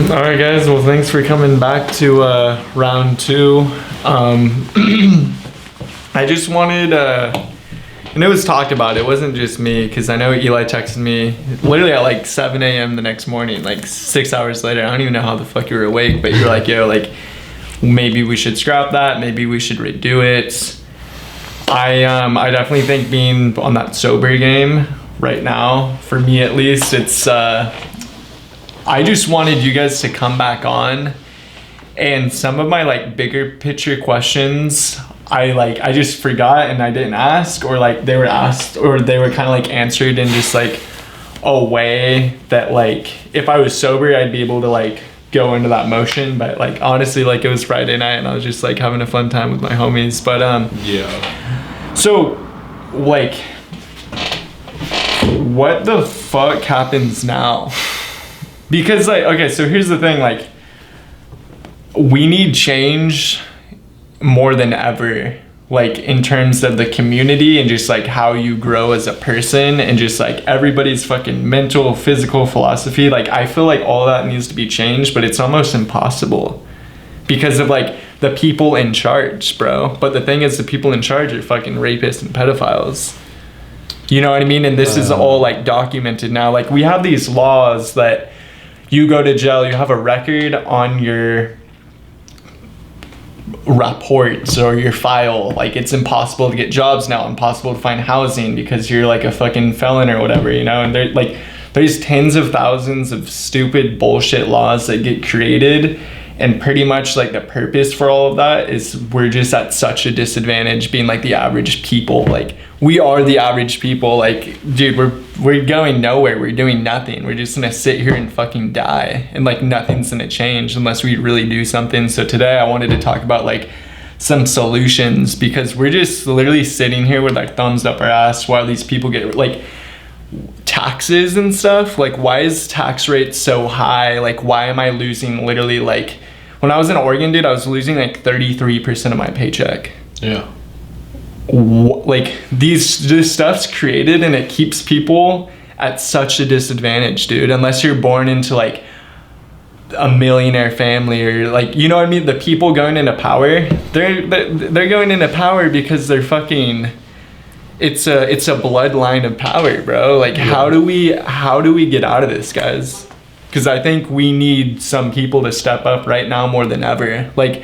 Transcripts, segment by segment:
All right, guys. Well, thanks for coming back to round two. I just wanted, and it was talked about. It wasn't just me, because I know Eli texted me literally at like 7 a.m. the next morning, like 6 hours later. I don't even know how the fuck you were awake, but you're like, yo, like maybe we should scrap that. Maybe we should redo it. I definitely think being on that sober game right now, for me at least, it's I just wanted you guys to come back on, and some of my like bigger picture questions I just forgot and I didn't ask, or like they were asked, or they were kind of like answered in just like a way that like if I was sober I'd be able to like go into that motion. But like honestly, like it was Friday night and I was just like having a fun time with my homies. But yeah. So like what the fuck happens now? Because like, okay, so here's the thing, like we need change more than ever, like in terms of the community and just like how you grow as a person and just like everybody's fucking mental, physical philosophy. Like I feel like all that needs to be changed, but it's almost impossible because of like the people in charge, bro. But the thing is, the people in charge are fucking rapists and pedophiles. You know what I mean? And this is all like documented now. Like we have these laws that you go to jail, you have a record on your reports or your file. Like it's impossible to get jobs now, impossible to find housing because you're like a fucking felon or whatever, you know? And there's tens of thousands of stupid bullshit laws that get created, and pretty much like the purpose for all of that is we're just at such a disadvantage being like the average people. Like we are the average people. Like dude, we're going nowhere. We're doing nothing. We're just gonna sit here and fucking die, and like nothing's gonna change unless we really do something. So today I wanted to talk about like some solutions, because we're just literally sitting here with our thumbs up our ass while these people get like taxes and stuff. Like why is tax rate so high? Like why am I losing literally, like when I was in Oregon, dude, I was losing like 33% of my paycheck. Yeah. Like this stuff's created and it keeps people at such a disadvantage, dude, unless you're born into like a millionaire family or like, you know what I mean? The people going into power, they're going into power because they're fucking, it's a bloodline of power, bro. Like yeah. How do we get out of this, guys? Because I think we need some people to step up right now more than ever. Like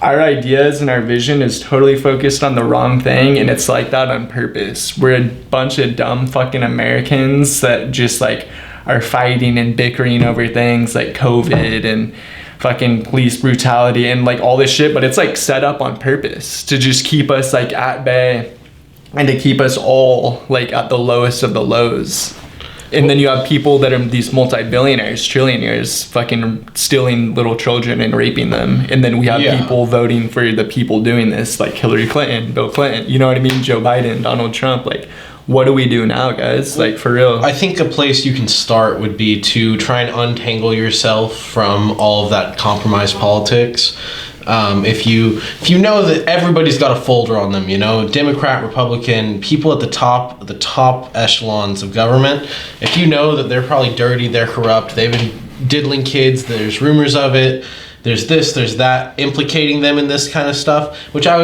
our ideas and our vision is totally focused on the wrong thing, and it's like that on purpose. We're a bunch of dumb fucking Americans that just like are fighting and bickering over things like COVID and fucking police brutality and like all this shit, but it's like set up on purpose to just keep us like at bay and to keep us all like at the lowest of the lows. And then you have people that are these multi-billionaires, trillionaires, fucking stealing little children and raping them. And then we have people voting for the people doing this, like Hillary Clinton, Bill Clinton, you know what I mean? Joe Biden, Donald Trump. Like, what do we do now, guys? Like, for real. I think a place you can start would be to try and untangle yourself from all of that compromised politics. If you know that everybody's got a folder on them, you know, Democrat, Republican, people at the top echelons of government, if you know that they're probably dirty, they're corrupt, they've been diddling kids, there's rumors of it, there's this, there's that, implicating them in this kind of stuff, which I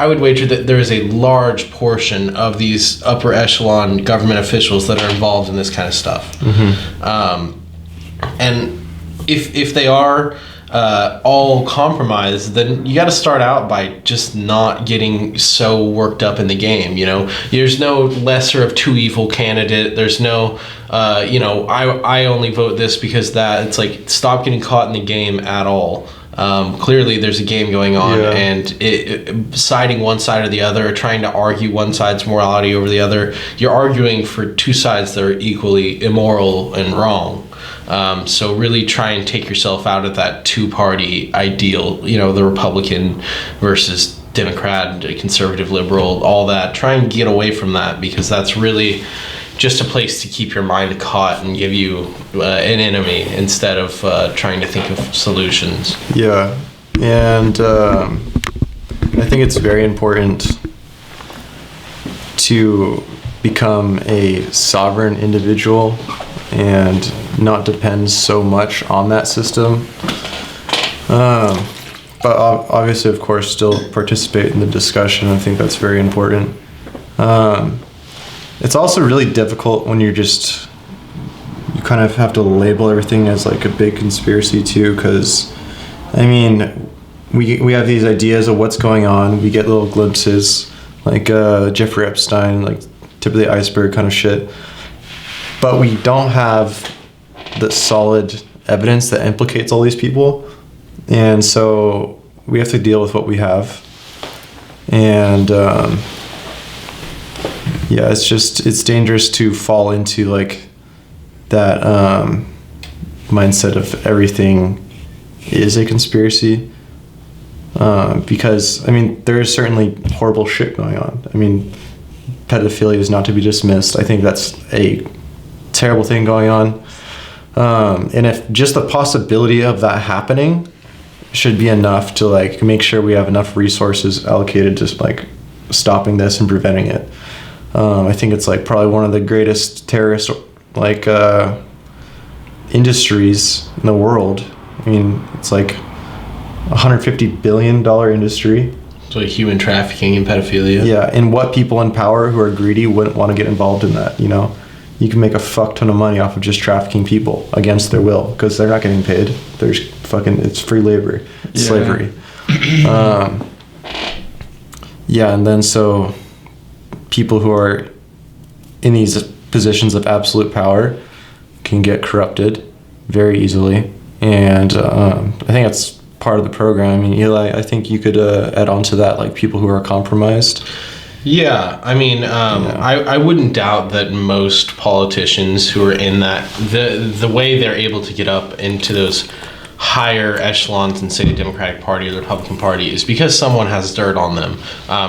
would wager that there is a large portion of these upper echelon government officials that are involved in this kind of stuff. Mm-hmm. And if they are all compromised, then you got to start out by just not getting so worked up in the game. You know, there's no lesser of two evil candidate. There's no I only vote this because that. It's like, stop getting caught in the game at all. Clearly there's a game going on, and it siding one side or the other, or trying to argue one side's morality over the other, you're arguing for two sides that are equally immoral and wrong. So really try and take yourself out of that two-party ideal, you know, the Republican versus Democrat, conservative, liberal, all that. Try and get away from that, because that's really just a place to keep your mind caught and give you an enemy instead of trying to think of solutions. Yeah, and I think it's very important to become a sovereign individual and not depend so much on that system. But obviously, of course, still participate in the discussion. I think that's very important. It's also really difficult when you kind of have to label everything as like a big conspiracy too, because I mean, we have these ideas of what's going on. We get little glimpses, like Jeffrey Epstein, like tip of the iceberg kind of shit. But we don't have the solid evidence that implicates all these people. And so we have to deal with what we have. And yeah, it's dangerous to fall into like that mindset of everything is a conspiracy. Because, I mean, there is certainly horrible shit going on. I mean, pedophilia is not to be dismissed. I think that's a terrible thing going on. And if just the possibility of that happening should be enough to, like, make sure we have enough resources allocated to, like, stopping this and preventing it. I think it's, like, probably one of the greatest terrorist, like, industries in the world. I mean, it's, like, $150 billion industry. So human trafficking and pedophilia. Yeah, and what people in power who are greedy wouldn't want to get involved in that, you know? You can make a fuck ton of money off of just trafficking people against their will because they're not getting paid. It's free labor. It's slavery. Yeah, and then so people who are in these positions of absolute power can get corrupted very easily. And I think that's part of the program. I mean, Eli, I think you could add on to that, like people who are compromised. Yeah, I mean, I wouldn't doubt that most politicians who are in that, the way they're able to get up into those higher echelons in, say, the Democratic Party or the Republican Party is because someone has dirt on them.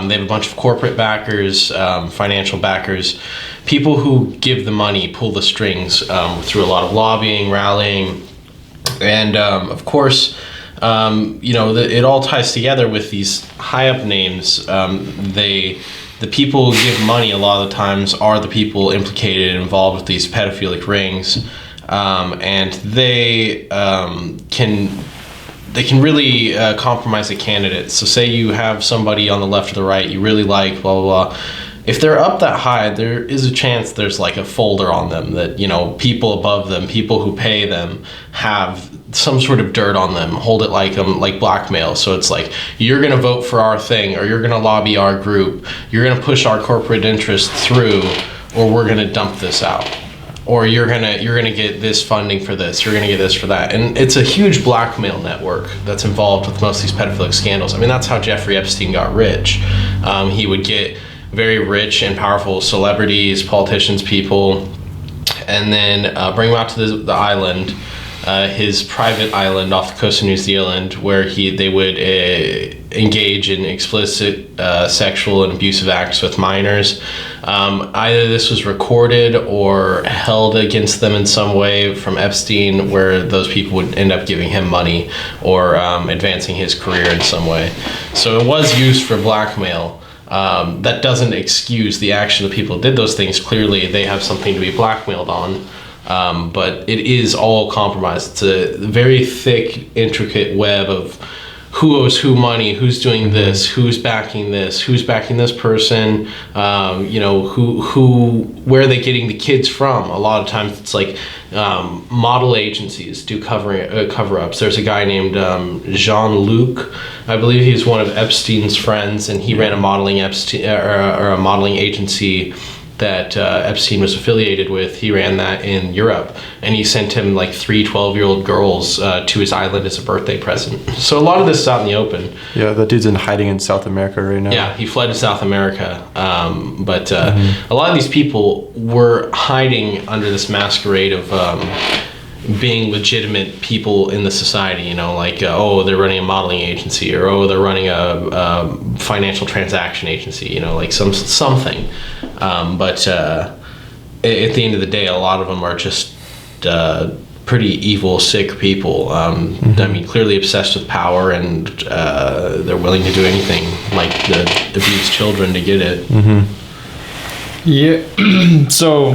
They have a bunch of corporate backers, financial backers, people who give the money, pull the strings through a lot of lobbying, rallying, and of course, you know, it all ties together with these high up names. The people who give money a lot of the times are the people implicated and involved with these pedophilic rings, and they can really compromise a candidate. So say you have somebody on the left or the right you really like, blah blah blah. If they're up that high, there is a chance there's like a folder on them that, you know, people above them, people who pay them, have some sort of dirt on them, hold it like blackmail. So it's like, you're gonna vote for our thing, or you're gonna lobby our group, you're gonna push our corporate interest through, or we're gonna dump this out, or you're gonna get this funding for this, you're gonna get this for that. And it's a huge blackmail network that's involved with most of these pedophilic scandals. I mean, that's how Jeffrey Epstein got rich. He would get very rich and powerful celebrities, politicians, people, and then bring them out to the island, his private island off the coast of New Zealand, where they would engage in explicit sexual and abusive acts with minors. Either this was recorded or held against them in some way from Epstein, where those people would end up giving him money or advancing his career in some way. So it was used for blackmail. That doesn't excuse the action of the people who did those things. Clearly, they have something to be blackmailed on. But it is all compromised. It's a very thick, intricate web of who owes who money, who's doing this, who's backing this person, you know, where are they getting the kids from? A lot of times it's like model agencies do cover-ups. There's a guy named Jean-Luc, I believe he's one of Epstein's friends, and he ran a modeling or a modeling agency that Epstein was affiliated with. He ran that in Europe, and he sent him like 3 12-year-old girls to his island as a birthday present. So a lot of this is out in the open. Yeah, that dude's in hiding in South America right now. Yeah, he fled to South America. But a lot of these people were hiding under this masquerade of being legitimate people in the society, you know, like, oh, they're running a modeling agency, or, oh, they're running a financial transaction agency, you know, like something. But at the end of the day, a lot of them are just pretty evil, sick people. I mean, clearly obsessed with power, and they're willing to do anything, like abuse children to get it. Yeah. So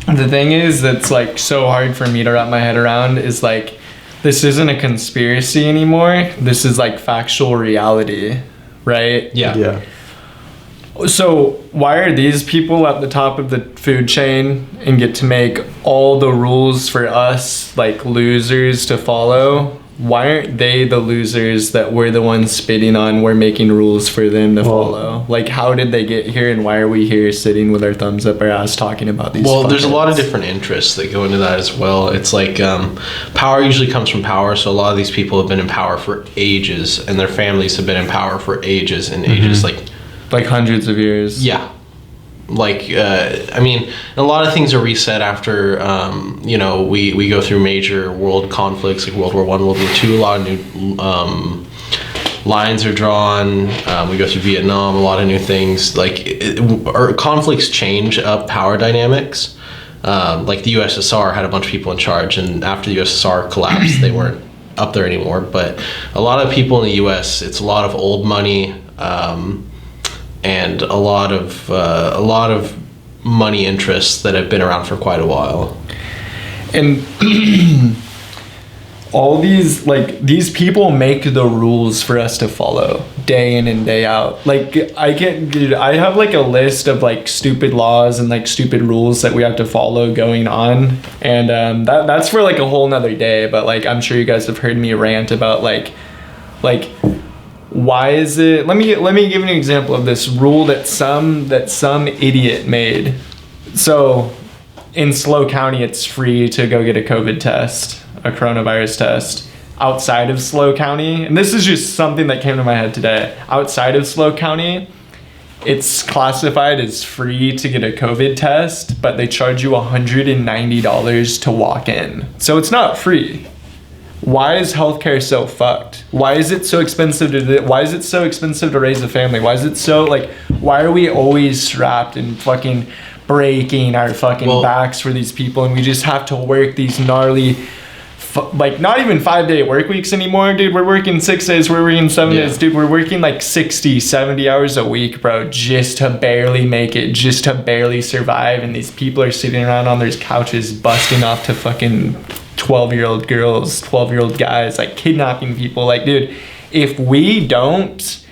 the thing is that's like so hard for me to wrap my head around is like, this isn't a conspiracy anymore. This is like factual reality, right? Yeah. So why are these people at the top of the food chain and get to make all the rules for us, like losers, to follow? Why aren't they the losers that we're the ones spitting on? We're making rules for them to follow. Like, how did they get here, and why are we here sitting with our thumbs up our ass talking about these? Well, there's a lot of fuckheads? different interests that go into that as well. It's like power usually comes from power, so a lot of these people have been in power for ages, and their families have been in power for ages and ages. Like hundreds of years. Yeah. Like, I mean, a lot of things are reset after, you know, we go through major world conflicts like World War I, World War II. A lot of new lines are drawn. We go through Vietnam, a lot of new things. Like, our conflicts change up power dynamics. Like, the USSR had a bunch of people in charge, and after the USSR collapsed, they weren't up there anymore. But a lot of people in the US, it's a lot of old money, and a lot of money interests that have been around for quite a while. And all these, like, these people make the rules for us to follow day in and day out. Like, I have like a list of like stupid laws and like stupid rules that we have to follow going on, and that's for like a whole nother day. But like, I'm sure you guys have heard me rant about like why is it, let me give you an example of this rule that some idiot made. So in SLO County, it's free to go get a COVID test, a coronavirus test. Outside of SLO County, and this is just something that came to my head today, outside of SLO County, it's classified as free to get a COVID test, but they charge you $190 to walk in. So it's not free. Why is healthcare so fucked? Why is it so expensive to raise a family? Why is it so, like, why are we always strapped and fucking breaking our fucking backs for these people, and we just have to work these gnarly, like, not even 5-day work weeks anymore, dude. We're working 6 days, we're working 7 days, dude. We're working like 60, 70 hours a week, bro, just to barely make it, just to barely survive. And these people are sitting around on their couches busting off to fucking 12-year-old girls, 12-year-old guys, like kidnapping people. Like, dude, if we don't,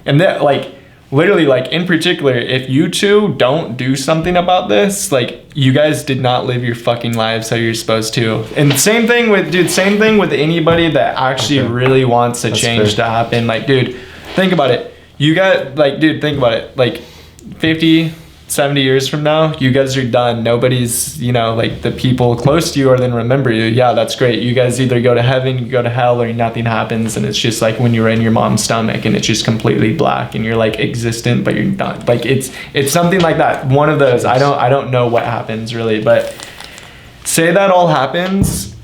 and that, like, literally, like, in particular, if you two don't do something about this, like, you guys did not live your fucking lives how you're supposed to. And same thing with anybody that actually really wants a change to happen. Like, dude, think about it. You got, like, dude, think about it. Like, 50, 70 years from now, you guys are done. Nobody's, you know, like, the people close to you are then remember you. Yeah, that's great. You guys either go to heaven, you go to hell, or nothing happens, and it's just like when you were in your mom's stomach and it's just completely black and you're like existent, but you're not. Like, it's something like that. One of those. I don't know what happens really, but say that all happens,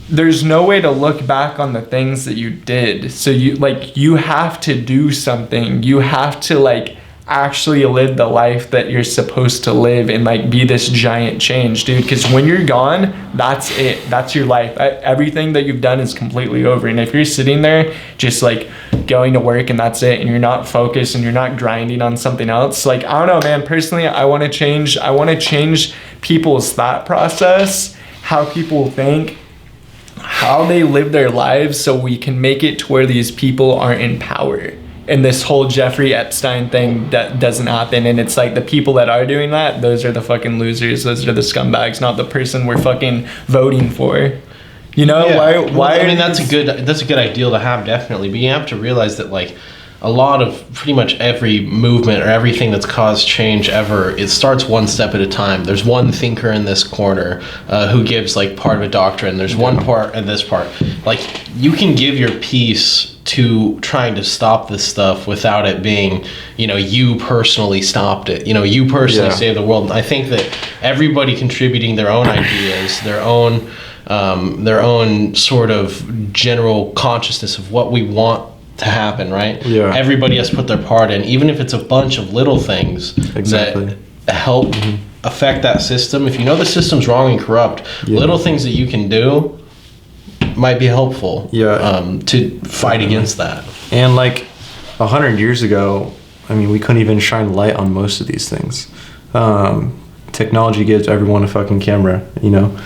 there's no way to look back on the things that you did. So you have to do something. You have to, like, actually live the life that you're supposed to live and, like, be this giant change, dude. Because when you're gone, that's it. That's your life. Everything that you've done is completely over. And if you're sitting there just, like, going to work and that's it, and you're not focused and you're not grinding on something else, like, I don't know, man. Personally, I want to change people's thought process, how people think, how they live their lives, so we can make it to where these people aren't in power. And this whole Jeffery Epstein thing that doesn't happen. And it's like the people that are doing that, those are the fucking losers. Those are the scumbags, not the person we're fucking voting for. You know, yeah. why? I mean, that's a good ideal to have, definitely. But you have to realize that, like, a lot of pretty much every movement or everything that's caused change ever, it starts one step at a time. There's one thinker in this corner who gives, like, part of a doctrine. There's one part and this part. Like, you can give your piece to trying to stop this stuff without it being, you know, you personally stopped it. You know, you personally saved the world. And I think that everybody contributing their own ideas, their own sort of general consciousness of what we want to happen, right? Yeah. Everybody has to put their part in, even if it's a bunch of little things that help affect that system. If you know the system's wrong and corrupt, little things that you can do might be helpful to fight against that. And, like, 100 years ago, I mean, we couldn't even shine light on most of these things. technology gives everyone a fucking camera, you know?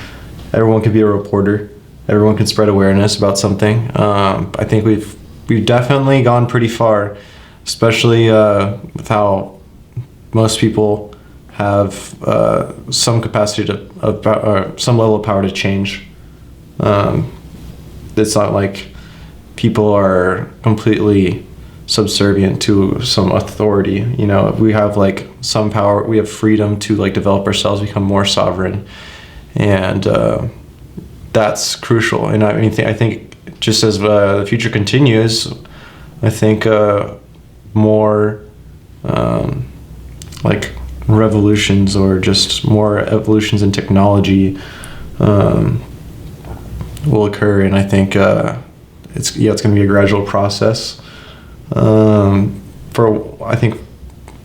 Everyone can be a reporter. Everyone can spread awareness about something. I think we've definitely gone pretty far, especially with how most people have some capacity or some level of power to change. It's not like people are completely subservient to some authority. You know, we have like some power, we have freedom to like develop ourselves, become more sovereign, and that's crucial. And I mean, I think just as the future continues, I think more like revolutions or just more evolutions in technology will occur, and I think it's going to be a gradual process. I think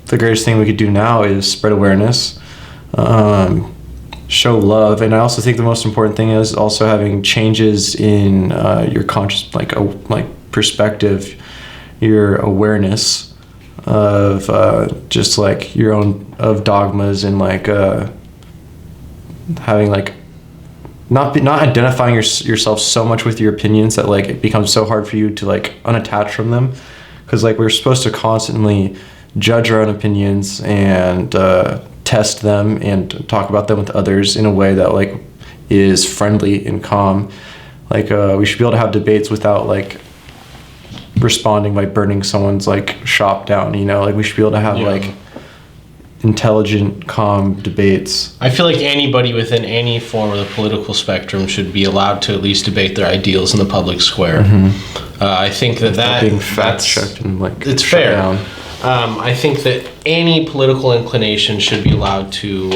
the greatest thing we could do now is spread awareness, show love, and I also think the most important thing is also having changes in your conscious, like perspective, your awareness of just like your own of dogmas, and like having like not identifying yourself so much with your opinions that like it becomes so hard for you to like unattach from them, because like we're supposed to constantly judge our own opinions and test them and talk about them with others in a way that like is friendly and calm. Like we should be able to have debates without like responding by burning someone's like shop down, you know? Like we should be able to have like intelligent, calm debates. I feel like anybody within any form of the political spectrum should be allowed to at least debate their ideals in the public square. I think that being fact checked and like it's shut fair. down. I think that any political inclination should be allowed to,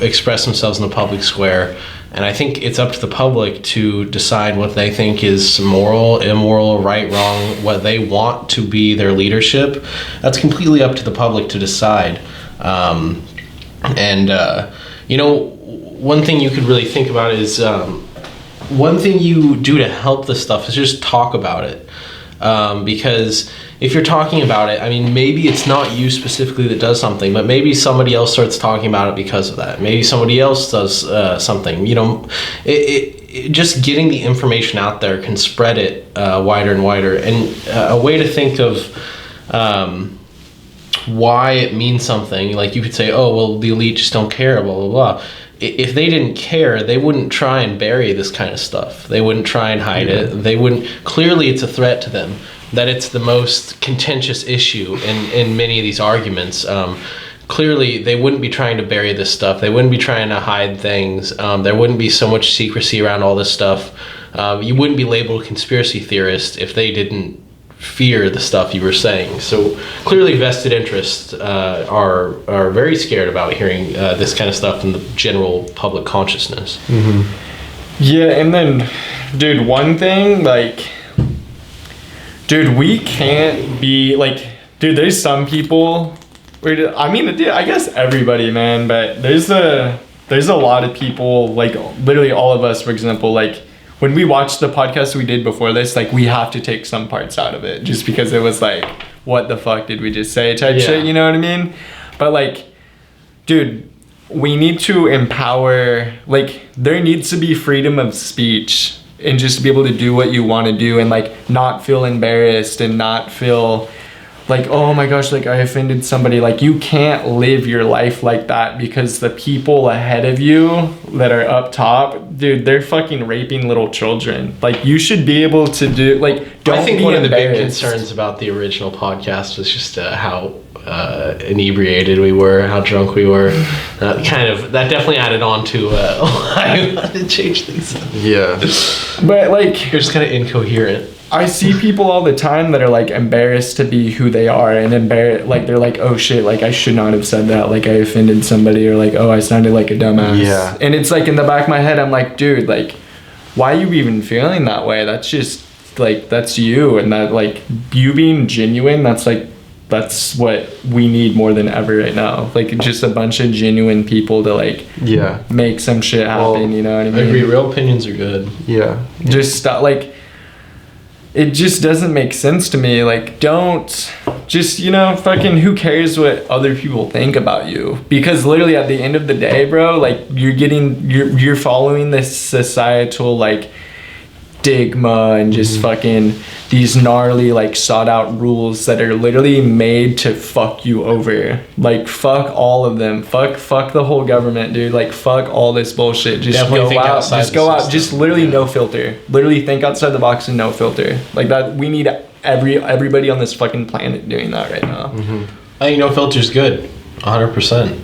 express themselves in the public square. And I think it's up to the public to decide what they think is moral, immoral, right, wrong, what they want to be their leadership. That's completely up to the public to decide. One thing you could really think about is one thing you do to help this stuff is just talk about it. Because if you're talking about it, I mean, maybe it's not you specifically that does something, but maybe somebody else starts talking about it because of that. Maybe somebody else does something. You know, it just getting the information out there can spread it wider and wider. And a way to think of why it means something, like you could say, oh, well, the elite just don't care, blah, blah, blah. If they didn't care, they wouldn't try and bury this kind of stuff. They wouldn't try and hide it. They wouldn't. Clearly, it's a threat to them. That it's the most contentious issue in many of these arguments. Clearly, they wouldn't be trying to bury this stuff. They wouldn't be trying to hide things. There wouldn't be so much secrecy around all this stuff. You wouldn't be labeled a conspiracy theorist if they didn't fear the stuff you were saying. So clearly vested interests are very scared about hearing this kind of stuff in the general public consciousness. Yeah, and then, dude, one thing, like, dude, we can't be, like, dude, there's some people, I mean, dude, I guess everybody, man, but there's a lot of people, like, literally all of us, for example, like, when we watched the podcast we did before this, like, we have to take some parts out of it just because it was like, what the fuck did we just say type shit, you know what I mean? But like, dude, we need to empower, like, there needs to be freedom of speech and just to be able to do what you want to do and like not feel embarrassed and not feel like, oh my gosh, like I offended somebody. Like you can't live your life like that because the people ahead of you that are up top, dude, they're fucking raping little children. Like you should be able to do, like, don't I think be one of the big embarrassed. concerns about the original podcast was just how inebriated we were, how drunk we were. That definitely added on to why I wanted to change things up. Yeah. But like, You're just kind of incoherent. I see people all the time that are like embarrassed to be who they are and embarrassed, like they're like, oh shit, like I should not have said that, like I offended somebody, or like, oh, I sounded like a dumbass. Yeah. And it's like in the back of my head, I'm like, dude, like, why are you even feeling that way? That's just like, that's you. And that like you being genuine, that's like, that's what we need more than ever right now. Like just a bunch of genuine people to like make some shit happen, you know what I mean? I agree, real opinions are good. Yeah. Just stop, like, it just doesn't make sense to me. Like, don't just, fucking who cares what other people think about you? Because literally at the end of the day, bro, like you're following this societal like stigma and just fucking these gnarly like sought out rules that are literally made to fuck you over. Like, fuck all of them. Fuck the whole government, dude. Like, fuck all this bullshit. Just Definitely go out. Just literally no filter. Literally think outside the box and no filter. Like that. We need everybody on this fucking planet doing that right now. I think no filter's good. 100%.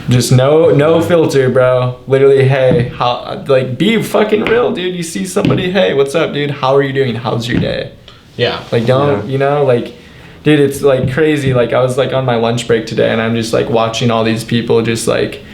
Just no filter, bro. Literally, hey, be fucking real, dude. You see somebody, hey, what's up, dude? How are you doing? How's your day? Yeah. Like, don't, dude, it's like crazy. Like, I was like on my lunch break today and I'm just like watching all these people just like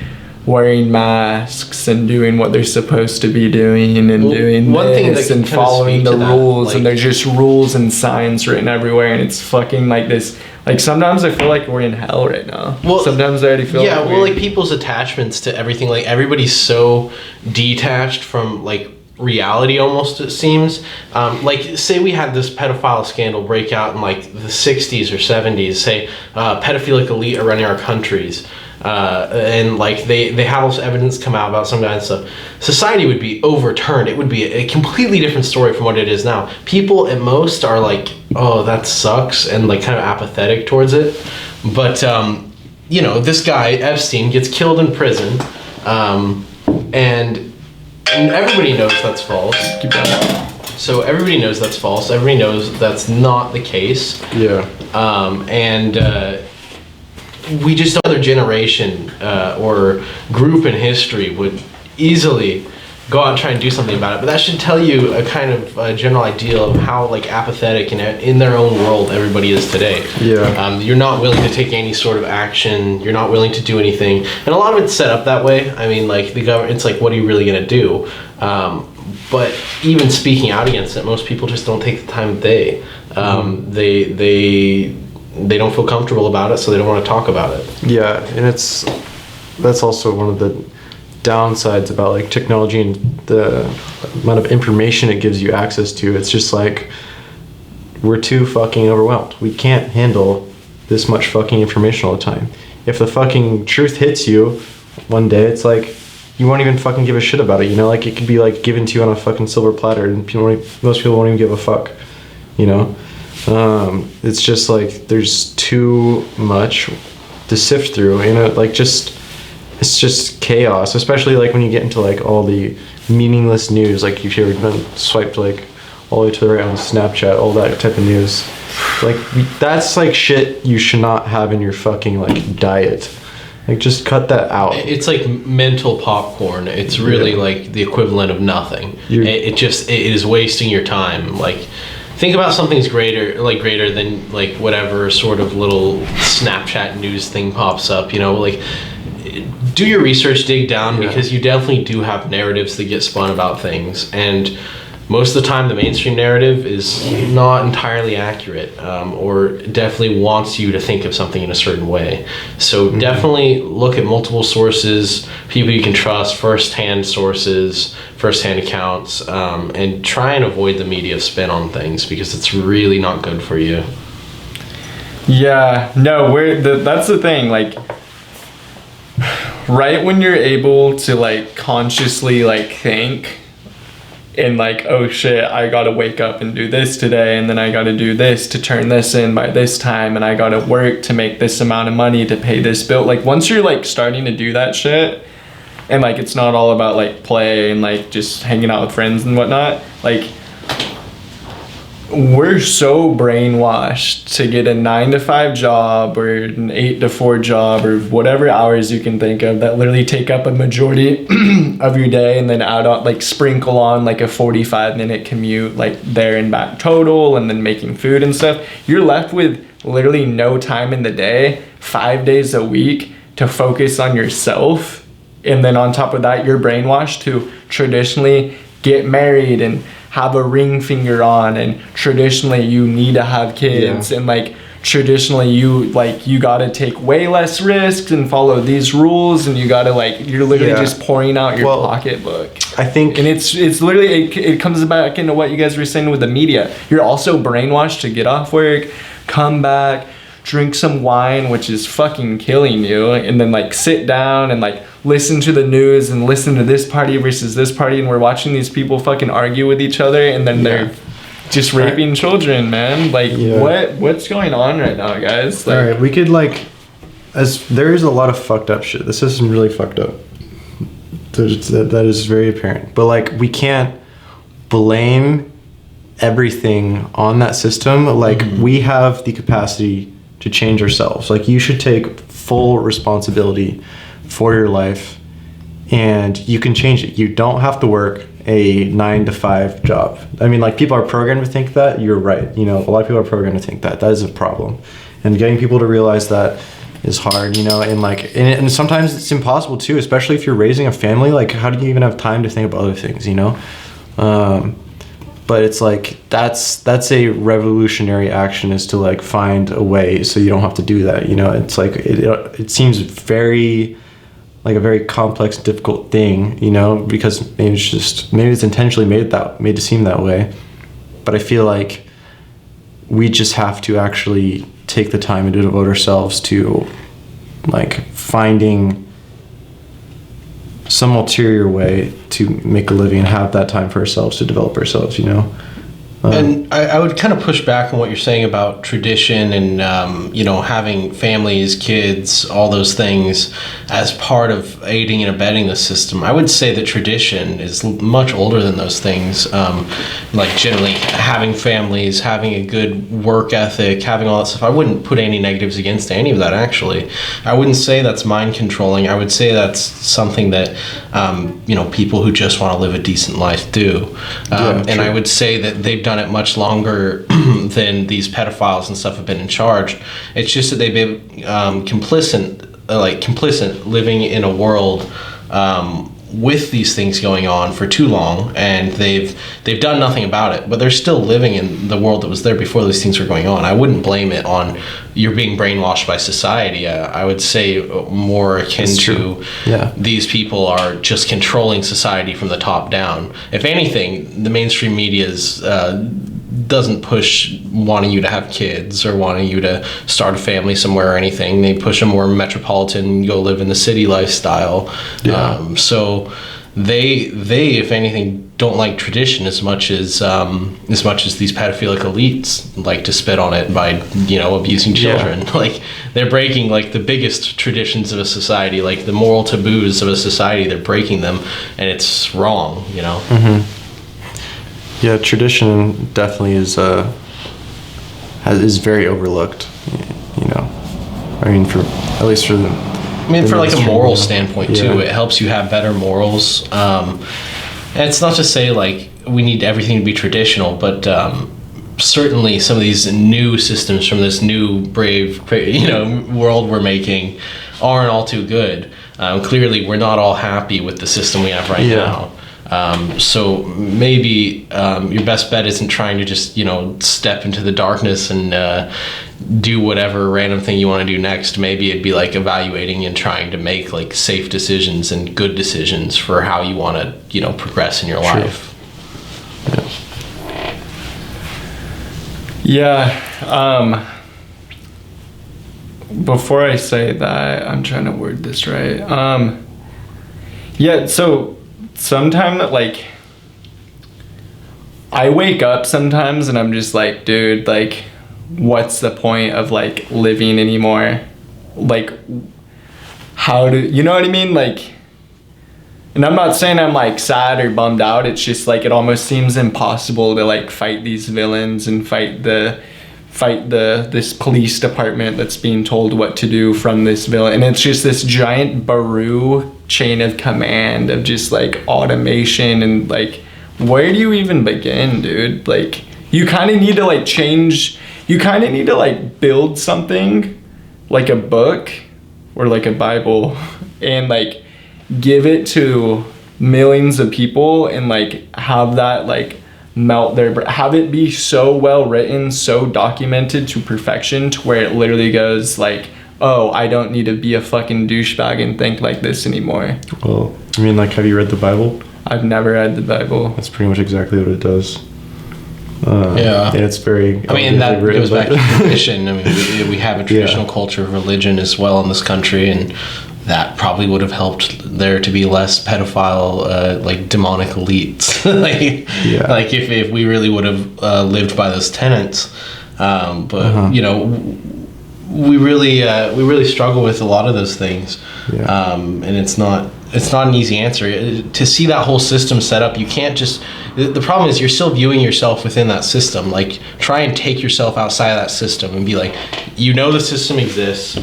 wearing masks and doing what they're supposed to be doing and doing one thing this that and can kinda following speak the to that, rules, like, and there's just rules and signs written everywhere, and it's fucking like this. Like, sometimes I feel like we're in hell right now. Well, sometimes I already feel like people's attachments to everything, like everybody's so detached from like reality almost, it seems. Like, say we had this pedophile scandal break out in like the 60s or 70s, say pedophilic elite are running our countries, and like they have all this evidence come out about some guy and stuff. Society would be overturned. It would be a completely different story from what it is now. People at most are like, oh, that sucks, and like kind of apathetic towards it. But this guy Epstein gets killed in prison, and everybody knows that's false. Keep going. So everybody knows that's false. Everybody knows that's not the case. Yeah. We just know another generation or group in history would easily go out and try and do something about it. But that should tell you a kind of general idea of how like apathetic and in their own world everybody is today. Yeah. You're not willing to take any sort of action. You're not willing to do anything. And a lot of it's set up that way. I mean, like the government, it's like, what are you really going to do? But even speaking out against it, most people just don't take the time of day. They don't feel comfortable about it, so they don't want to talk about it. Yeah, and that's also one of the downsides about like technology and the amount of information it gives you access to. It's just like we're too fucking overwhelmed. We can't handle this much fucking information all the time. If the fucking truth hits you one day, it's like you won't even fucking give a shit about it, like it could be like given to you on a fucking silver platter and most people won't even give a fuck, it's just like there's too much to sift through, it's just chaos, especially like when you get into like all the meaningless news, like you've ever been swiped like all the way to the right on Snapchat, all that type of news. Like that's like shit you should not have in your fucking like diet. Like just cut that out. It's like mental popcorn. It's really like the equivalent of nothing. It is wasting your time. Like, think about something's greater than like whatever sort of little Snapchat news thing pops up, like do your research, dig down, because you definitely do have narratives that get spun about things, and most of the time the mainstream narrative is not entirely accurate, or definitely wants you to think of something in a certain way. So definitely look at multiple sources, people you can trust, first-hand sources, first-hand accounts, and try and avoid the media spin on things, because it's really not good for you. Yeah, no, that's the thing, like, right when you're able to like consciously like think and like, oh shit, I gotta wake up and do this today, and then I gotta do this to turn this in by this time, and I gotta work to make this amount of money to pay this bill. Like once you're like starting to do that shit, and like it's not all about like play and like just hanging out with friends and whatnot, like we're so brainwashed to get a 9-to-5 job or an 8-to-4 job or whatever hours you can think of that literally take up a majority of your day, and then add on like sprinkle on like a 45-minute commute like there and back total, and then making food and stuff. You're left with literally no time in the day, 5 days a week, to focus on yourself. And then on top of that, you're brainwashed to traditionally get married and have a ring finger on, and traditionally you need to have kids, and like traditionally you gotta take way less risks and follow these rules, and you gotta you're literally just pouring out your pocketbook. I think, and it's literally it comes back into what you guys were saying with the media. You're also brainwashed to get off work, come back, drink some wine, which is fucking killing you, and then sit down and listen to the news and listen to this party versus this party, and we're watching these people fucking argue with each other, and then they're just raping children, man. What's going on right now, guys? All right, we could as there is a lot of fucked up shit. The system really fucked up. That is very apparent. But we can't blame everything on that system. We have the capacity to change ourselves. You should take full responsibility for your life, and you can change it. You don't have to work a 9-to-5 job. I mean, people are programmed to think that. You're right. A lot of people are programmed to think that. That is a problem. And getting people to realize that is hard, and sometimes it's impossible too, especially if you're raising a family. How do you even have time to think about other things, But it's that's a revolutionary action, is to find a way so you don't have to do that. It's it seems very a very complex, difficult thing, because maybe it's intentionally made to seem that way. But I feel we just have to actually take the time and devote ourselves to finding some ulterior way to make a living and have that time for ourselves to develop ourselves, And I would kind of push back on what you're saying about tradition and, having families, kids, all those things as part of aiding and abetting the system. I would say that tradition is much older than those things. Generally having families, having a good work ethic, having all that stuff. I wouldn't put any negatives against any of that, actually. I wouldn't say that's mind controlling. I would say that's something that, people who just want to live a decent life do. And I would say that they've done it much longer than these pedophiles and stuff have been in charge. It's just that they've been complicit living in a world with these things going on for too long, and they've done nothing about it, but they're still living in the world that was there before these things were going on. I wouldn't blame it on you're being brainwashed by society. I would say more akin to these people are just controlling society from the top down. If anything, the mainstream media's doesn't push wanting you to have kids or wanting you to start a family somewhere or anything. They push a more metropolitan, go live in the city lifestyle. So they if anything don't like tradition as much as these pedophilic elites like to spit on it by abusing children. They're breaking the biggest traditions of a society, the moral taboos of a society. They're breaking them, and it's wrong. Yeah, tradition definitely is very overlooked. I mean, for a moral standpoint too, it helps you have better morals. And it's not to say we need everything to be traditional, but certainly some of these new systems from this new brave, world we're making aren't all too good. Clearly, we're not all happy with the system we have right now. So maybe your best bet isn't trying to just step into the darkness and do whatever random thing you want to do next. Maybe it'd be evaluating and trying to make safe decisions and good decisions for how you want to progress in your life. Before I say that, I'm trying to word this right. So sometimes I wake up sometimes and I'm just dude, what's the point of living anymore? How do you know what I mean? And I'm not saying I'm sad or bummed out. It's just it almost seems impossible to fight these villains and fight this police department that's being told what to do from this villain. And it's just this giant Baru chain of command of just automation, and where do you even begin, dude? You kind of need to change. You kind of need to build something a book or a Bible, and give it to millions of people, and have that melt have it be so well written, so documented to perfection, to where it literally goes like, oh, I don't need to be a fucking douchebag and think like this anymore. Well, I mean, like, have you read the Bible? I've never read the Bible. That's pretty much exactly what it does. Yeah. And it's very... I mean, that goes back to tradition. I mean, we have a traditional culture of religion as well in this country, and that probably would have helped there to be less pedophile, like, demonic elites. Like if we really would have lived by those tenets. But, you know, we really struggle with a lot of those things. Yeah. And it's not an easy answer. To see that whole system set up, you can't just... The problem is you're still viewing yourself within that system. Like, try and take yourself outside of that system and be like, you know the system exists,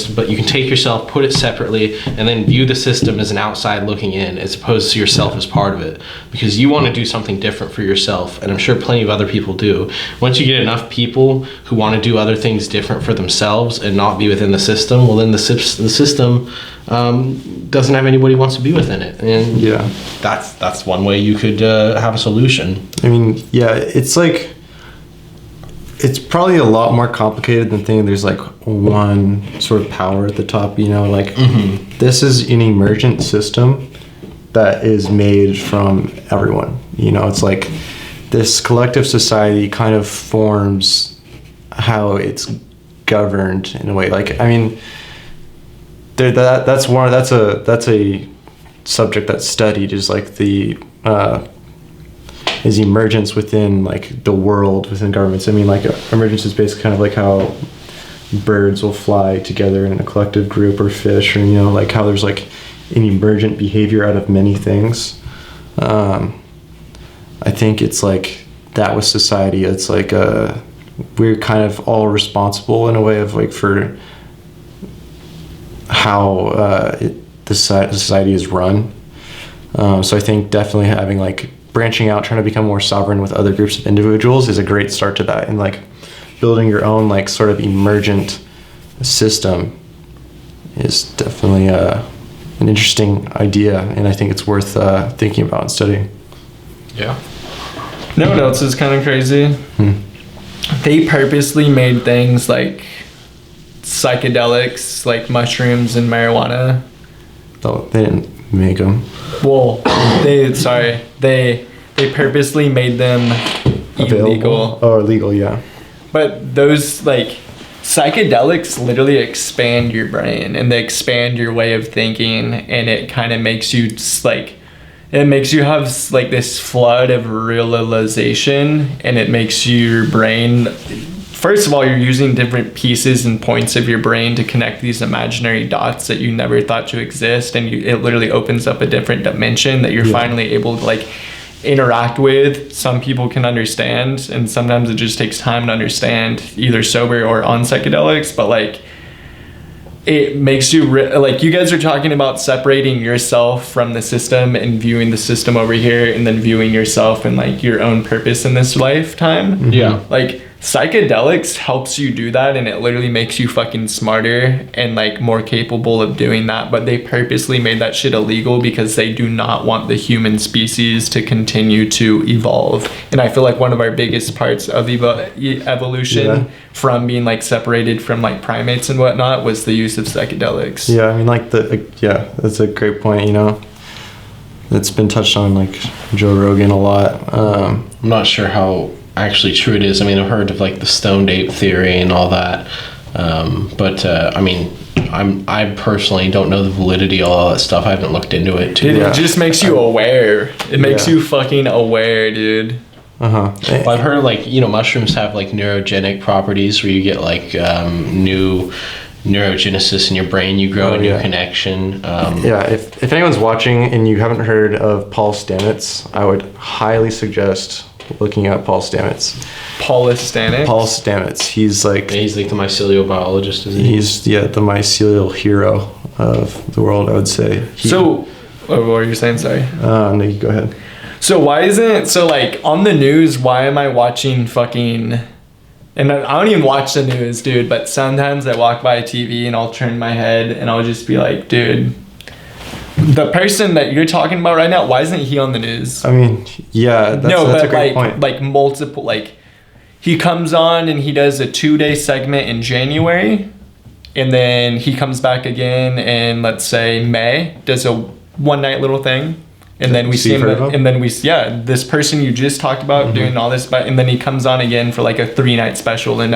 but you can take yourself, put it separately, and then view the system as an outside looking in, as opposed to yourself as part of it. Because you want to do something different for yourself, and I'm sure plenty of other people do. Once you get enough people who want to do other things different for themselves and not be within the system, well, then the system doesn't have anybody who wants to be within it, and that's one way you could have a solution. I mean, yeah, it's like, it's probably a lot more complicated than thinking there's like one sort of power at the top, you know, like this is an emergent system that is made from everyone, you know. It's like this collective society kind of forms how it's governed in a way. Like, I mean, that's a subject that's studied, is like the is emergence within like the world, within governments. I mean, like, emergence is basically kind of like how birds will fly together in a collective group, or fish, or, you know, like how there's like an emergent behavior out of many things. I think it's like that with society. It's like we're kind of all responsible in a way of like for how the society is run. So I think definitely having like branching out, trying to become more sovereign with other groups of individuals is a great start to that, and like building your own like sort of emergent system is definitely an interesting idea, and I think it's worth thinking about and studying. Yeah. You know what else is kind of crazy? They purposely made things like psychedelics, like mushrooms and marijuana. Oh, they didn't make them. Well, they purposely made them illegal. Oh, illegal, yeah. But those, like, psychedelics literally expand your brain, and they expand your way of thinking, and it kind of makes you like, it makes you have like this flood of realization, and it makes your brain, first of all, you're using different pieces and points of your brain to connect these imaginary dots that you never thought to exist, and it literally opens up a different dimension that you're finally able to like interact with. Some people can understand, and sometimes it just takes time to understand, either sober or on psychedelics, but like it makes you like, you guys are talking about separating yourself from the system and viewing the system over here, and then viewing yourself and like your own purpose in this lifetime. Yeah. Like, psychedelics helps you do that, and it literally makes you fucking smarter and like more capable of doing that. But they purposely made that shit illegal because they do not want the human species to continue to evolve. And I feel like one of our biggest parts of evolution from being like separated from like primates and whatnot was the use of psychedelics. Yeah, I mean, like that's a great point, you know. It's been touched on like Joe Rogan a lot. I'm not sure how actually true it is. I mean, I've heard of like the stoned ape theory and all that, but I mean, I personally don't know the validity of all that stuff. I haven't looked into it too. It just makes you aware. It makes you fucking aware, dude. Well, I've heard like, you know, mushrooms have like neurogenic properties where you get like new neurogenesis in your brain. You grow a new connection. If anyone's watching and you haven't heard of Paul Stamets, I would highly suggest looking at Paul Stamets. Paul Stamets. He's like the mycelial biologist, isn't he? He's the mycelial hero of the world, I would say. What were you saying? Sorry. No, you go ahead. So why isn't it so like on the news? Why am I watching fucking? And I don't even watch the news, dude. But sometimes I walk by TV and I'll turn my head and I'll just be like, dude, The person that you're talking about right now, why isn't he on the news? I mean, yeah, that's a great point. Like multiple, like he comes on and he does a 2-day segment in January, and then he comes back again in, let's say, May, does a one-night little thing, and then we see him, and then this person you just talked about doing all this, and then he comes on again for like a 3-night special in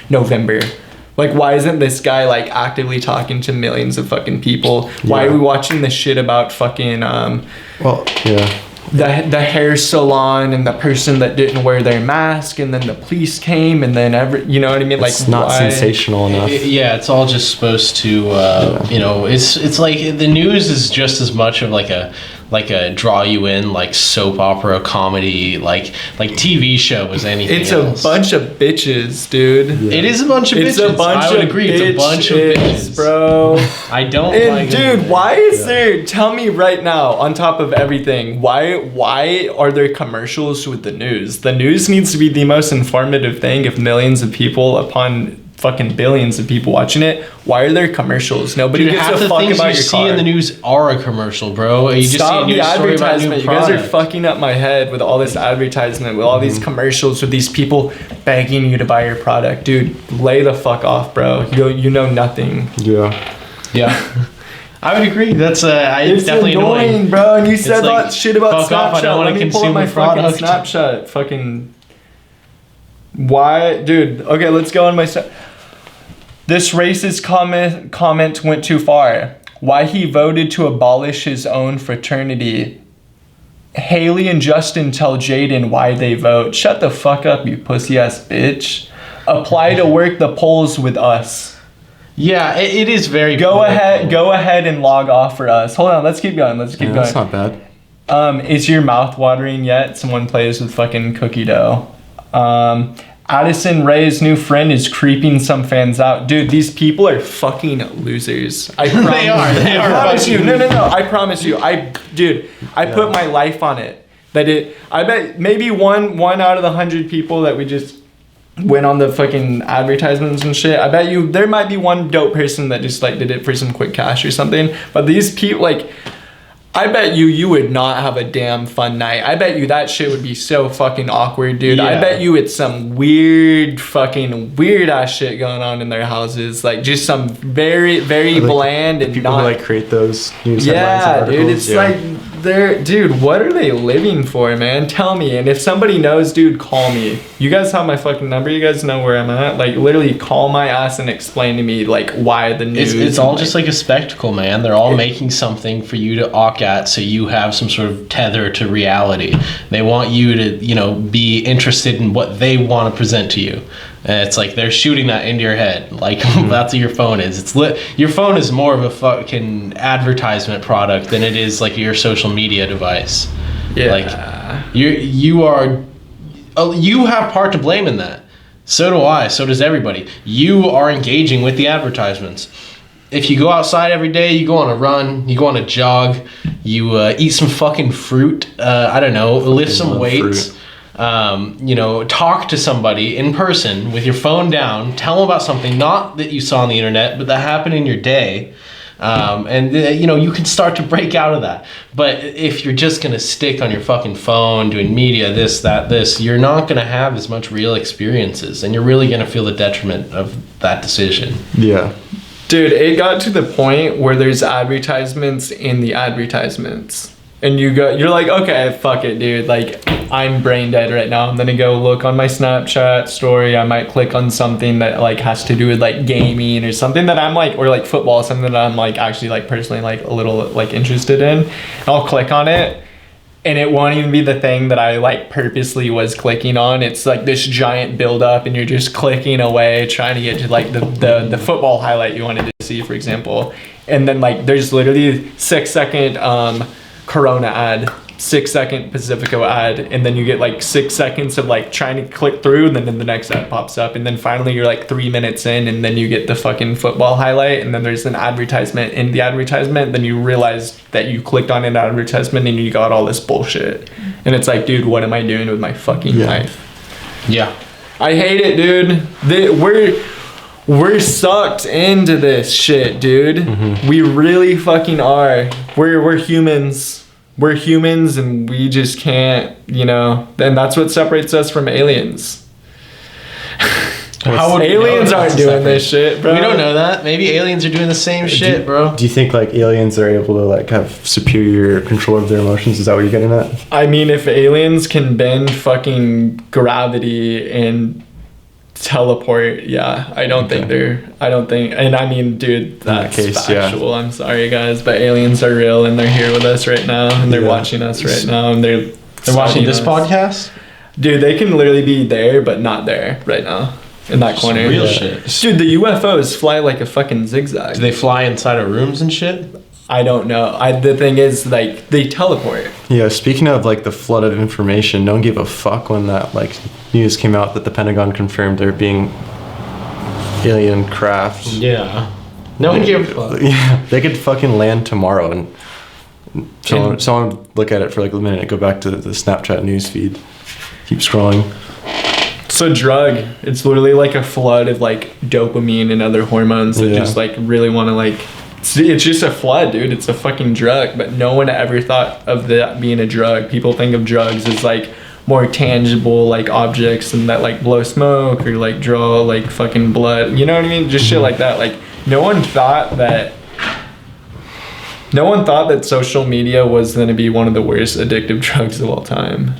November. Like, why isn't this guy like actively talking to millions of fucking people? Why are we watching this shit about fucking the hair salon and the person that didn't wear their mask, and then the police came, and then you know what I mean? Like, it's not sensational enough. It's all just supposed to you know, it's like the news is just as much of like a draw you in, like soap opera comedy, like TV show as anything else. It's a bunch of bitches, dude. It is a bunch of bitches. I would agree. It's a bunch of bitches, bro. I don't like dude, why is there, tell me right now, on top of everything, why are there commercials with the news? The news needs to be the most informative thing if millions of people upon fucking billions of people watching it. Why are there commercials? Nobody gives a fuck about your car. Half the things you see in the news are a commercial, bro. You just see a news story about a new product. You guys are fucking up my head with all this advertisement, with all these commercials, with these people begging you to buy your product. Dude, lay the fuck off, bro. You know nothing. Yeah. I would agree. That's it's definitely annoying, bro. And you said that shit about Snapchat. I don't want to consume my product. Snapchat. Fucking. Why, dude? Okay, let's go on my. This racist comment went too far. Why he voted to abolish his own fraternity. Haley and Justin tell Jaden why they vote. Shut the fuck up, you pussy ass bitch. Apply to work the polls with us. Yeah, it is very. Go ahead and log off for us. Hold on, let's keep going. Going. That's not bad. Is your mouth watering yet? Someone plays with fucking cookie dough. Addison Rae's new friend is creeping some fans out. Dude, these people are fucking losers. I promise. They are. I promise you. No. I promise you. I put my life on it. I bet maybe one out of the 100 people that we just went on the fucking advertisements and shit. I bet you there might be one dope person that just like did it for some quick cash or something. But these people, like, I bet you would not have a damn fun night. I bet you that shit would be so fucking awkward, dude. Yeah. I bet you it's some weird ass shit going on in their houses. Like just some very, very bland and people not... who like create those news headlines and articles. Dude, it's like dude, what are they living for, man? Tell me. And if somebody knows, dude, call me. You guys have my fucking number. You guys know where I'm at. Like, literally call my ass and explain to me, like, why the news. It's all just like a spectacle, man. They're all making something for you to awk at, so you have some sort of tether to reality. They want you to, be interested in what they want to present to you. And it's like they're shooting that into your head. Like, that's what your phone is. It's your phone is more of a fucking advertisement product than it is like your social media device. Yeah. Like you have part to blame in that. So do I. So does everybody. You are engaging with the advertisements. If you go outside every day, you go on a run, you go on a jog, you eat some fucking fruit, I don't know, lift some weights. Talk to somebody in person with your phone down, tell them about something not that you saw on the internet, but that happened in your day. You can start to break out of that. But if you're just going to stick on your fucking phone doing media, this, you're not going to have as much real experiences, and you're really going to feel the detriment of that decision. Yeah. Dude, it got to the point where there's advertisements in the advertisements. And you're like, okay, fuck it, dude. Like, I'm brain dead right now. I'm gonna go look on my Snapchat story. I might click on something that like has to do with like gaming or something that I'm like, or like football, something that I'm like actually like personally like a little like interested in. And I'll click on it, and it won't even be the thing that I like purposely was clicking on. It's like this giant build up, and you're just clicking away trying to get to like the football highlight you wanted to see, for example. And then like there's literally 6-second Corona ad, 6-second Pacifico ad, and then you get like 6 seconds of like trying to click through, and then the next ad pops up, and then finally you're like 3 minutes in, and then you get the fucking football highlight, and then there's an advertisement in the advertisement. Then you realize that you clicked on an advertisement and you got all this bullshit, and it's like, dude, what am I doing with my fucking life? Yeah, I hate it, dude. we're sucked into this shit, dude. Mm-hmm. We really fucking are. We're humans. We're humans, and we just can't, you know. And that's what separates us from aliens. How would we aliens know aren't that's doing separate? this shit, bro. We don't know that. Maybe aliens are doing the same shit, bro. Do you think like aliens are able to like have superior control of their emotions? Is that what you're getting at? I mean, if aliens can bend fucking gravity and teleport, yeah, I don't think and I mean, dude, that's case, factual. I'm sorry, guys, but aliens are real, and they're here with us right now, and they're Yeah. watching us right now, and they're watching this us. podcast? Dude, they can literally be there, but not there right now. In that corner. Real Yeah. shit. Dude, the UFOs fly like a fucking zigzag. Do they fly inside of rooms and shit? I don't know. The thing is, like, they teleport. Yeah, speaking of like the flood of information, no one gave a fuck when that like news came out that the Pentagon confirmed there being alien craft. Yeah. No one gave a fuck. Yeah, they could fucking land tomorrow and someone would look at it for like a minute and go back to the Snapchat news feed. Keep scrolling. It's a drug. It's literally like a flood of like dopamine and other hormones that Yeah. just like really want to like. It's just a flood, dude. It's a fucking drug. But no one ever thought of that being a drug. People think of drugs as like more tangible like objects and that like blow smoke or like draw like fucking blood. You know what I mean? Just shit like that. Like no one thought that social media was going to be one of the worst addictive drugs of all time.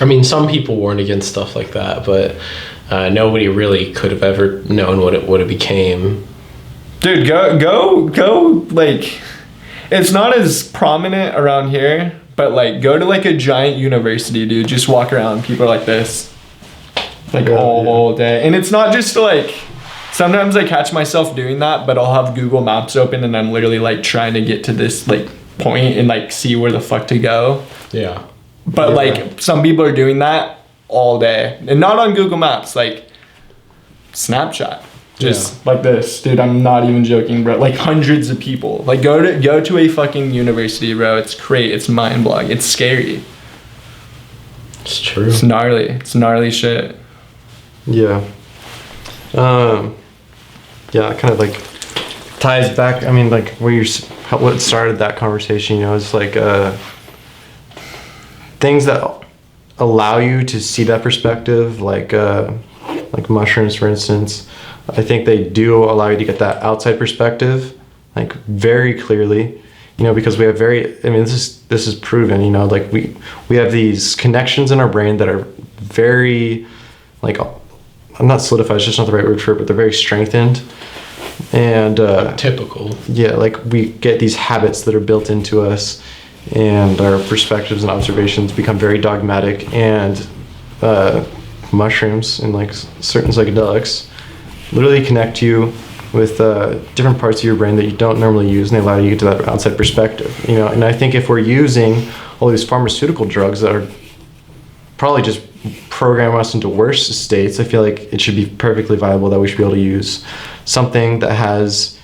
I mean, some people warned against stuff like that, but nobody really could have ever known what it became. Dude, go, like, it's not as prominent around here, but, like, go to, like, a giant university, dude. Just walk around. People are like this. Like, all day. And it's not just, like, sometimes I catch myself doing that, but I'll have Google Maps open and I'm literally, like, trying to get to this, like, point and, like, see where the fuck to go. Yeah. But, like, some people are doing that all day. And not on Google Maps, like, Snapchat. Just like this. Dude, I'm not even joking, bro. Like, hundreds of people. Like, go to a fucking university, bro. It's great. It's mind-blowing. It's scary. It's true. It's gnarly. It's gnarly shit. Yeah. Yeah, it kind of like ties back. I mean, like what started that conversation, you know, is like things that allow you to see that perspective, like mushrooms, for instance. I think they do allow you to get that outside perspective, like very clearly, you know, because we have this is proven, you know, like we have these connections in our brain that are very, like, I'm not solidified, it's just not the right word for it, but they're very strengthened. And typical. Yeah, like we get these habits that are built into us, and our perspectives and observations become very dogmatic. And mushrooms and like certain psychedelics literally connect you with different parts of your brain that you don't normally use, and they allow you to get to that outside perspective, you know. And I think if we're using all these pharmaceutical drugs that are probably just program us into worse states, I feel like it should be perfectly viable that we should be able to use something that has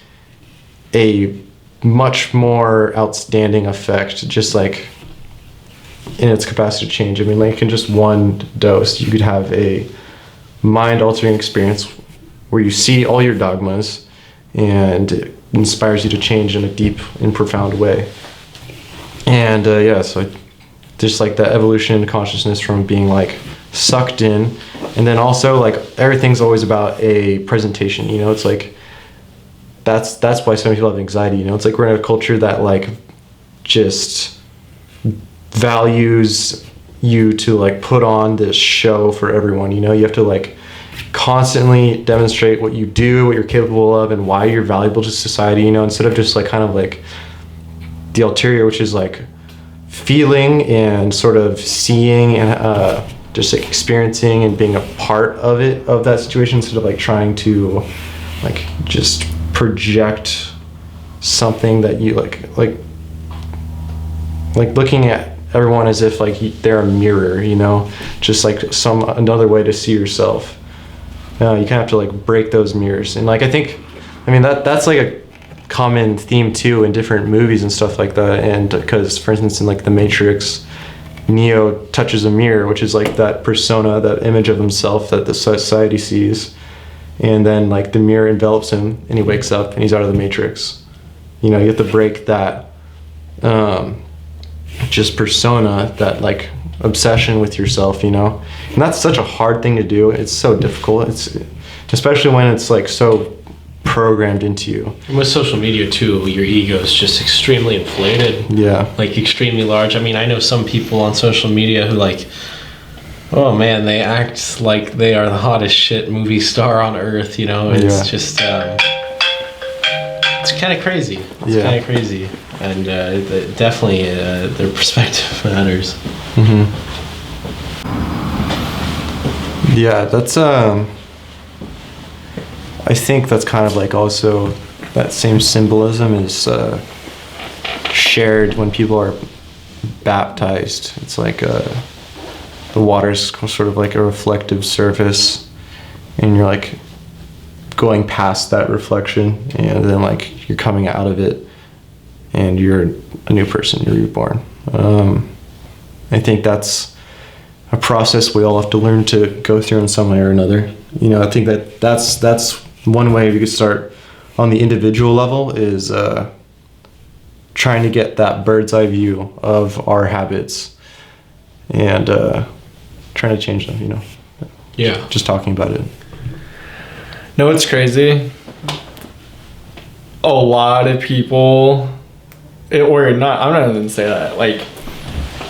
a much more outstanding effect, just like in its capacity to change. I mean, like in just one dose, you could have a mind-altering experience where you see all your dogmas and it inspires you to change in a deep and profound way. And so just like the evolution in consciousness from being like sucked in, and then also like everything's always about a presentation, you know. It's like that's why so many people have anxiety, you know. It's like we're in a culture that like just values you to like put on this show for everyone, you know. You have to like constantly demonstrate what you do, what you're capable of, and why you're valuable to society, you know, instead of just like kind of like the ulterior, which is like feeling and sort of seeing and just like experiencing and being a part of it, of that situation, instead of like trying to like just project something that you like looking at everyone as if like they're a mirror, you know, just like another way to see yourself. You kind of have to like break those mirrors. And like I mean that's like a common theme too in different movies and stuff like that. And because for instance in like The Matrix, Neo touches a mirror, which is like that persona, that image of himself that the society sees, and then like the mirror envelops him and he wakes up and he's out of the matrix. You know, you have to break that just persona, that like obsession with yourself, you know. And that's such a hard thing to do. It's so difficult. It's especially when it's like so programmed into you. And with social media too, your ego is just extremely inflated. Yeah. Like extremely large. I mean, I know some people on social media who like, oh man, they act like they are the hottest shit movie star on earth, you know. It's just it's kind of crazy. It's kind of crazy. And definitely their perspective matters. Mm-hmm. Yeah, that's I think that's kind of like also that same symbolism is shared when people are baptized. It's like the water's sort of like a reflective surface, and you're like going past that reflection, and then like you're coming out of it, and you're a new person. You're reborn. I think that's a process we all have to learn to go through in some way or another. You know, I think that's one way we could start on the individual level is trying to get that bird's eye view of our habits and trying to change them, you know. Yeah. Just talking about it. No, it's crazy. A lot of people, or not, I'm not even gonna say that, like,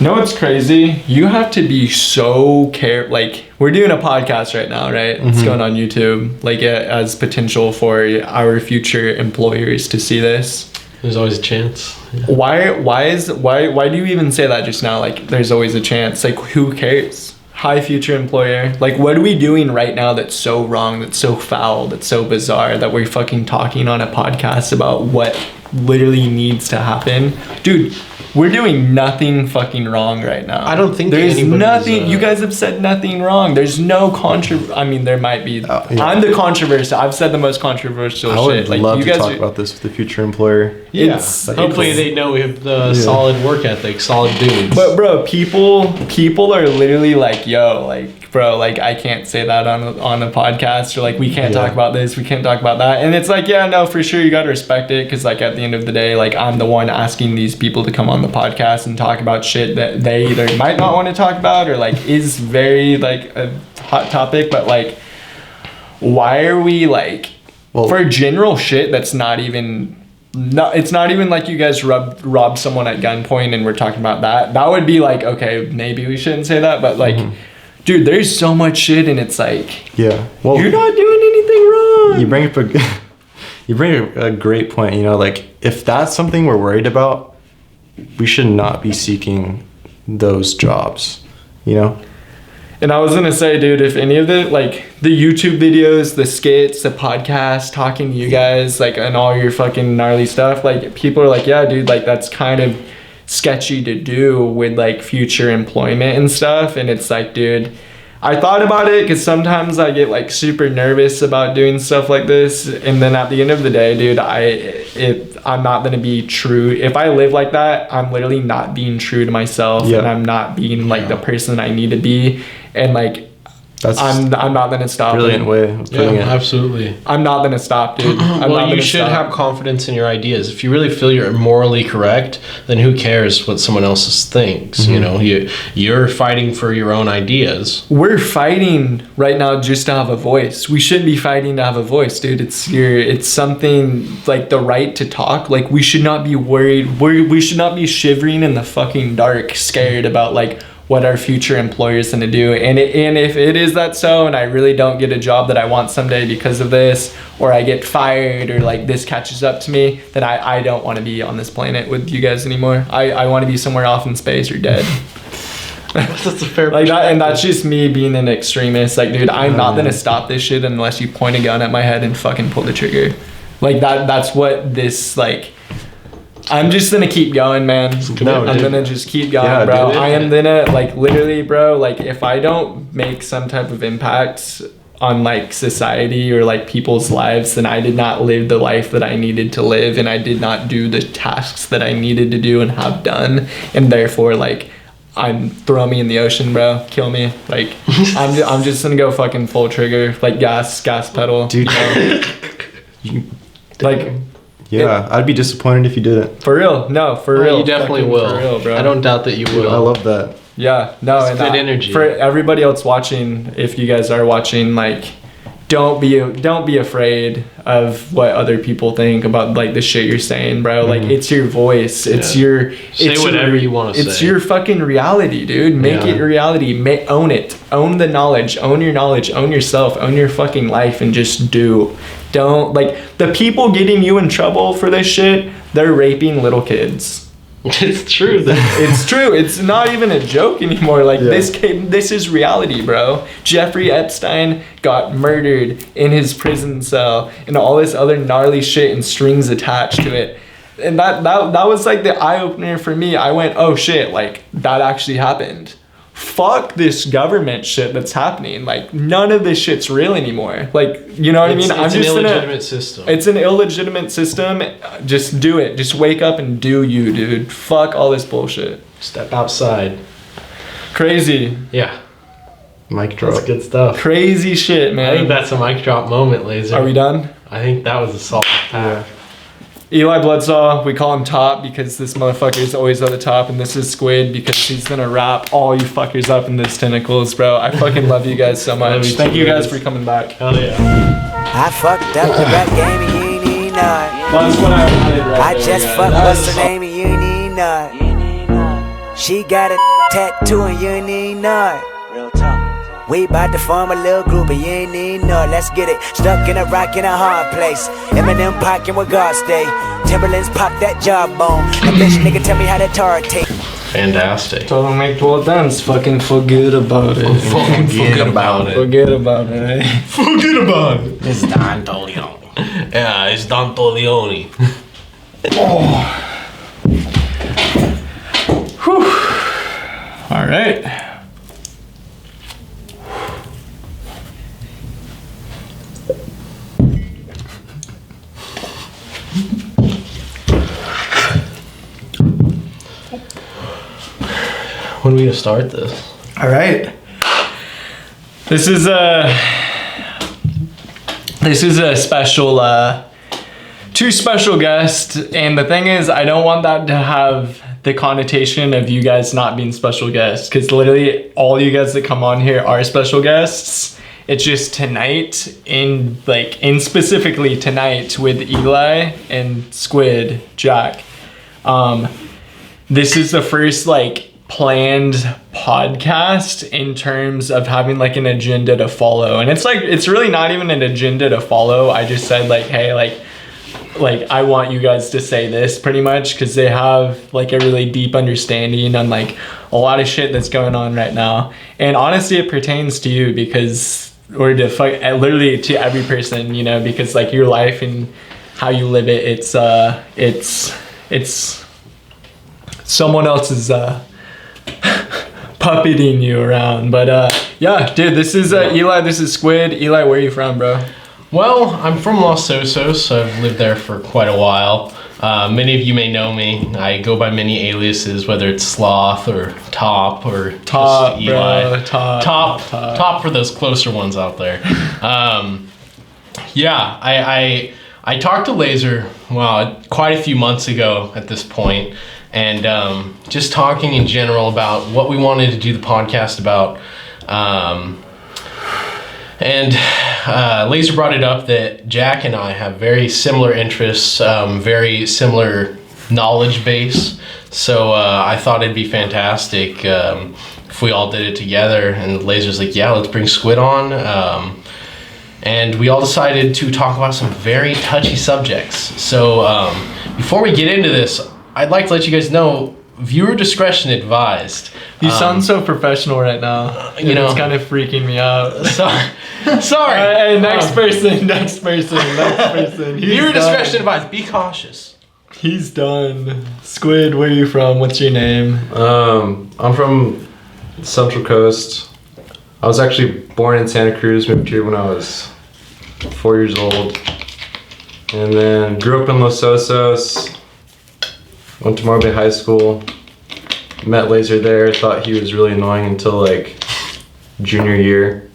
no, it's crazy. You have to be so like, we're doing a podcast right now, right? It's going on YouTube, like as potential for our future employers to see this. There's always a chance. Yeah. Why do you even say that just now? Like, there's always a chance. Like, who cares? Hi, future employer. Like, what are we doing right now that's so wrong, that's so foul, that's so bizarre, that we're fucking talking on a podcast about what literally needs to happen? Dude, we're doing nothing fucking wrong right now. I don't think there's nothing. You guys have said nothing wrong. There's no I mean, there might be. Yeah. I'm the controversial. I've said the most controversial shit. I would like, love you to guys talk about this with the future employer. Yeah. Like, hopefully they know we have the solid work ethic, solid dudes. But bro, people are literally like, yo, like, bro, like, I can't say that on a podcast, or like, we can't talk about this, we can't talk about that. And it's like, yeah, no, for sure, you gotta respect it, because like at the end of the day, like, I'm the one asking these people to come on the podcast and talk about shit that they either might not want to talk about, or like is very like a hot topic. But like, why are we like, for general shit that's not even, it's not even like you guys robbed someone at gunpoint and we're talking about that would be like, okay, maybe we shouldn't say that. But like, dude, there's so much shit, and it's like, yeah, well, you're not doing anything wrong. You bring up a great point. You know, like, if that's something we're worried about, we should not be seeking those jobs, you know? And I was gonna say, dude, if any of the, like, the YouTube videos, the skits, the podcast, talking to you guys, like, and all your fucking gnarly stuff, like, people are like, yeah, dude, like, that's kind of sketchy to do with, like, future employment and stuff. And it's like, dude, I thought about it, because sometimes I get like super nervous about doing stuff like this, and then at the end of the day, dude, I'm not gonna be true. If I live like that, I'm literally not being true to myself, and I'm not being like the person I need to be, and like, that's I'm not gonna stop. Brilliant way of putting it. Absolutely. I'm not gonna stop, dude. Well, you should have confidence in your ideas. If you really feel you're morally correct, then who cares what someone else thinks? You know, you're fighting for your own ideas. We're fighting right now just to have a voice. We shouldn't be fighting to have a voice, dude. It's something like the right to talk. Like, we should not be worried. We should not be shivering in the fucking dark, scared about like what our future employer is going to do. And if it is that so, and I really don't get a job that I want someday because of this, or I get fired, or like this catches up to me, then I don't want to be on this planet with you guys anymore. I want to be somewhere off in space or dead. That's a fair like that, and that's just me being an extremist. Like, dude, I'm not going to stop this shit unless you point a gun at my head and fucking pull the trigger. Like, that's what this, like, I'm just gonna keep going, man. I'm gonna just keep going, bro. I am gonna, like, literally, bro, like, if I don't make some type of impact on like society or like people's lives, then I did not live the life that I needed to live, and I did not do the tasks that I needed to do and have done, and therefore, like, throw me in the ocean, bro. Kill me. Like, I'm just gonna go fucking full trigger, like gas pedal. Dude. Like, yeah, I'd be disappointed if you didn't. for real. No, for real. You definitely Fucking will. For real, bro. I don't doubt that you will. I love that. Yeah, no, It's and good energy. for everybody else watching, if you guys are watching, like, don't be afraid of what other people think about like the shit you're saying, bro. Like, it's your voice. It's your Say whatever you want to say. It's your fucking reality, dude. Make it your reality. Own it. Own the knowledge. Own your knowledge. Own yourself. Own your fucking life, and just do. Don't, like, the people getting you in trouble for this shit, they're raping little kids. It's true. It's true. It's not even a joke anymore. Like, this is reality, bro. Jeffrey Epstein got murdered in his prison cell, and all this other gnarly shit and strings attached to it. And that was like the eye opener for me. I went, oh shit, like, that actually happened. Fuck this government shit that's happening. Like, none of this shit's real anymore. Like, you know what I mean? It's an illegitimate system. It's an illegitimate system. Just do it. Just wake up and do you, dude. Fuck all this bullshit. Step outside. Crazy. Yeah. Mic drop. That's good stuff. Crazy shit, I man. think that's a mic drop moment, Laser. Are we done? I think that was a solid pack. Eli Bledsaw, we call him Top because this motherfucker is always at the top, and this is Squid because he's gonna wrap all you fuckers up in this tentacles, bro. I fucking love you guys so much. Thank you guys for coming back. Hell yeah. I fucked up the rap game and you ain't even know it. That's what I wanted right I there, just yeah. fucked what's her name and you ain't even know it. She got a tattoo and you ain't even know it. Real talk. We bout to form a little group and you ain't even know it. Let's get it. Stuck in a rock in a hard place. Eminem pocket where God stay. Timberlands pop that jawbone. A bitch nigga tell me how that tar taste. Fantastic. So don't make 12 dance. Fucking forget about it. Fucking forget about it. Forget about it, eh? Forget about it. It's Don Tolione. Yeah, it's Don Tolione. All right. When are we gonna start this? All right. This is a special, two special guests, and the thing is, I don't want that to have the connotation of you guys not being special guests, because literally all you guys that come on here are special guests. It's just tonight, in specifically tonight with Eli and Squid, Jack. This is the first planned podcast in terms of having an agenda to follow, and it's really not even an agenda to follow. I just said hey, I want you guys to say this pretty much because they have a really deep understanding on a lot of shit that's going on right now, and honestly it pertains to you because literally to every person, because your life and how you live it, it's someone else's puppeting you around. But yeah, dude, this is Eli, this is Squid. Eli, where are you from, bro? Well, I'm from Los Osos. I've lived there for quite a while. Many of you may know me. I go by many aliases, whether it's Sloth or Top or Top, just Eli. bro, Top for those closer ones out there. Yeah, I talked to Laser, quite a few months ago at this point, and just talking in general about what we wanted to do the podcast about. And Laser brought it up that Jack and I have very similar interests, very similar knowledge base. So I thought it'd be fantastic if we all did it together. And Laser's like, yeah, let's bring Squid on. And we all decided to talk about some very touchy subjects. So before we get into this, I'd like to let you guys know, viewer discretion advised. You sound so professional right now. It's kind of freaking me out. Sorry. Hey, next person. Viewer discretion advised. Be cautious. He's done. Squid, where are you from? What's your name? I'm from Central Coast. I was actually born in Santa Cruz, moved here when I was 4 years old. And then grew up in Los Osos. Went to Marbella High School. met Laser there, thought he was really annoying until like junior year.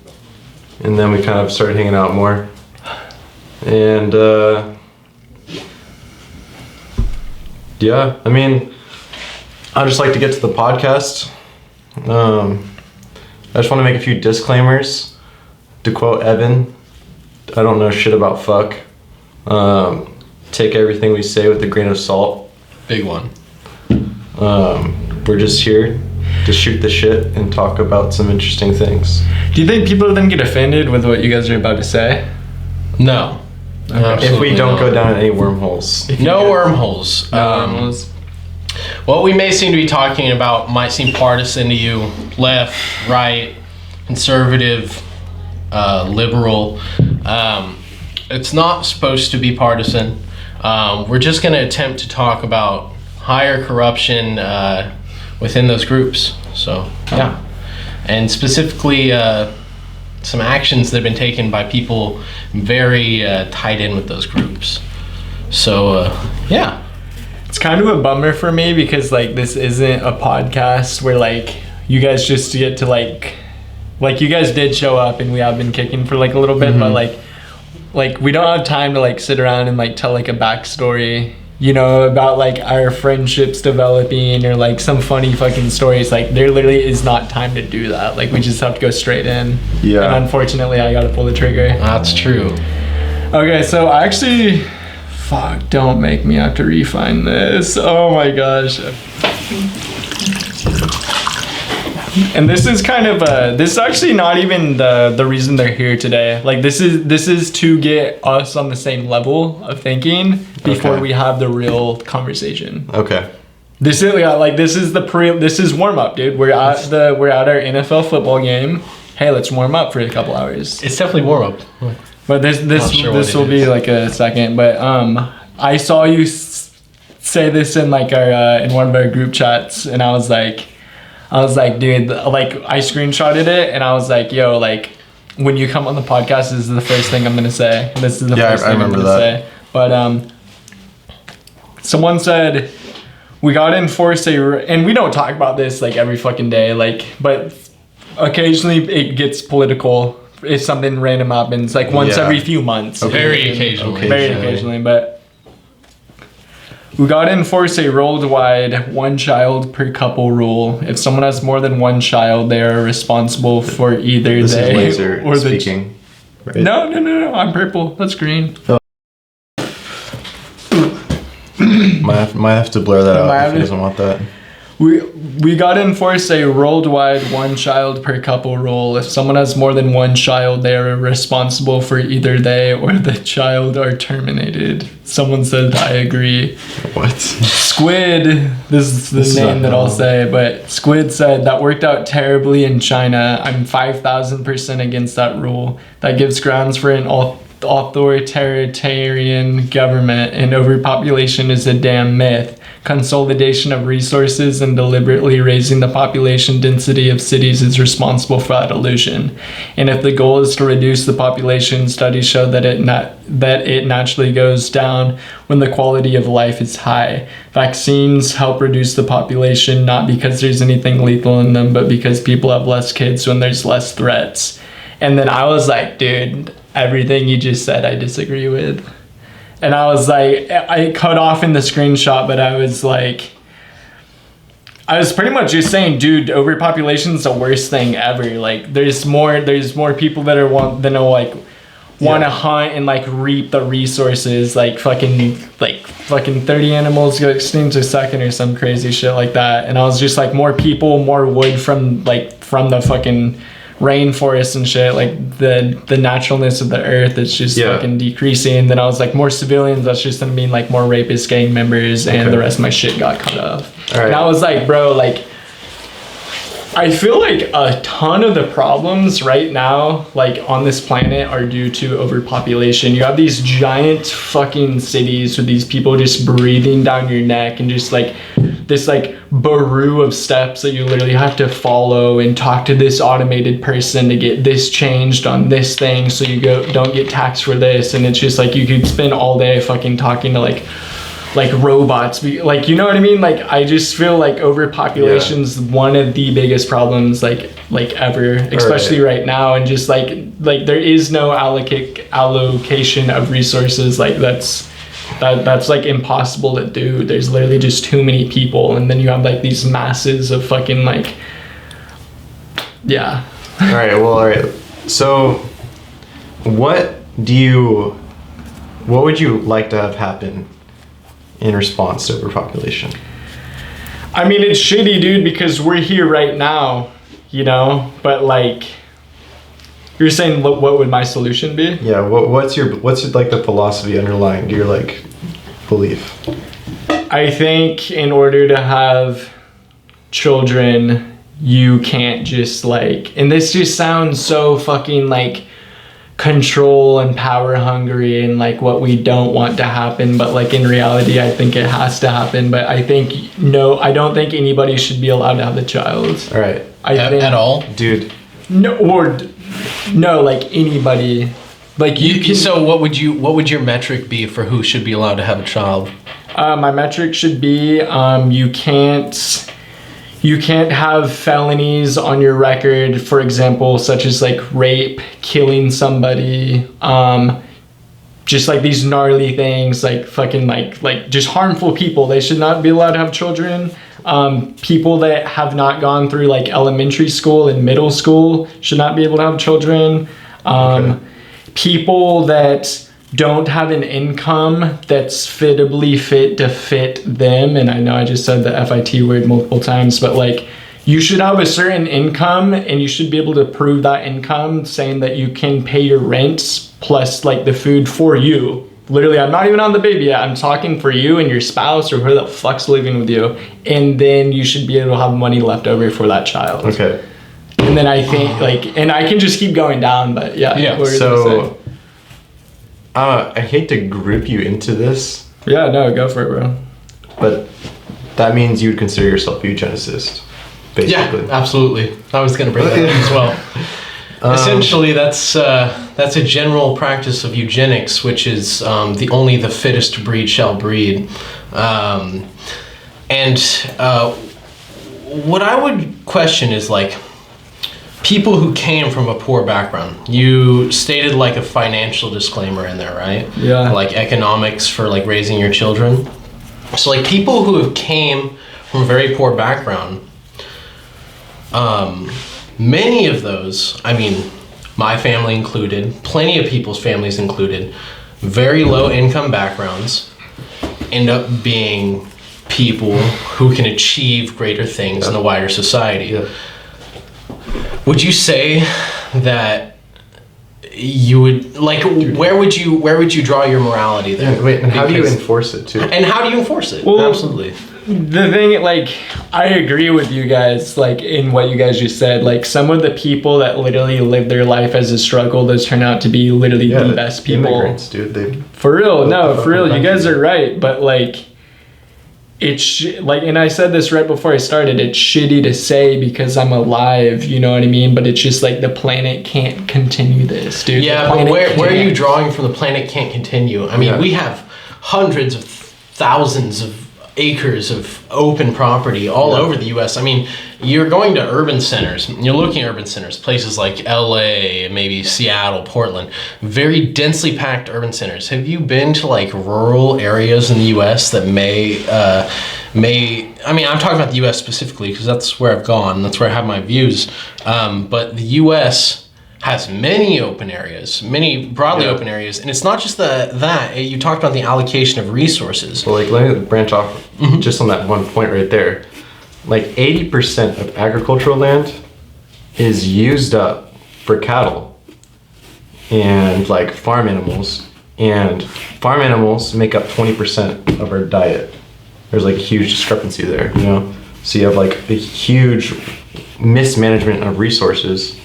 And then we kind of started hanging out more. And yeah, I mean, I'd just like to get to the podcast. I just want to make a few disclaimers. To quote Evan, I don't know shit about fuck. Take everything we say with a grain of salt. Big one. We're just here to shoot the shit and talk about some interesting things. Do you think people then get offended with what you guys are about to say? No. If we don't go down any wormholes. No wormholes. What we may seem to be talking about might seem partisan to you. Left, right, conservative, liberal. It's not supposed to be partisan. We're just going to attempt to talk about higher corruption within those groups. So, yeah. And specifically, some actions that have been taken by people very tied in with those groups. So, yeah. It's kind of a bummer for me because like this isn't a podcast where like you guys just get to like you guys did show up and we have been kicking for like a little bit, but like we don't have time to like sit around and like tell like a backstory, you know, about like our friendships developing or like some funny fucking stories. Like there literally is not time to do that. Like we just have to go straight in. Yeah. And unfortunately I gotta pull the trigger. That's true. Okay, so I actually, fuck, don't make me have to refine this. Oh my gosh. And this is kind of this is actually not even the reason they're here today. Like this is to get us on the same level of thinking before we have the real conversation. Okay. This is this is warm up, dude. We're at our NFL football game. Hey, let's warm up for a couple hours. It's definitely warm up. But this will be like a second. But I saw you say this in like our in one of our group chats, and I was like, dude, like I screenshotted it, and I was like, yo, like when you come on the podcast, this is the first thing I'm gonna say. This is the first thing I'm gonna say. But someone said we gotta enforce and we don't talk about this like every fucking day, like, but occasionally it gets political. If something random happens, like once every few months. Very occasionally. Very occasionally, but we gotta enforce a worldwide one child per couple rule. If someone has more than one child, they are responsible for either This they is Laser or speaking. Right? No, I'm purple. That's green. Might have to blur that out if he doesn't want that. We gotta enforce a worldwide one child per couple rule. If someone has more than one child, they are responsible for either they or the child are terminated. Someone said, I agree. What? Squid, this is the name that I'll say, but Squid said, that worked out terribly in China. I'm 5,000% against that rule. That gives grounds for an authoritarian government, and overpopulation is a damn myth. Consolidation of resources and deliberately raising the population density of cities is responsible for that illusion. And if the goal is to reduce the population, studies show that it naturally goes down when the quality of life is high. Vaccines help reduce the population, not because there's anything lethal in them, but because people have less kids when there's less threats. And then I was like, dude, everything you just said I disagree with. And I was like, I cut off in the screenshot, but I was pretty much just saying, dude, overpopulation is the worst thing ever. Like there's more people that want to hunt and like reap the resources, like fucking 30 animals go extinct a second or some crazy shit like that. And I was just like, more people, more wood from the fucking rainforest and shit, like the naturalness of the earth is just fucking decreasing. Then I was like, more civilians, that's just gonna mean like more rapists, gang members, and the rest of my shit got cut off. And I was like, bro, like I feel like a ton of the problems right now, like on this planet, are due to overpopulation. You have these giant fucking cities with these people just breathing down your neck and just like this like baru of steps that you literally have to follow and talk to this automated person to get this changed on this thing so you don't get taxed for this. And it's just like you could spend all day fucking talking to like like robots, like, you know what I mean? Like, I just feel like overpopulation's one of the biggest problems, like ever, especially right now. And just like there is no allocation of resources. Like that's like impossible to do. There's literally just too many people, and then you have like these masses of fucking like, yeah. All right. So what would you like to have happen in response to overpopulation? I mean, it's shitty, dude, because we're here right now, you know, but like, you're saying what would my solution be? Yeah, what's your like the philosophy underlying your like belief? I think in order to have children, you can't just like, and this just sounds so fucking like control and power hungry and like what we don't want to happen, but like in reality I think it has to happen. But I think I don't think anybody should be allowed to have a child. All right. At all, dude. No, like anybody. Like you can, so what would your metric be for who should be allowed to have a child? My metric should be you can't have felonies on your record, for example, such as like rape, killing somebody, just like these gnarly things, like fucking like just harmful people. They should not be allowed to have children. People that have not gone through like elementary school and middle school should not be able to have children. People that don't have an income that's fittably fit to fit them, and I know I just said the FIT word multiple times, but like you should have a certain income and you should be able to prove that income, saying that you can pay your rent plus like the food for you. Literally, I'm not even on the baby yet. I'm talking for you and your spouse or whoever the fuck's living with you, and then you should be able to have money left over for that child. Okay. And then I think like, and I can just keep going down, but yeah. So I hate to group you into this. Yeah, no, go for it, bro. But that means you would consider yourself a eugenicist, basically. Yeah, absolutely. I was going to bring that up as well. Essentially, that's a general practice of eugenics, which is only the fittest breed shall breed. What I would question is like people who came from a poor background. You stated like a financial disclaimer in there, right? Yeah. Like economics for like raising your children. So like people who have came from a very poor background, many of those, I mean, my family included, plenty of people's families included, very low income backgrounds end up being people who can achieve greater things in the wider society. Yeah. Would you say that you would like? Where would you draw your morality there? Yeah, wait, and how do you enforce it too? And how do you enforce it? Well, absolutely. The thing, like, I agree with you guys, like, in what you guys just said. Like, some of the people that literally live their life as a struggle, those turn out to be literally the best people. Immigrants, dude. For real, you guys are right. But like, it's like, and I said this right before I started, it's shitty to say because I'm alive, you know what I mean? But it's just like the planet can't continue this, dude. Yeah, but where are you drawing from the planet can't continue? I mean, we have hundreds of thousands of acres of open property all over the US. I mean, you're going to urban centers, you're looking at urban centers, places like LA, maybe Seattle, Portland, very densely packed urban centers. Have you been to like rural areas in the US that may, I mean, I'm talking about the US specifically because that's where I've gone, that's where I have my views. But the US has many open areas, many broadly open areas, and it's not just that. You talked about the allocation of resources. Well, like, let me branch off just on that one point right there. Like 80% of agricultural land is used up for cattle and like farm animals, and farm animals make up 20% of our diet. There's like a huge discrepancy there, you know? So you have like a huge mismanagement of resources.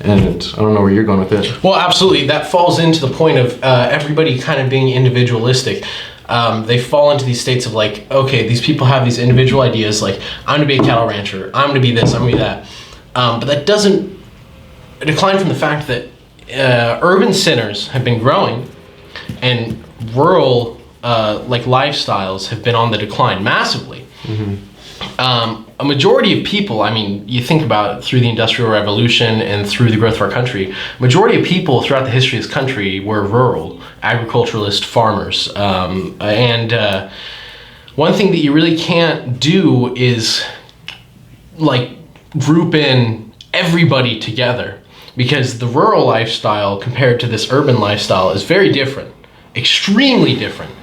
And I don't know where you're going with this. Well, absolutely. That falls into the point of everybody kind of being individualistic. They fall into these states of like, okay, these people have these individual ideas, like, I'm going to be a cattle rancher, I'm going to be this, I'm going to be that. But that doesn't decline from the fact that urban centers have been growing and rural like lifestyles have been on the decline massively. A majority of people, I mean, you think about it, through the Industrial Revolution and through the growth of our country, majority of people throughout the history of this country were rural, agriculturalist farmers. And one thing that you really can't do is like group in everybody together, because the rural lifestyle compared to this urban lifestyle is very different, extremely different.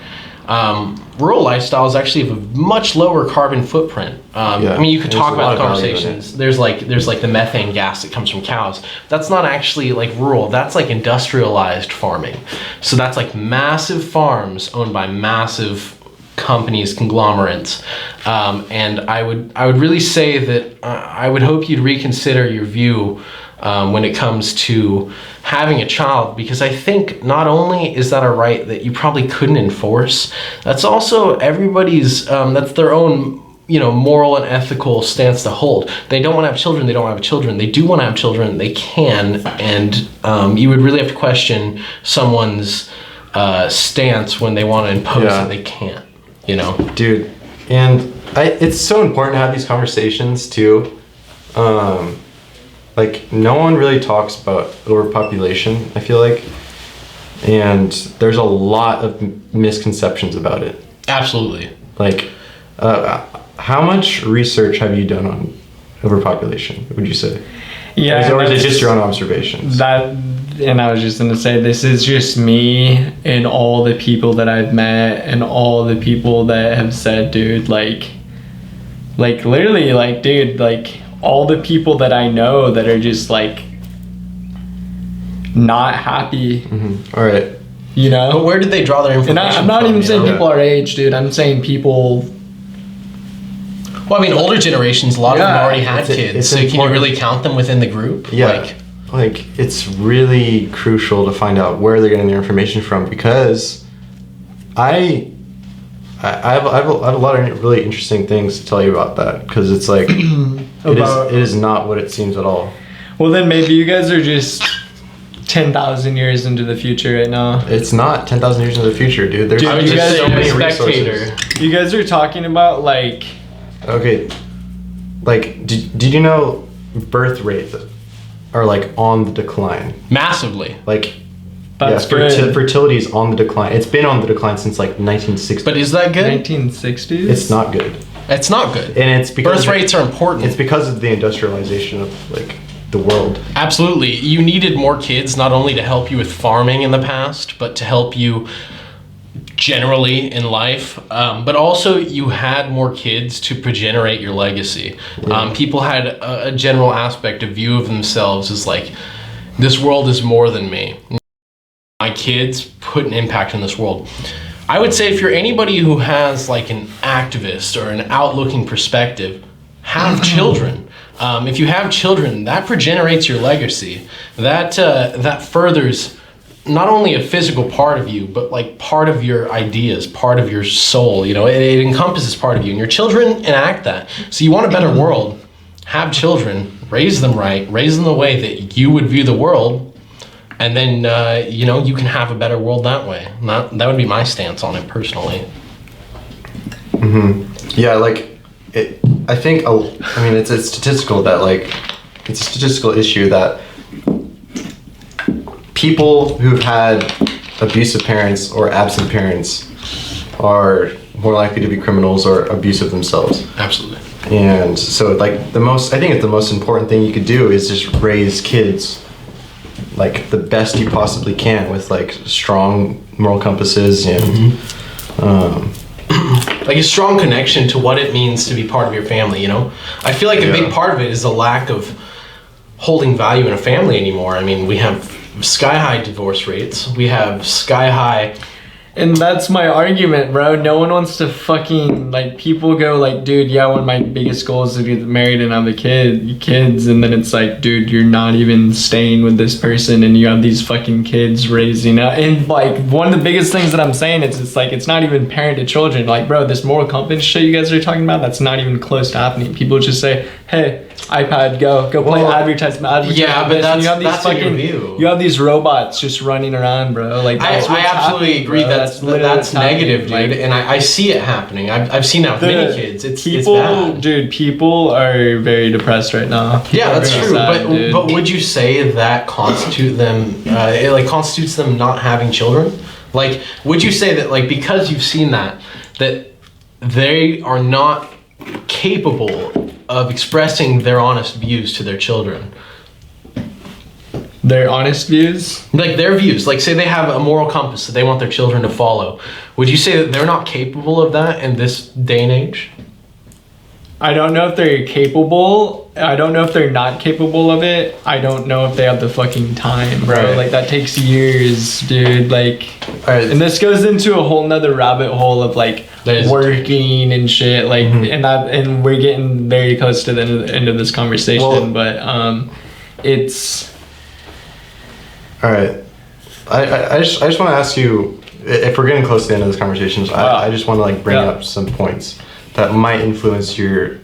Rural lifestyle is actually of a much lower carbon footprint. I mean, you could talk about the conversations. There's like the methane gas that comes from cows. That's not actually like rural. That's like industrialized farming. So that's like massive farms owned by massive companies, conglomerates. And I would really say that I would hope you'd reconsider your view when it comes to having a child, because I think not only is that a right that you probably couldn't enforce, that's also everybody's, that's their own, moral and ethical stance to hold. They don't want to have children, they don't have children. They do want to have children, they can, and you would really have to question someone's stance when they want to impose that they can't, Dude, and it's so important to have these conversations too. Like, no one really talks about overpopulation, I feel like. And there's a lot of misconceptions about it. Absolutely. Like, how much research have you done on overpopulation, would you say? Yeah. Or is it just your own observations? And I was just going to say, this is just me and all the people that I've met and all the people that have said, dude, like literally, like, dude, like, all the people that I know that are just like not happy. All right. But where did they draw their information and I'm not from, even saying people our age, dude. I'm saying people. Well, I mean, older generations, a lot of them already had kids. So can you really count them within the group? Yeah. Like it's really crucial to find out where they're getting their information from, because I have a lot of really interesting things to tell you about that, because it's like it is not what it seems at all. Well, then maybe you guys are just 10,000 years into the future right now. It's not 10,000 years into the future, dude. There's just so many resources. You guys are talking about like. Okay, like did you know birth rates are like on the decline? Massively. Like. That's good. Fertility is on the decline. It's been on the decline since like 1960. But is that good? 1960s? It's not good. It's not good. And it's because birth rates are important. It's because of the industrialization of like the world. Absolutely. You needed more kids, not only to help you with farming in the past, but to help you generally in life. But also you had more kids to progenerate your legacy. People had a general aspect, a view of themselves as like, this world is more than me. My kids put an impact in this world. I would say if you're anybody who has like an activist or an outlooking perspective, have children. If you have children, that progenerates your legacy. That furthers not only a physical part of you, but like part of your ideas, part of your soul. It encompasses part of you, and your children enact that. So you want a better world, have children, raise them right, raise them the way that you would view the world. And then, you can have a better world that way. That would be my stance on it personally. Yeah, like, I think, it's a statistical issue that people who've had abusive parents or absent parents are more likely to be criminals or abusive themselves. Absolutely. And so, like, I think the most important thing you could do is just raise kids like the best you possibly can, with like strong moral compasses and like a strong connection to what it means to be part of your family. I feel like a big part of it is a lack of holding value in a family anymore. I mean, we have sky high divorce rates, we have sky high. And that's my argument, bro. No one wants to fucking, like, people go like, dude, yeah, one of my biggest goals is to get married and have kids, and then it's like, dude, you're not even staying with this person, and you have these fucking kids raising up. And like, one of the biggest things that I'm saying is, it's like, it's not even parent to children. Like, bro, this moral compass shit you guys are talking about, that's not even close to happening. People just say, hey, iPad, go play advertisement. Yeah, but and you have these that's in your view. You have these robots just running around, bro. Like I absolutely agree. That's negative, dude, like, and I see it happening. I've seen that with many kids. It's bad. Dude, people are very depressed right now. Yeah, that's true. But would you say that constitutes them not having children? Like, would you say that, like, because you've seen that they are not capable of expressing their honest views to their children? Their honest views? Like, their views. Like, say they have a moral compass that they want their children to follow. Would you say that they're not capable of that in this day and age? I don't know if they're capable. I don't know if they're not capable of it. I don't know if they have the fucking time, bro. Right. Like, that takes years, dude. Like, Right. and this goes into a whole nother rabbit hole of, like, working and shit. Like, and we're getting very close to the end of this conversation. But it's... All right. I just want to ask you, if we're getting close to the end of this conversation, I just want to, like, bring up some points that might influence your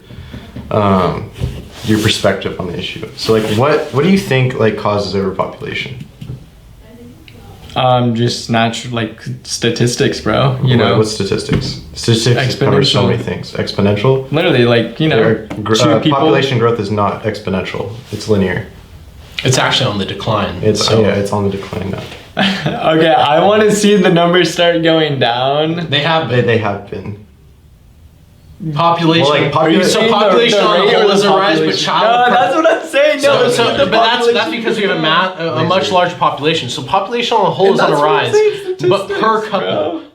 perspective on the issue. So, like, what do you think, like, causes overpopulation? Just natural, like, statistics, bro. You know, what statistics? Statistics cover so many things. Exponential. Literally, like, you know, population growth is not exponential. It's linear. It's actually on the decline. It's on the decline now. Okay, I want to see the numbers start going down. They have been. They have been. Population. Well, like, population on the whole is a rise, but child. No, that's what I'm saying. No, but that's because we have a much larger population. So population on the whole is on a rise, but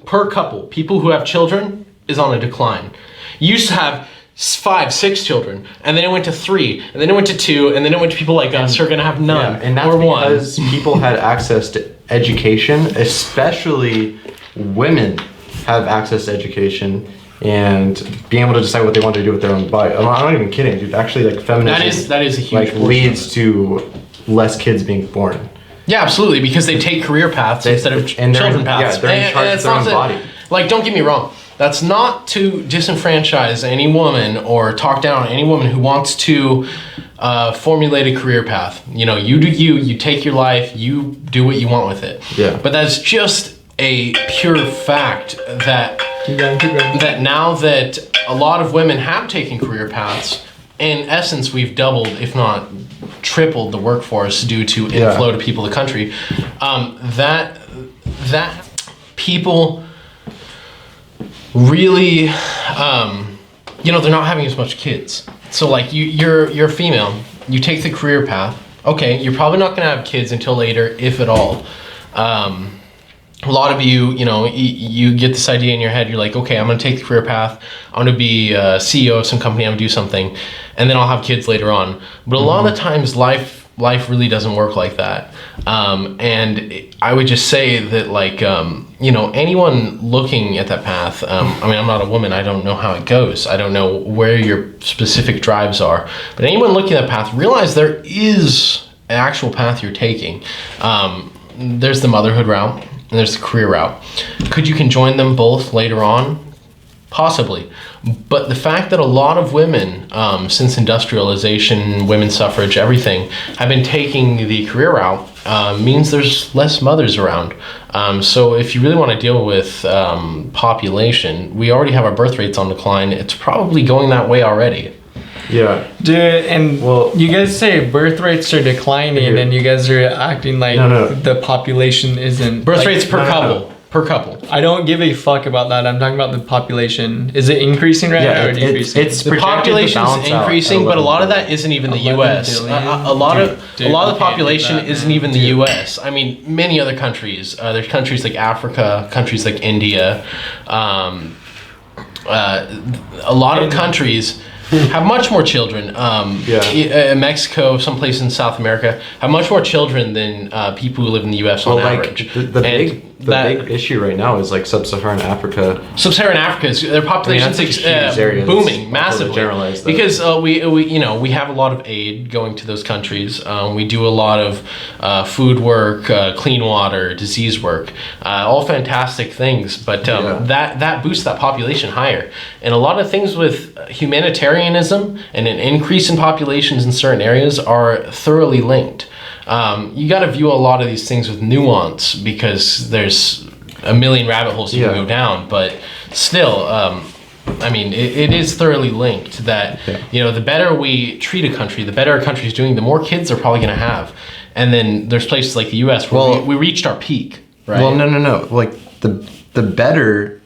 per couple, people who have children is on a decline. You used to have 5, 6 children, and then it went to 3, and then it went to 2, and then it went to people like us who are gonna have none, and that's because people had access to education, especially women have access to education and being able to decide what they want to do with their own body. I'm not even kidding, dude. Actually, like, feminism that is a huge leads to less kids being born. Yeah, absolutely, because they take career paths instead of children paths. Yeah, they're in charge of their own body. Like, don't get me wrong. That's not to disenfranchise any woman or talk down on any woman who wants to formulate a career path. You know, you do you take your life, you do what you want with it. Yeah. But that's just a pure fact that now that a lot of women have taken career paths, in essence, we've doubled, if not tripled, the workforce due to inflow to people of the country. That people really, they're not having as much kids. So, like, you're female, you take the career path. Okay, you're probably not gonna have kids until later, if at all. A lot of you, you get this idea in your head. You're like, okay, I'm going to take the career path. I'm going to be a CEO of some company. I'm going to do something, and then I'll have kids later on. But a lot of the times, life really doesn't work like that. And I would just say that, like, anyone looking at that path. I'm not a woman. I don't know how it goes. I don't know where your specific drives are. But anyone looking at that path, realize there is an actual path you're taking. There's the motherhood route. And there's the career route. Could you conjoin them both later on? Possibly. But the fact that a lot of women, since industrialization, women's suffrage, everything, have been taking the career route means there's less mothers around. So if you really want to deal with population, we already have our birth rates on decline. It's probably going that way already. Yeah. Dude, and you guys say birth rates are declining, and you guys are acting like the population isn't. Birth rates per couple. Per couple. I don't give a fuck about that. I'm talking about the population. Is it increasing right now or decreasing? It's the population's increasing, but a lot of that isn't even the U.S. A lot of the population isn't even the U.S. I mean, many other countries. There's countries like Africa, countries like India. A lot of countries have much more children. Mexico, some places in South America have much more children than people who live in the U.S. on average. The the big issue right now is like sub-Saharan Africa. Sub-Saharan Africa is their population's booming massively. Generalize that. Because we have a lot of aid going to those countries. We do a lot of food work, clean water, disease work, all fantastic things. But that boosts that population higher. And a lot of things with humanitarianism and an increase in populations in certain areas are thoroughly linked. You got to view a lot of these things with nuance because there's a million rabbit holes you can go down. But still, I mean, it is thoroughly linked that, the better we treat a country, the better a country's doing, the more kids they're probably going to have. And then there's places like the U.S. where we reached our peak, right? Well, no. Like, the better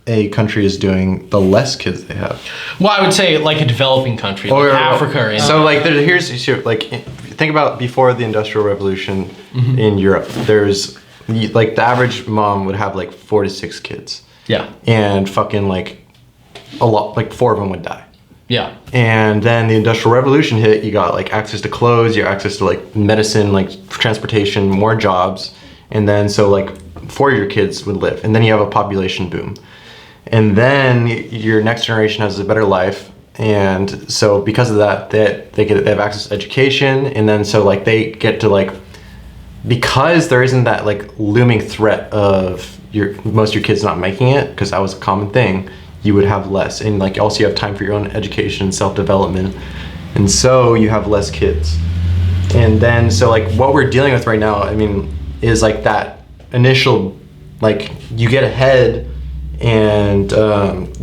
a country is doing, the less kids they have. Well, I would say like a developing country, like Africa. So, like, here's like, think about before the Industrial Revolution in Europe. There's, like, the average mom would have, like, 4 to 6 kids. Yeah. And fucking, like, a lot, like, 4 of them would die. Yeah. And then the Industrial Revolution hit, you got, like, access to clothes, you got access to, like, medicine, like, transportation, more jobs. And then, so, like, 4 of your kids would live. And then you have a population boom. And then your next generation has a better life. And so because of that, they have access to education. And then so like they get to like, because there isn't that like looming threat of most of your kids not making it, because that was a common thing, you would have less. And like also you have time for your own education, self-development. And so you have less kids. And then so like what we're dealing with right now, I mean, is like that initial, like you get ahead and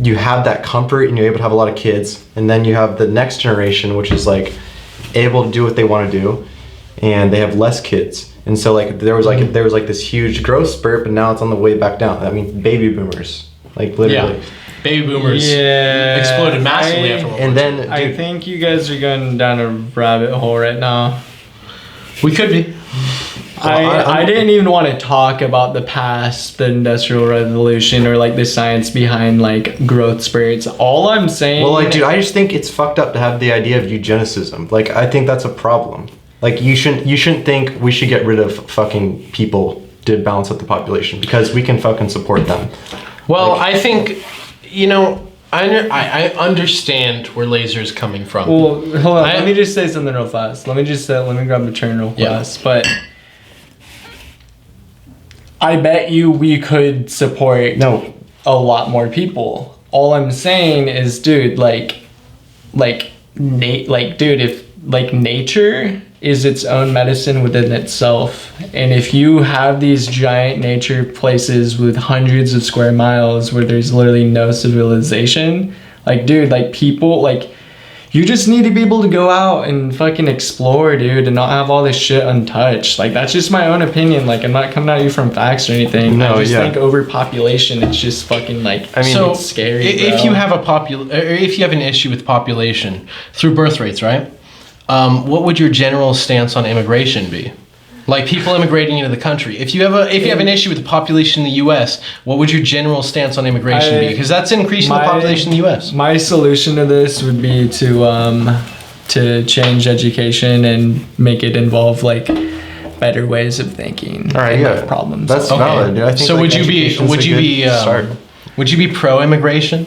you have that comfort and you're able to have a lot of kids, and then you have the next generation which is like able to do what they want to do and they have less kids, and so like there was like this huge growth spurt, but now it's on the way back down. I mean, baby boomers, like literally baby boomers exploded massively after World War II. And then dude, I think you guys are going down a rabbit hole right now. We could be. I didn't even want to talk about the past, the Industrial Revolution, or like the science behind like growth spurts. All I'm saying. Well, like, dude, I just think it's fucked up to have the idea of eugenicism. Like, I think that's a problem. Like, you shouldn't think we should get rid of fucking people to balance out the population, because we can fucking support them. Well, like, I think, I understand where Laser's coming from. Well, hold on. Let me just say something real fast. Let me grab the turn real fast. But I bet you we could support a lot more people. All I'm saying is, dude, if nature is its own medicine within itself, and if you have these giant nature places with hundreds of square miles where there's literally no civilization, like, dude, like, people, like, you just need to be able to go out and fucking explore, dude, and not have all this shit untouched. Like, that's just my own opinion. Like, I'm not coming at you from facts or anything. No, I just think overpopulation, it's just fucking like, I mean, so it's scary. If you have if you have an issue with population through birth rates, right? What would your general stance on immigration be? Like, people immigrating into the country. If you have an issue with the population in the U.S., what would your general stance on immigration be? Because that's increasing the population in the U.S. My solution to this would be to change education and make it involve like better ways of thinking. All right, yeah, problems. That's valid. I think, so like, would you be pro-immigration?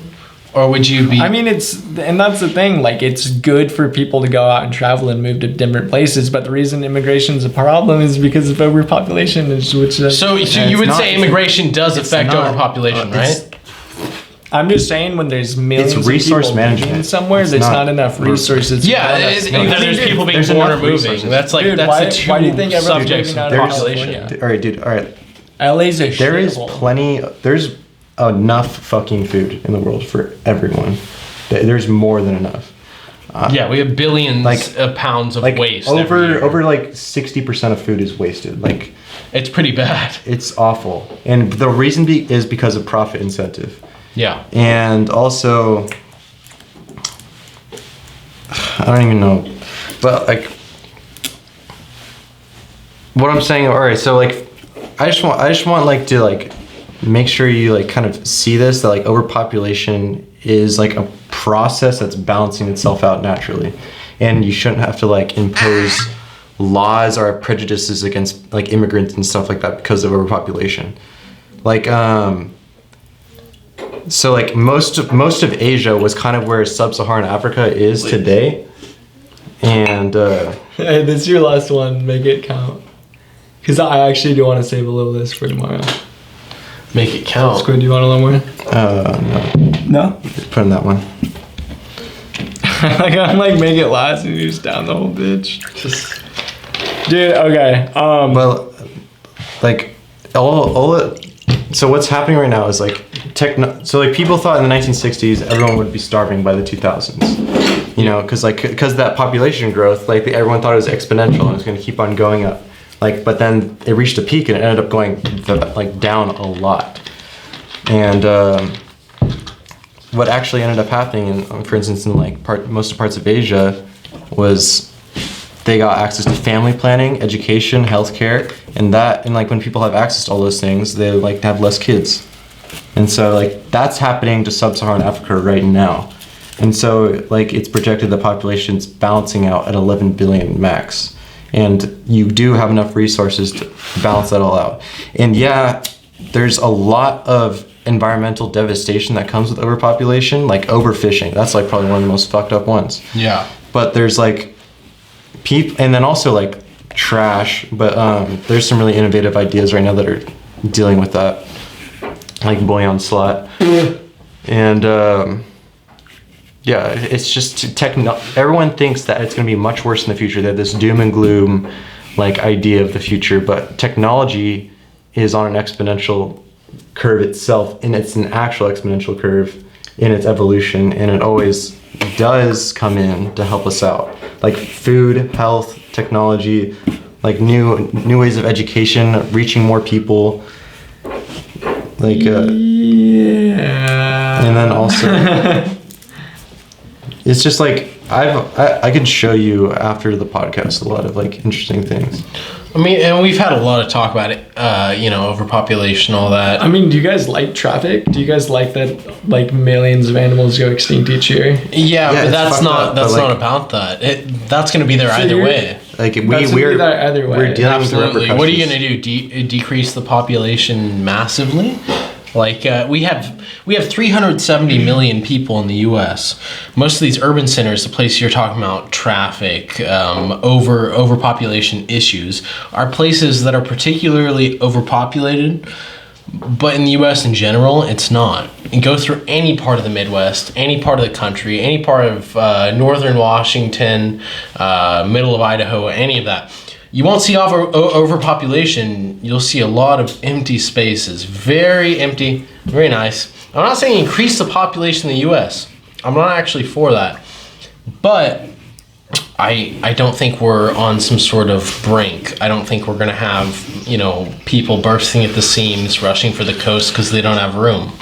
Or would you be? I mean, that's the thing. Like, it's good for people to go out and travel and move to different places. But the reason immigration is a problem is because of overpopulation. So you would say immigration does affect overpopulation, right? I'm just saying, when there's millions it's resource of people management moving somewhere, there's not enough resources. Yeah, there's people being born or moving. That's like, that's the two subjects of population. All right, dude. All right. LA's a shithole. There is plenty. There's enough fucking food in the world for everyone. There's more than enough. We have billions of pounds of waste. Over like 60% of food is wasted. Like, it's pretty bad. It's awful, and the reason is because of profit incentive. Yeah. And also, I don't even know, but like, what I'm saying. All right, so like, I just want like to like make sure you like kind of see this, that like overpopulation is like a process that's balancing itself out naturally, and you shouldn't have to like impose laws or prejudices against like immigrants and stuff like that because of overpopulation. like so like most of Asia was kind of where sub-Saharan Africa is today, and Hey, this is your last one. Make it count. Because I actually do want to save a little of this for tomorrow. Make it count. Squid, do you want a little more? no, No? put in that one. Like, I'm like, make it last and you just down the whole bitch. Dude, okay. Well, like so what's happening right now is like so like people thought in the 1960s everyone would be starving by the 2000s, you know, because that population growth, like everyone thought it was exponential and it was going to keep on going up, like, but then it reached a peak and it ended up going like down a lot. And what actually ended up happening for instance in like most parts of Asia was they got access to family planning, education, healthcare, and like when people have access to all those things, they like to have less kids. And so like that's happening to sub-Saharan Africa right now. And so like it's projected the population's balancing out at 11 billion max. And you do have enough resources to balance that all out. And yeah, there's a lot of environmental devastation that comes with overpopulation, like overfishing. That's like probably one of the most fucked up ones. Yeah. But there's like and then also like trash, but there's some really innovative ideas right now that are dealing with that, like bouillon slot. And yeah, it's just everyone thinks that it's going to be much worse in the future. They have this doom and gloom like idea of the future, but technology is on an exponential curve itself, and it's an actual exponential curve in its evolution, and it always does come in to help us out, like food, health, technology, like new ways of education, reaching more people, like yeah. And then also it's just like I could show you after the podcast a lot of like interesting things. I mean, and we've had a lot of talk about it, you know, overpopulation, all that. I mean, do you guys like traffic? Do you guys like that like millions of animals go extinct each year? Yeah, but that's not like, about that. That's going to be there either way. Like We're dealing with the Absolutely. What are you going repercussions. to do? Decrease the population massively? Like we have 370 million people in the U.S. Most of these urban centers, the places you're talking about, traffic, overpopulation issues, are places that are particularly overpopulated. But in the U.S. in general, it's not. And go through any part of the Midwest, any part of the country, any part of northern Washington, middle of Idaho, any of that. You won't see overpopulation. You'll see a lot of empty spaces. Very empty, very nice. I'm not saying increase the population in the U.S. I'm not actually for that. But I don't think we're on some sort of brink. I don't think we're going to have, you know, people bursting at the seams, rushing for the coast because they don't have room.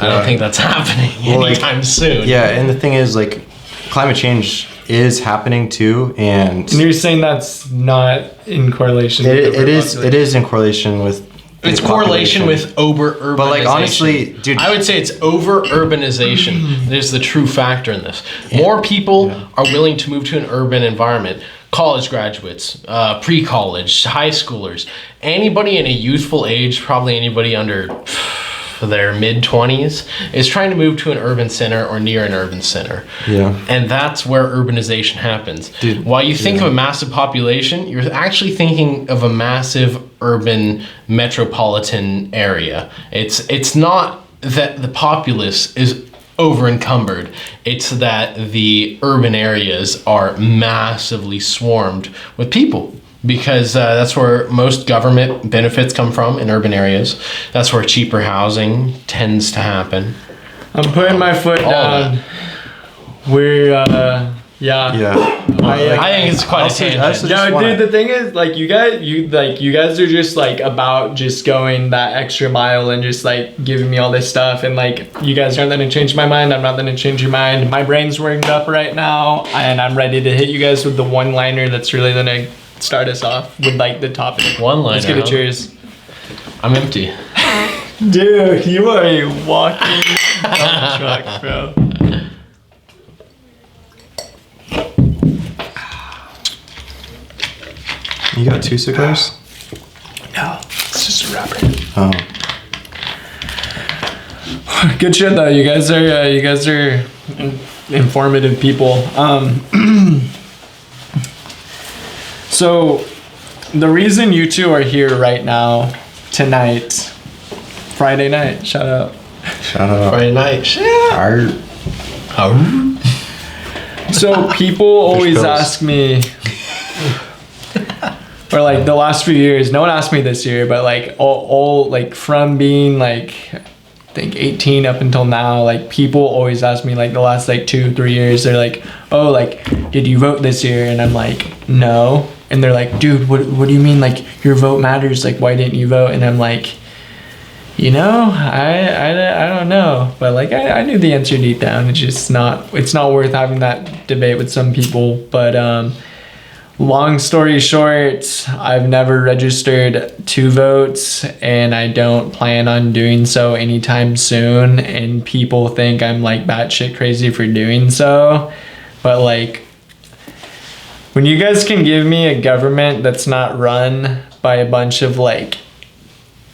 I don't think that's happening anytime soon. Yeah, and the thing is, like, climate change is happening too, and you're saying that's not in correlation with it is in correlation with it's correlation with over-urbanization. But like honestly, dude, I would say it's over-urbanization that is the true factor in this. More people are willing to move to an urban environment. College graduates, pre-college, high schoolers, anybody in a youthful age, probably anybody under their mid-20s, is trying to move to an urban center or near an urban center. Yeah. And that's where urbanization happens. Dude, while you think of a massive population, you're actually thinking of a massive urban metropolitan area. It's not that the populace is over encumbered. It's that the urban areas are massively swarmed with people. Because that's where most government benefits come from in urban areas. That's where cheaper housing tends to happen. I'm putting my foot down. We're I think it's quite a tangent. Yo, dude, the thing is, like, you guys are just like about just going that extra mile and just like giving me all this stuff, and like you guys aren't gonna change my mind. I'm not gonna change your mind. My brain's warmed up right now, and I'm ready to hit you guys with the one-liner that's really gonna start us off with like the topic. One-liner. Let's give it cheers. I'm empty. Dude, you are a walking dump truck, bro. You got two cigars? No, it's just a wrapper. Oh. Good shit though. You guys are informative people. So the reason you two are here right now, tonight, Friday night, shout out. Friday night. So people always pills. ask me, or like the last few years, no one asked me this year, but like all like from being like, I think 18 up until now, like people always ask me like the last like 2-3 years, they're like, oh, like, did you vote this year? And I'm like, no. And they're like, dude, what do you mean? Like, your vote matters. Like, why didn't you vote? And I'm like, you know, I don't know. But like, I knew the answer deep down. It's just it's not worth having that debate with some people. But long story short, I've never registered to vote, and I don't plan on doing so anytime soon. And people think I'm like batshit crazy for doing so. But like, when you guys can give me a government that's not run by a bunch of like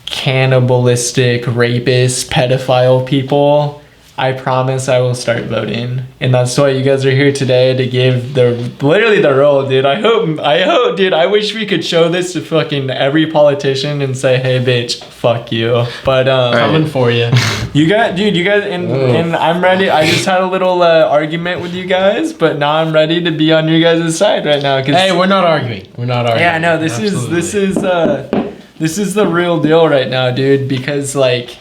cannibalistic, rapist, pedophile people, I promise I will start voting. And that's why you guys are here today, to give literally the role, dude. I hope, dude, I wish we could show this to fucking every politician and say, hey, bitch, fuck you. But Coming for you. you guys, and I'm ready. I just had a little argument with you guys, but now I'm ready to be on your guys' side right now. Hey, we're not arguing. Yeah, no, this is the real deal right now, dude, because like,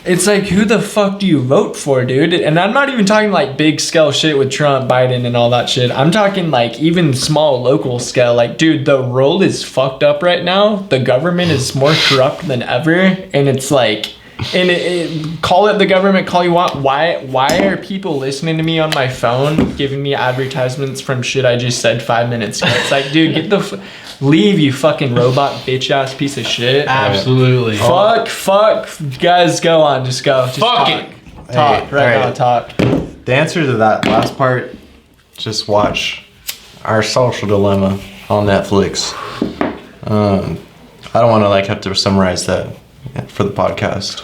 it's like, who the fuck do you vote for, dude? And I'm not even talking like big scale shit with Trump, Biden, and all that shit. I'm talking like even small local scale. Like, dude, the world is fucked up right now. The government is more corrupt than ever. And it's like, call it the government, call you want. Why are people listening to me on my phone, giving me advertisements from shit I just said 5 minutes ago? It's like, dude, leave, you fucking robot bitch ass piece of shit. Absolutely. Fuck. Guys, go on. Just go. Just Fuck talk. it. Talk. Hey, Right all now, talk. The answer to that last part, just watch Our Social Dilemma on Netflix. I don't want to like have to summarize that for the podcast.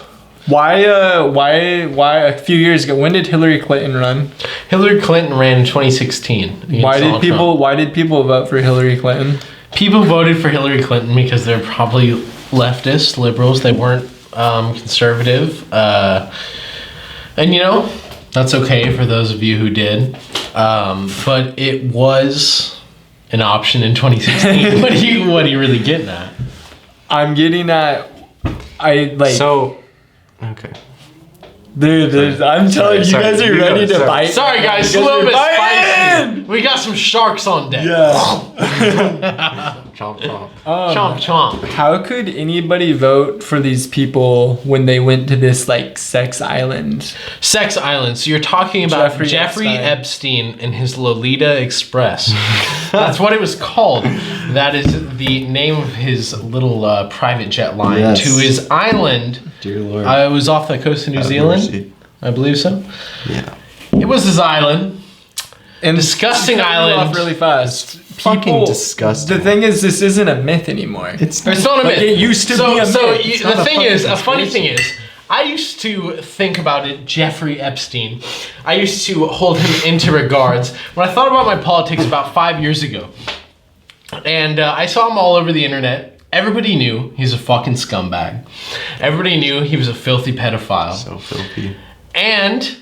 Why a few years ago, when did Hillary Clinton run? Hillary Clinton ran in 2016. Why did people vote for Hillary Clinton? People voted for Hillary Clinton because they're probably leftist, liberals. They weren't conservative. And you know, that's okay for those of you who did. But it was an option in 2016. What are you really getting at? I'm getting at, Okay. Dude, I'm telling you, guys are ready to bite. Sorry guys, a little bit spicy. We got some sharks on deck. Yeah. Chomp chomp. Chomp chomp. How could anybody vote for these people when they went to this like sex island? Sex Island. So you're talking about Jeffrey Epstein and his Lolita Express. That's what it was called. That is the name of his little private jet line to his island. Dear Lord. It was off the coast of New Zealand. Mercy. I believe so. Yeah. It was his island. And Disgusting island. off really fast. Fucking disgusting. The thing is, this isn't a myth anymore. It's It's not a myth. It used to be a myth. So It's the thing is, a funny thing is, I used to think about it, Jeffrey Epstein. I used to hold him into regards when I thought about my politics about 5 years ago. And I saw him all over the internet. Everybody knew he's a fucking scumbag. Everybody knew he was a filthy pedophile. so filthy. And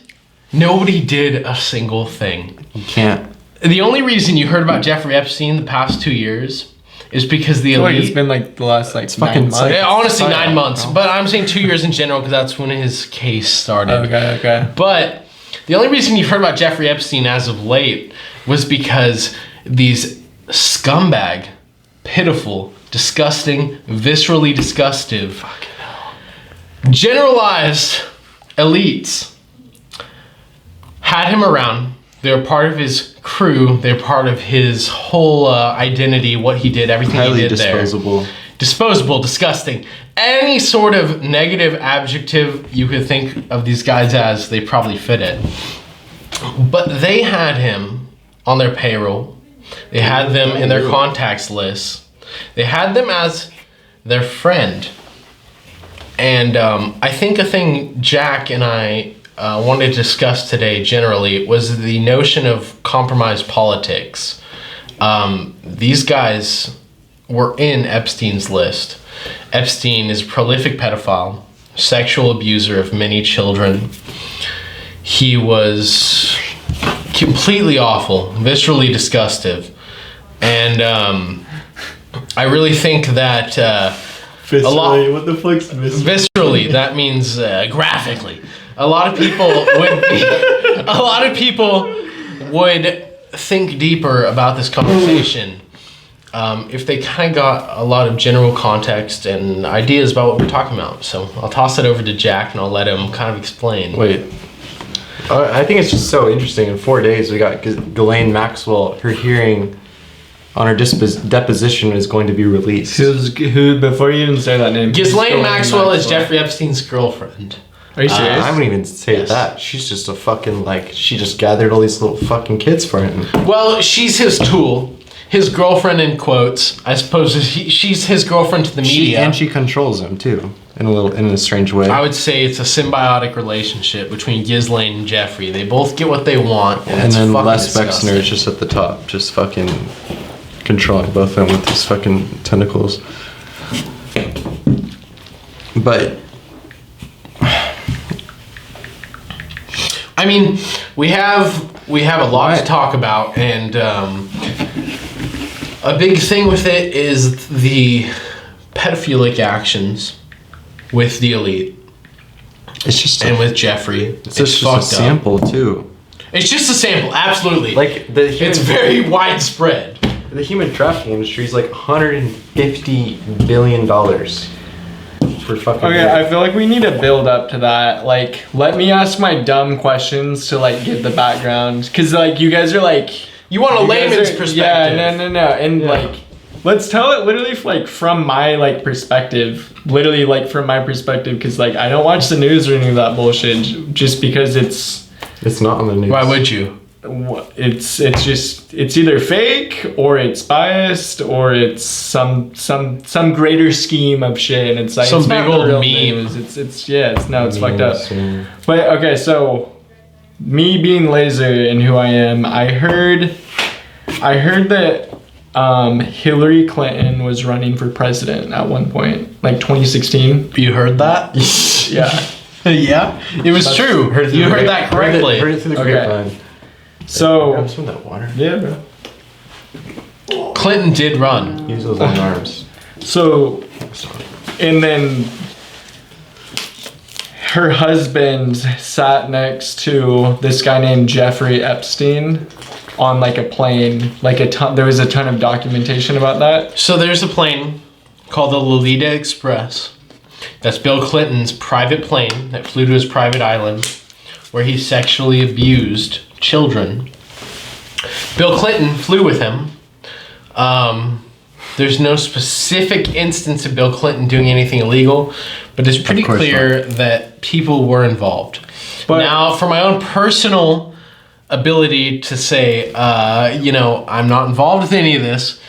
nobody did a single thing. You can't. The only reason you heard about Jeffrey Epstein the past 2 years is because the I feel like elite... it's been like the last like 9 fucking months. psycho. honestly, 9 months. But I'm saying 2 years in general because that's when his case started. Okay. But the only reason you've heard about Jeffrey Epstein as of late was because these scumbag, pitiful, disgusting, viscerally disgustive, generalized elites had him around. They were part of his crew. They're part of his whole identity, what he did, everything Highly he did disposable. there. Disposable, disgusting. Any sort of negative adjective you could think of these guys as, they probably fit it. But they had him on their payroll. They had them in their contacts list. They had them as their friend. And I think a thing Jack and I wanted to discuss today generally was the notion of compromised politics. These guys were in Epstein's list. Epstein is a prolific pedophile, sexual abuser of many children. He was completely awful, viscerally disgusting. And I really think that Viscerally, what the fuck's viscerally, that means graphically. A lot of people would think deeper about this conversation if they kind of got a lot of general context and ideas about what we're talking about. So I'll toss it over to Jack and I'll let him kind of explain. Wait. I think it's just so interesting. In 4 days, we got Ghislaine Maxwell. Her hearing on her deposition is going to be released. Who? Before you even say that name. Ghislaine Maxwell is Jeffrey Epstein's girlfriend. Are you serious? I wouldn't even say that. She's just a fucking, like, she just gathered all these little fucking kids for him. Well, she's his tool. His girlfriend in quotes. I suppose she's his girlfriend to the media. And she controls him, too. In a strange way. I would say it's a symbiotic relationship between Ghislaine and Jeffrey. They both get what they want. And then Les Bexner is just at the top. Just fucking controlling both of them with his fucking tentacles. But I mean, we have a lot to talk about, and a big thing with it is the pedophilic actions with the elite. it's just And with Jeffrey. it's just a sample too. It's just a sample, absolutely. Like it's very widespread. The human trafficking industry is like $150 billion for fucking. Okay, I feel like we need to build up to that. Like, let me ask my dumb questions to like get the background, because like you guys are like, You want a you guys layman's are- perspective. Yeah, no, and like, let's tell it literally like from my like perspective, literally like from my perspective, because like I don't watch the news or any of that bullshit, just because it's not on the news. Why would you? it's either fake or it's biased or it's some greater scheme of shit, and it's like Some it's big not the old real meme. news. It's fucked up. Yeah. But okay, so me being laser and who I am, I heard that Hillary Clinton was running for president at one point, like 2016. You heard that? Yeah. Yeah, it was true. You heard that correctly. Heard it through the Okay. grapevine. So Grab some of that water. yeah, bro. Clinton did run. Use those long arms. So, and then her husband sat next to this guy named Jeffrey Epstein on like a plane, like there was a ton of documentation about that. So there's a plane called the Lolita Express. That's Bill Clinton's private plane that flew to his private island where he sexually abused children. Bill Clinton flew with him. There's no specific instance of Bill Clinton doing anything illegal, but it's pretty clear that people were involved. But now, for my own personal ability to say, I'm not involved with any of this,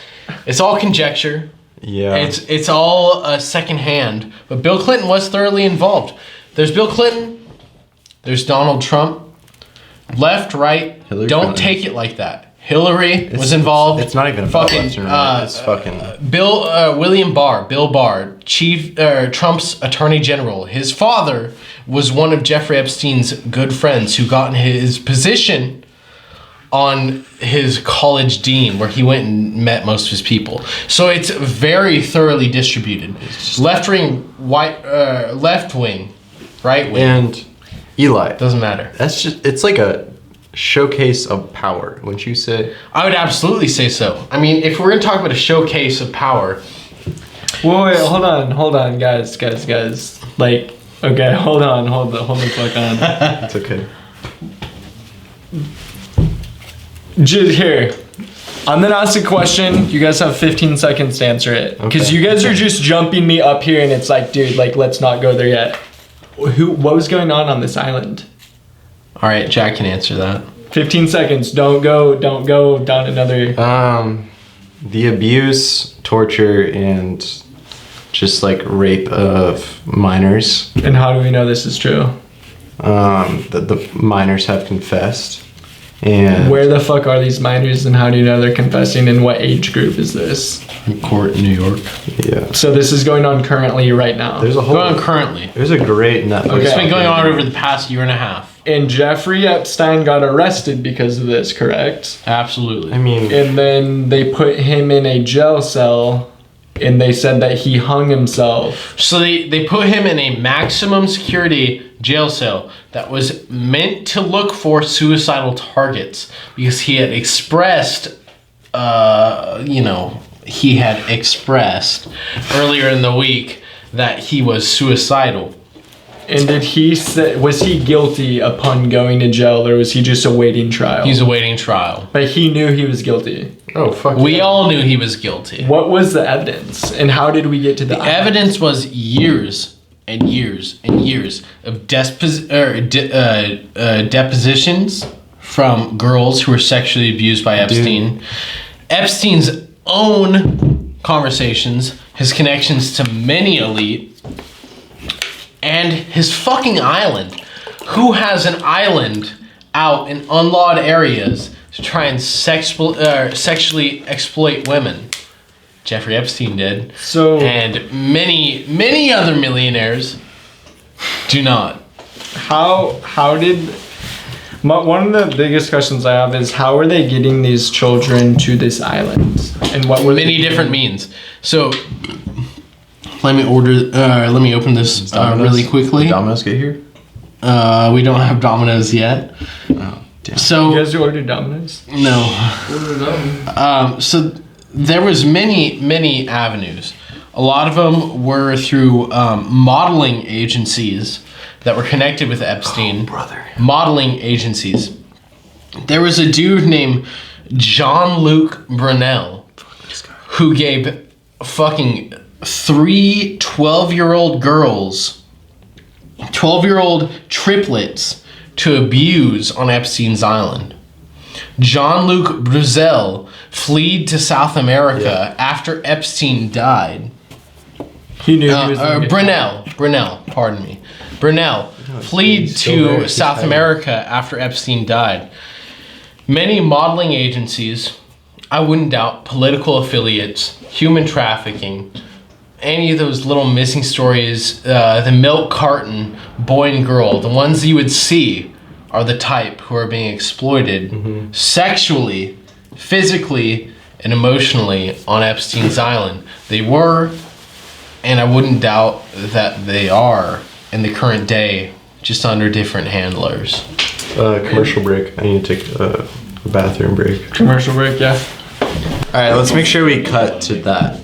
it's all conjecture. Yeah. It's all secondhand. But Bill Clinton was thoroughly involved. There's Bill Clinton. There's Donald Trump. Left, right. Hillary don't Clinton. take it like that. Hillary was involved. It's not even about left and right. It's fucking. William Barr, Bill Barr, Trump's attorney general. His father was one of Jeffrey Epstein's good friends who got in his position on his college dean, where he went and met most of his people. So it's very thoroughly distributed. Left wing, right wing. And Eli. Doesn't matter. It's like a showcase of power, wouldn't you say? I would absolutely say so. I mean, if we're gonna talk about a showcase of power. wait, hold on, guys. Like, okay, hold the fuck on. It's okay. Just here. I'm gonna ask a question. You guys have 15 seconds to answer it. Because you guys are just jumping me up here, and it's like, dude, like, let's not go there yet. What was going on this island? All right, Jack can answer that. 15 seconds. Don't go down another. The abuse, torture, and just like rape of minors. And how do we know this is true? The minors have confessed. And Where the fuck are these minors and how do you know they're confessing and what age group is this? In court in New York. yeah, So this is going on currently right now. there's a whole. Going on currently. There's a great Netflix. Okay. It's been going on over the past year and a half. And Jeffrey Epstein got arrested because of this, correct? Absolutely. I mean, And then they put him in a jail cell and they said that he hung himself. So they put him in a maximum security jail cell that was meant to look for suicidal targets because he had expressed, earlier in the week that he was suicidal. And did he say, was he guilty upon going to jail or was he just awaiting trial? He's awaiting trial. But he knew he was guilty. oh fuck. We all knew he was guilty. What was the evidence and how did we get to the The evidence was years and years and years of depositions from girls who were sexually abused by Epstein. Epstein's own conversations, his connections to many elite, and his fucking island. Who has an island out in unlawed areas to try and sexually exploit women? Jeffrey Epstein did. So And many other millionaires do not. how did one of the biggest questions I have is how are they getting these children to this island and what were Many they different means. So let me open this really quickly. Did Domino's get here? We don't have Domino's yet. Oh damn. So You guys ordered Domino's? no. So there was many avenues. A lot of them were through modeling agencies that were connected with Epstein. brother. Modeling agencies. There was a dude named Jean-Luc Brunel who gave fucking 3 12-year-old girls, 12-year-old triplets to abuse on Epstein's island. Jean-Luc Brunel fled to South America after Epstein died. He knew he was gonna get- Brunel, pardon me. Brunel fled he's still there, to he's South hiding. America after Epstein died. Many modeling agencies, I wouldn't doubt, political affiliates, human trafficking, any of those little missing stories, the milk carton boy and girl, the ones you would see are the type who are being exploited sexually, physically, and emotionally on Epstein's island. They were, and I wouldn't doubt that they are in the current day, just under different handlers. Commercial break. I need to take a bathroom break. Commercial break, yeah. All right, let's make sure we cut to that.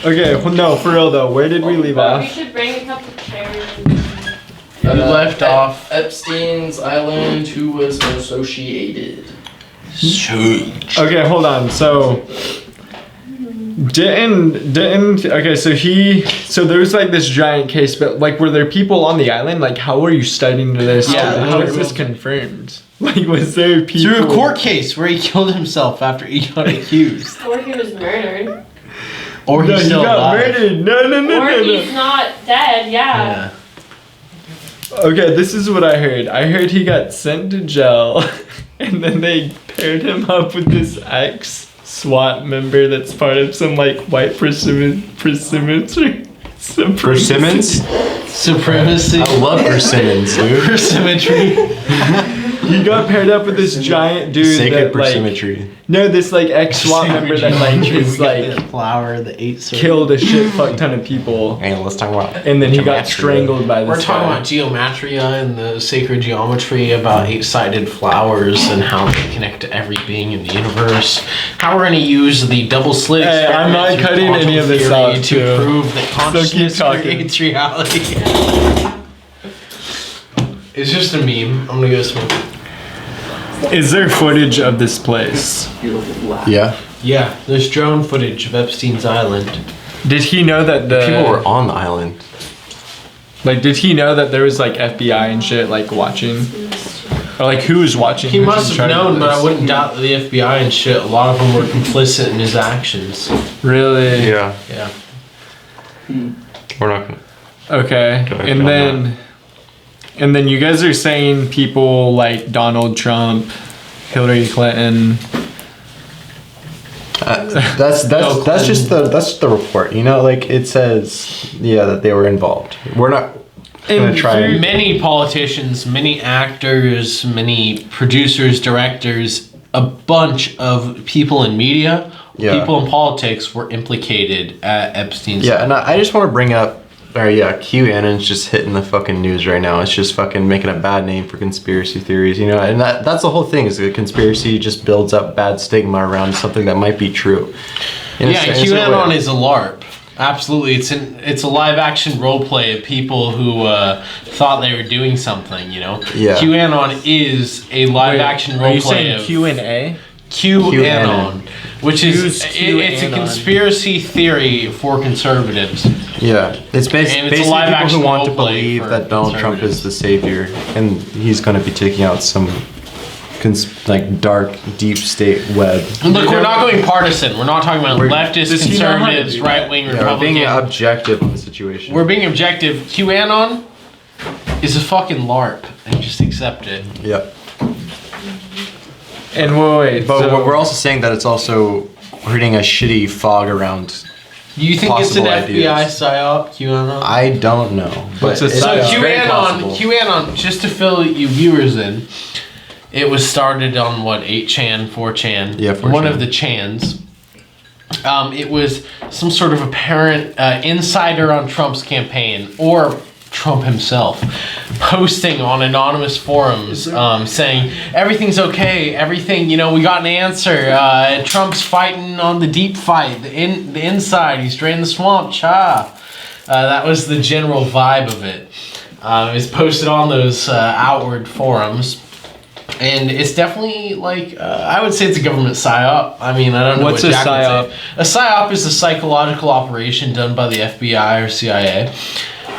Okay, well, no, for real though, where did we leave We off? should bring a couple chairs. We left off. Epstein's Island, who was associated. Okay, hold on. So okay, so there was like this giant case, but like were there people on the island? Like how were you studying this? Yeah, How is this confirmed? Like was there people Through a court case where he killed himself after he got accused. Or he was murdered. Or No, he's he still got alive. murdered. No. Or he's not dead, yeah. Okay, this is what I heard. I heard he got sent to jail and then they paired him up with this ex-SWAT member that's part of some like white persimmons. Persimmons? Supremacy. I love persimmons, dude. For symmetry. He got paired up with this giant dude Sacred that like persymmetry. no, this like ex-SWAT member that like is like flower, the 8 killed a shit fuck ton of people, Hey, let's talk about. and then he got Gematria. strangled by this We're talking guy. about geometria and the sacred geometry about 8-sided flowers and how they connect to every being in the universe. How we're going to use the double slit Hey, I'm not experiment cutting through any of this quantum out, theory too. to prove that keep consciousness talking. creates reality. It's just a meme. I'm going to go smoke. Is there footage of this place? Yeah. Yeah, there's drone footage of Epstein's Island. Did he know that People were on the island. like? Did he know that there was like FBI and shit like watching? Or like who's watching? He who's must in have charge of known, but I this? wouldn't doubt that the FBI and shit. A lot of them were complicit in his actions. Really? Yeah. Yeah. We're not gonna. Okay. Go ahead, And John, then you guys are saying people like Donald Trump, Hillary Clinton. That's just the report. You know, like it says, that they were involved. We're not gonna try and. Many politicians, many actors, many producers, directors, a bunch of people in media, people in politics were implicated at Epstein's. Yeah, and I just want to bring up, QAnon's just hitting the fucking news right now. It's just fucking making a bad name for conspiracy theories, you know, and that's the whole thing, is the conspiracy just builds up bad stigma around something that might be true. QAnon is a LARP. Absolutely, it's a live action role play of people who thought they were doing something, you know. Yeah. QAnon is a live action role Are you play saying of Q&A? QAnon, which is it's a QAnon? conspiracy theory for conservatives. Yeah, it's basically people live-action who want to role play believe for that Donald Trump is the savior, and he's going to be taking out some dark, deep state web. Look, we're not going partisan. We're not talking about leftist, does he know how to conservatives, do that? right-wing, We're Republican. being objective on the situation. We're being objective. QAnon is a fucking LARP, and just accept it. Yep. And wait, But so we're also saying that it's also creating a shitty fog around. Do you think it's an Possible FBI ideas. psyop, QAnon? I don't know. But What's a it's psyop? So very possible. QAnon, just to fill you viewers in, it was started on 8chan, 4chan, Yeah, 4chan. one of the chans. It was some sort of apparent insider on Trump's campaign, or Trump himself, posting on anonymous forums saying everything's okay, everything, we got an answer. Trump's fighting on the deep fight, the inside, he's drained the swamp, cha. That was the general vibe of it. It was posted on those outward forums. And it's definitely I would say it's a government psyop. I mean, I don't know What's what a Jack would psyop? say. A psyop is a psychological operation done by the FBI or CIA.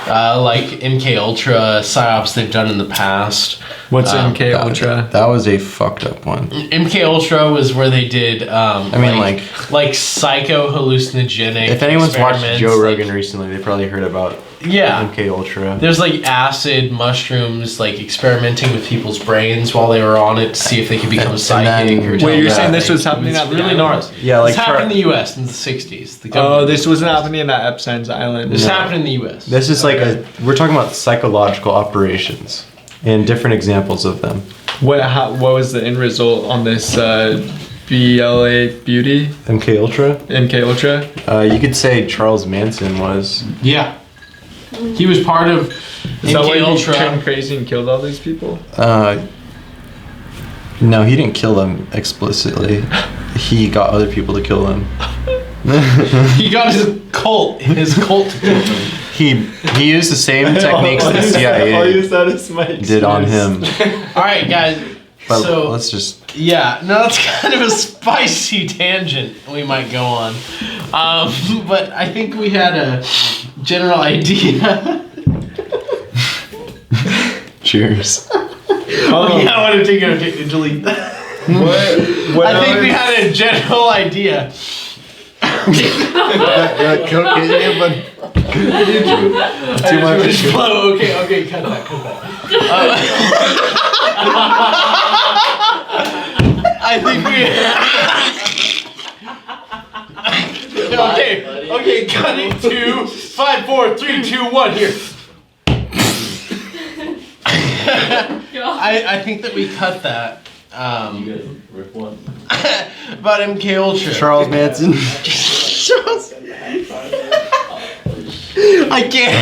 Like MK Ultra psyops they've done in the past. what's MK Ultra? That was a fucked up one. MK Ultra was where they did like psycho hallucinogenic. If anyone's watched experiments, Joe Rogan recently, they probably heard about Yeah. MK Ultra. There's acid, mushrooms, experimenting with people's brains while they were on it to see if they could become psychic then- or Wait, you're Yeah. saying this was happening It's at the really island? gnarly. Yeah, This happened in the U.S. in the 60s. The Oh, government- this wasn't happening at Epstein's Island. This happened in the U.S. This is we're talking about psychological operations and different examples of them. What was the end result on this BLA Beauty MK Ultra. MK Ultra? You could say Charles Manson was. Yeah. He was part of Is that why MK he Ultra. turned crazy and killed all these people? No, he didn't kill them explicitly. He got other people to kill them. He got his cult to kill him. He used the same techniques the I'll CIA use that as my did on him. All right, guys. But So let's just. yeah, no, that's kind of a spicy tangent we might go on. But I think we had a general idea. Cheers. Yeah, I want to delete that. What I think we had a general idea. Too much. Flow. Okay, cut that. I think we. Okay, cutting to 5, 4, 3, 2, 1 here. I think that we cut that. About MK Ultra. Charles Manson. I can't.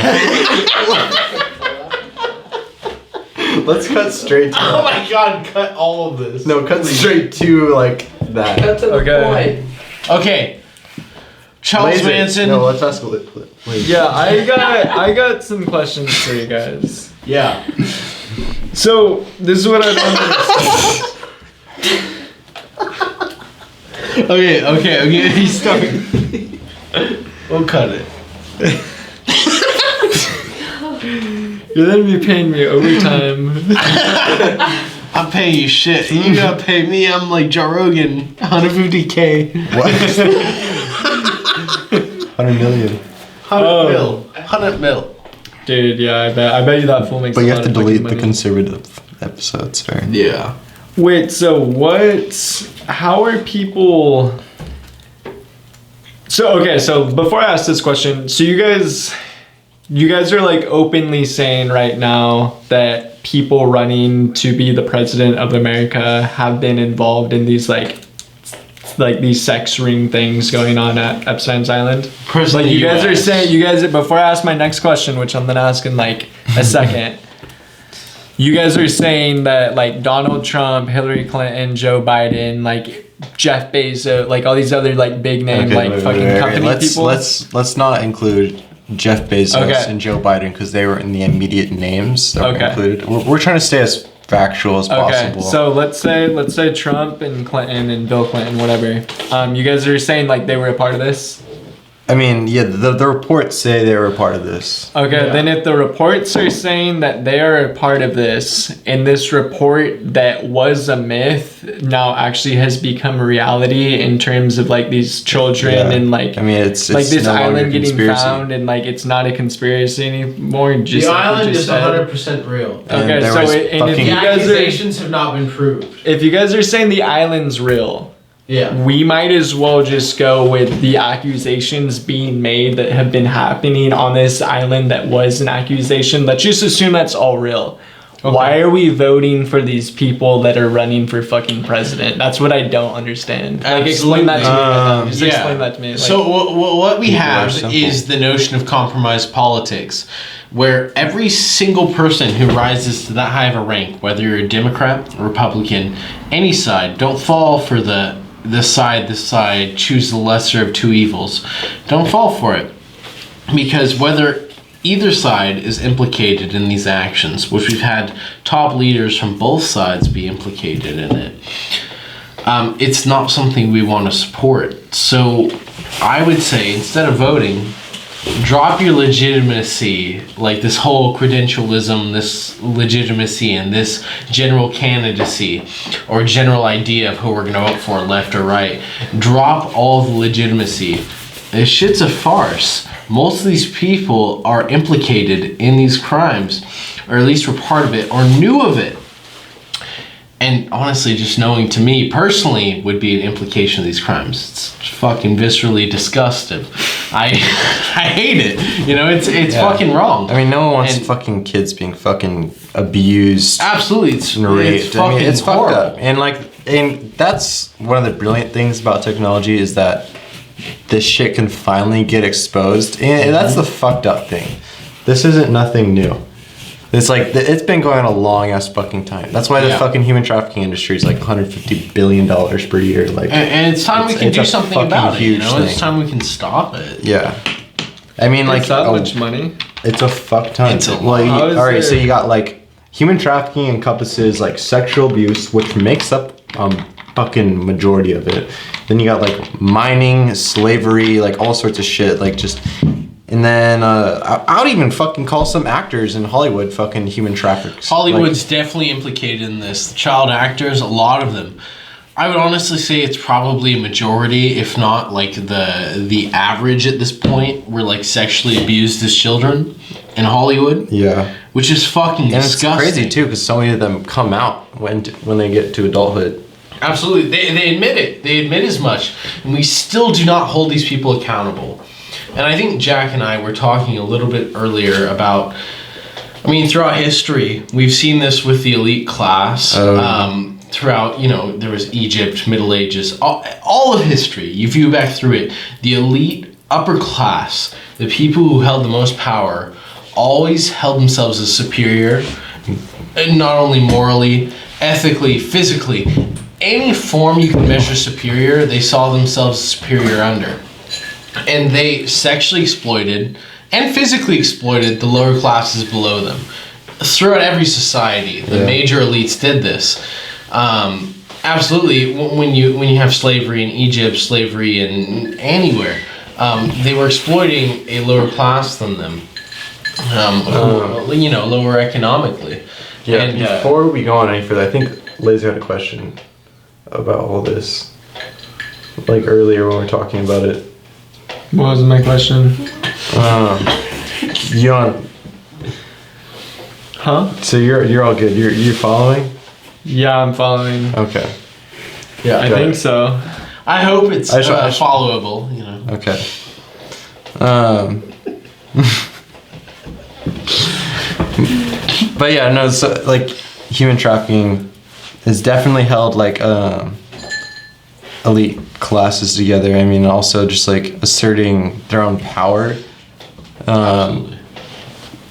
Let's cut straight to. Oh my god, cut all of this. No, cut straight to that. That's the Okay. point. Okay. Charles Laser. Manson. No, let's ask laser. Yeah, I got some questions for you guys. Yeah. So this is what I don't understand. Okay. He's stuck. We'll cut it. You're gonna be paying me overtime. I'm paying you shit. You gotta pay me. I'm like Joe Rogan, 150K. What? 100 million. 100 mil. Dude, yeah, I bet you that fool makes. But a you lot have to of fucking delete the money. conservative episodes, right? Yeah. Wait, so how are people? So okay, so before I ask this question, so you guys are like openly saying right now that people running to be the president of America have been involved in these like these sex ring things going on at Epstein's Island. Personally, Like you guys are saying, before I ask my next question, which I'm gonna ask in like a second. You guys are saying that like Donald Trump, Hillary Clinton, Joe Biden, like Jeff Bezos, like all these other like big name company people. Let's not include Jeff Bezos Okay. and Joe Biden because they were in the immediate names that were Okay. included. We're trying to stay as factual as possible. So let's say Trump and Clinton and Bill Clinton, whatever. You guys are saying like they were a part of this. I mean, yeah, the reports say they were a part of this. Okay, then if the reports are saying that they are a part of this, and this report that was a myth now actually has become a reality in terms of like these children Yeah. and like I mean, it's like this no longer island getting conspiracy. found and like it's not a conspiracy anymore. Just The like you island just is said. 100% real. And Okay, there so was and if fucking- you The guys are accusations have not been proved. if you guys are saying the island's real, Yeah. we might as well just go with the accusations being made that have been happening on this island that was an accusation. Let's just assume that's all real. Okay. Why are we voting for these people that are running for fucking president? That's what I don't understand. Like, explain that to me right now. Just explain that to me. Like, So what we People are have simple. is the notion of compromised politics, where every single person who rises to that high of a rank, whether you're a Democrat, Republican, any side, don't fall for this side, choose the lesser of two evils. Don't fall for it. Because whether either side is implicated in these actions, which we've had top leaders from both sides be implicated in it, it's not something we want to support. So I would say, instead of voting, drop your legitimacy, like this whole credentialism, this legitimacy, and this general candidacy or general idea of who we're going to vote for, left or right. Drop all the legitimacy. This shit's a farce. Most of these people are implicated in these crimes, or at least were part of it, or knew of it. And honestly, just knowing, to me personally, would be an implication of these crimes. It's fucking viscerally disgusting. I hate it. You know, it's fucking wrong. I mean, no one wants And- fucking kids being fucking abused Absolutely, it's and raped. I mean, fucking it's fucked horrible. up. And that's one of the brilliant things about technology is that this shit can finally get exposed. And that's the fucked up thing. This isn't nothing new. It's like, it's been going on a long ass fucking time. That's why the Yeah. fucking human trafficking industry is like $150 billion per year. Like, And it's time we can it's do a something fucking about it. You huge know, it's thing. time we can stop it. yeah. I mean, like, it's that oh, much money. it's a fuck ton. It's a lot. Well, How is all right, there- so you got like human trafficking encompasses like sexual abuse, which makes up fucking majority of it. Then you got like mining, slavery, like all sorts of shit, like just. And then I would even fucking call some actors in Hollywood fucking human traffickers. Hollywood's definitely implicated in this. Child actors, a lot of them. I would honestly say it's probably a majority, if not like the average at this point, were like sexually abused as children in Hollywood. Yeah. Which is fucking And disgusting. it's crazy too, because so many of them come out when they get to adulthood. Absolutely. They admit it. They admit as much. And we still do not hold these people accountable. And I think Jack and I were talking a little bit earlier about, I mean, throughout history, we've seen this with the elite class. Throughout, you know, there was Egypt, Middle Ages, all of history. You view back through it, the elite upper class, the people who held the most power, always held themselves as superior, and not only morally, ethically, physically. Any form you can measure superior, they saw themselves superior under. And they sexually exploited and physically exploited the lower classes below them. Throughout every society, the major elites did this. Absolutely, when you have slavery in Egypt, slavery in anywhere, they were exploiting a lower class than them. Who, you know, lower economically. Yeah, And, before we go on any further, I think Laser had a question about all this, like earlier when we were talking about it. What was my question? You on? Huh? So you're all good. You're following? Yeah, I'm following. Okay. Yeah, I got think it. so. I hope it's I should- followable. You know. Okay. But yeah, no. So like, human trafficking has definitely held like elite classes together. I mean, also just like asserting their own power. Absolutely.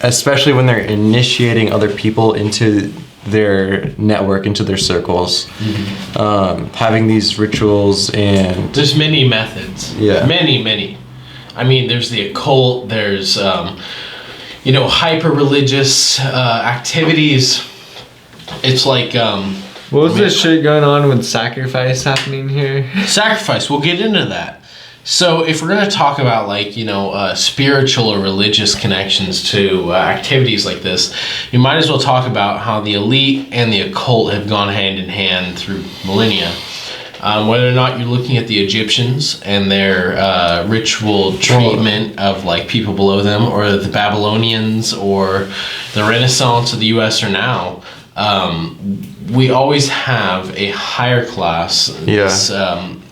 Especially when they're initiating other people into their network, into their circles. Having these rituals and There's many methods. Yeah. Many. I mean, there's the occult. There's hyper-religious activities. It's like What was this shit going on with sacrifice happening here? sacrifice. We'll get into that. So if we're going to talk about spiritual or religious connections to activities like this, you might as well talk about how the elite and the occult have gone hand in hand through millennia. Whether or not you're looking at the Egyptians and their ritual treatment of like people below them, or the Babylonians, or the Renaissance of the U.S. or now, we always have a higher class. Yeah. This,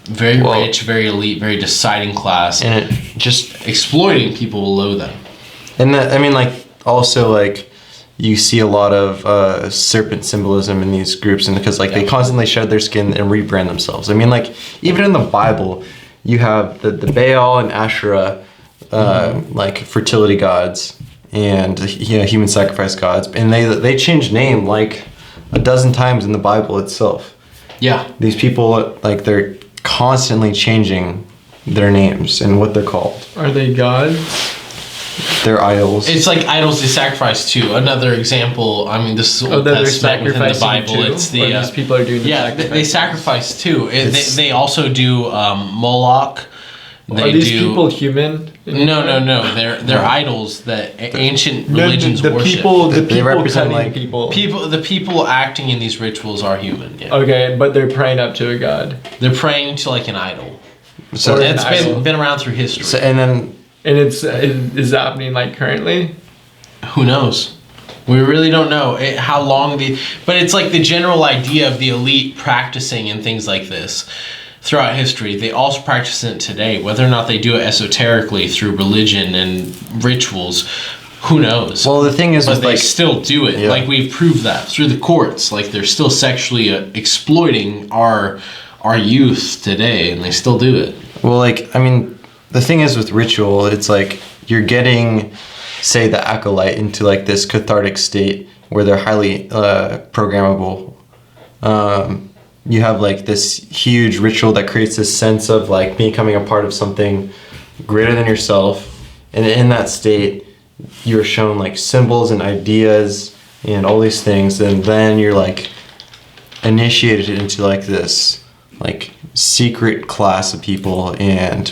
very rich, very elite, very deciding class, and it just exploiting people below them. and that, I mean, like, also like you see a lot of serpent symbolism in these groups, and because like they constantly shed their skin and rebrand themselves. I mean, like, even in the Bible you have the Baal and Asherah, like fertility gods and human sacrifice gods, and they change name like a dozen times in the Bible itself. Yeah. These people, like, they're constantly changing their names and what they're called. Are they gods? They're idols. It's like idols they sacrifice to. Another example, I mean, this is Oh, that they're Testament within the sacrificing Bible. to? It's the Or these people are doing the they sacrifice too. They also do Moloch. Are these people human? No. They're idols that ancient religions the worship. people They represent, cutting like, The people acting in these rituals are human. Yeah. Okay, but they're praying up to a god. They're praying to like an idol. So Or It's an idol. been around through history. and then And is that happening like currently? Who knows? We really don't know how long but it's like the general idea of the elite practicing and things like this throughout history. They also practice it today. Whether or not they do it esoterically through religion and rituals, who knows? well, the thing is, But with, they like, still do it. Yeah. Like, we've proved that through the courts. Like, they're still sexually exploiting our youth today, and they still do it. well, like, I mean, the thing is with ritual, it's like you're getting, say, the acolyte into like this cathartic state where they're highly programmable. You have like this huge ritual that creates this sense of like becoming a part of something greater than yourself, and in that state you're shown like symbols and ideas and all these things, and then you're like initiated into like this like secret class of people, and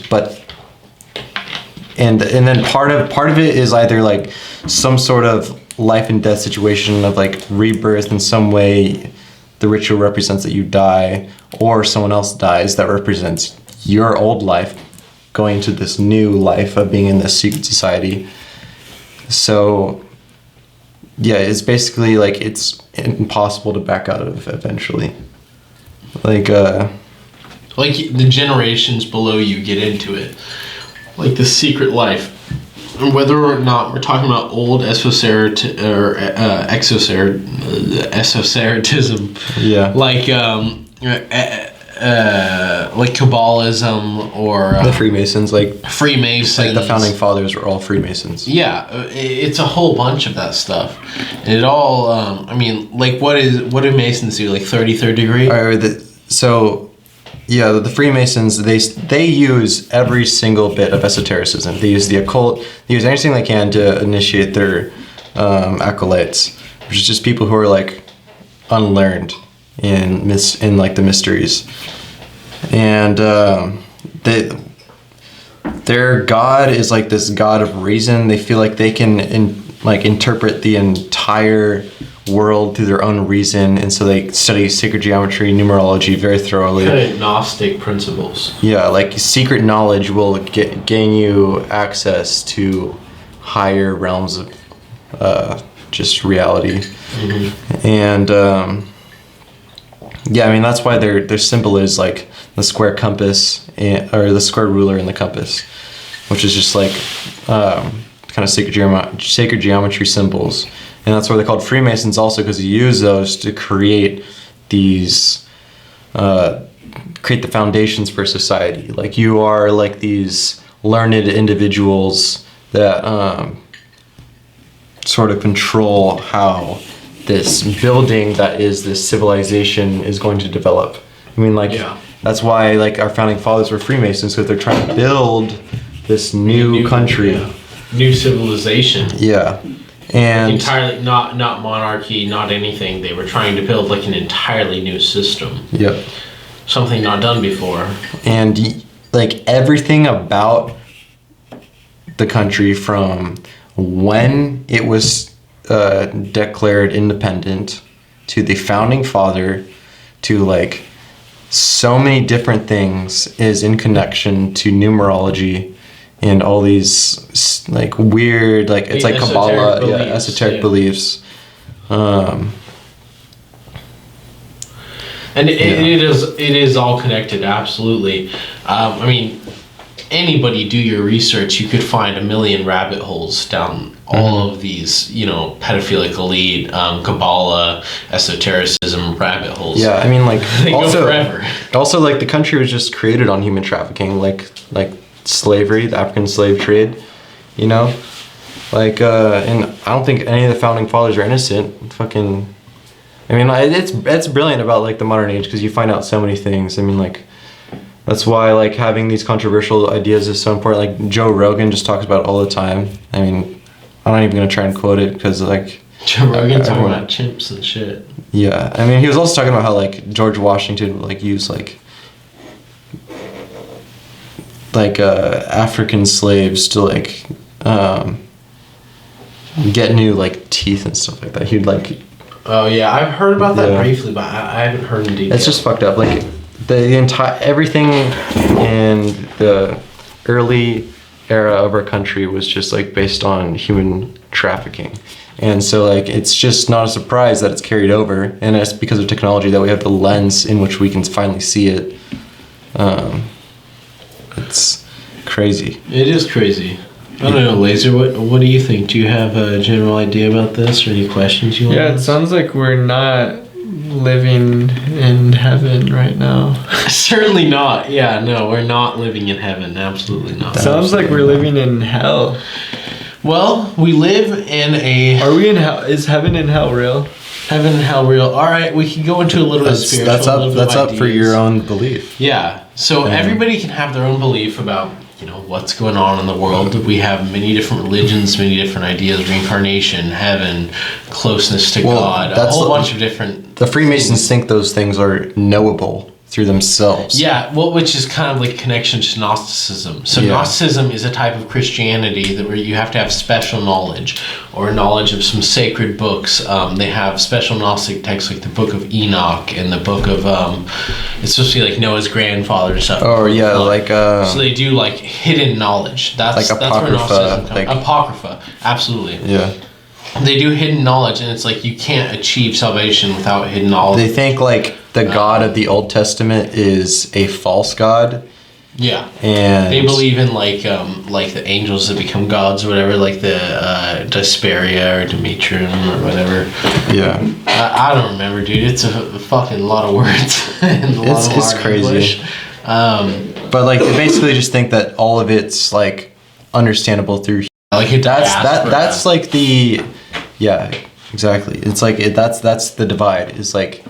then part of it is either like some sort of life and death situation of like rebirth in some way. The ritual represents that you die, or someone else dies that represents your old life going to this new life of being in this secret society. So yeah, it's basically like it's impossible to back out of eventually. Like the generations below you get into it, like the secret life, and whether or not we're talking about old esotericism, yeah, like Kabbalism or the Freemasons, like Freemasons. the founding fathers were all Freemasons. Yeah, it's a whole bunch of that stuff, and it all. I mean, like, what do Masons do? Like 33rd degree? The Freemasons, they use every single bit of esotericism. They use the occult. They use anything they can to initiate their acolytes, which is just people who are like unlearned in like the mysteries, and their god is like this god of reason. They feel like they can interpret the entire world through their own reason, and so they study sacred geometry, numerology very thoroughly. Kind of Gnostic principles. Yeah, like secret knowledge will gain you access to higher realms of just reality. And yeah, I mean that's why their symbol is like the square compass or the square ruler and the compass, which is just like kind of sacred geometry symbols. And that's why they're called Freemasons also, because you use those to create these create the foundations for society. Like you are like these learned individuals that sort of control how this building that is this civilization is going to develop. I mean, like, that's why like our founding fathers were Freemasons, because they're trying to build this new country, new civilization. Yeah, and entirely not monarchy, not anything. They were trying to build like an entirely new system. Yep, something not done before. And like everything about the country from when it was declared independent to the founding father to like so many different things is in connection to numerology and all these like weird, like it's like Kabbalah, esoteric beliefs. And it is all connected, absolutely. I mean, anybody do your research, you could find a million rabbit holes down all of these, you know, pedophilic elite, Kabbalah, esotericism rabbit holes. Yeah, I mean, like they also, go forever. Also, like the country was just created on human trafficking, like slavery, the African slave trade, you know, like, and I don't think any of the founding fathers are innocent. Fucking, I mean, it's brilliant about like the modern age because you find out so many things. I mean, like. That's why like having these controversial ideas is so important. Like Joe Rogan just talks about it all the time. I mean, I'm not even gonna try and quote it because like Joe Rogan talking about chimps and shit. Yeah, I mean he was also talking about how like George Washington like used like African slaves to like get new like teeth and stuff like that. He'd like. Oh yeah, I've heard about that briefly, but I haven't heard in detail. It's just fucked up. Like. The entire everything in the early era of our country was just like based on human trafficking, and so like it's just not a surprise that it's carried over, and it's because of technology that we have the lens in which we can finally see it. It's crazy. It is crazy. I don't know, Laser. What do you think? Do you have a general idea about this, or any questions you want? Yeah, it sounds like we're not living in heaven right now. Certainly not. Yeah, no, we're not living in heaven. Absolutely not. Sounds like we're living in hell. Well, we live in a... Are we in hell? Is heaven and hell real? Heaven and hell real. All right, we can go into a little bit of spiritual. That's up for your own belief. Yeah, so everybody can have their own belief about, you know, what's going on in the world. We have many different religions, many different ideas, reincarnation, heaven, closeness to God, a whole bunch of different... The Freemasons think those things are knowable through themselves. Yeah, well, which is kind of like connection to Gnosticism. So Gnosticism is a type of Christianity that where you have to have special knowledge or knowledge of some sacred books. They have special Gnostic texts like the Book of Enoch and the Book of it's supposed to be like Noah's grandfather and stuff. Oh yeah, like so they do like hidden knowledge. That's like where Gnosticism like, comes. Apocrypha, absolutely. Yeah. They do hidden knowledge, and it's like you can't achieve salvation without hidden knowledge. They think like the God of the Old Testament is a false God. Yeah, and they believe in like the angels that become gods or whatever, like the Desperia or Demetrium or whatever. Yeah, I don't remember, dude. It's a fucking lot of words. And it's crazy. But like they basically just think that all of it's like understandable through. Like that's like the. Yeah, exactly. It's like that's the divide. It's like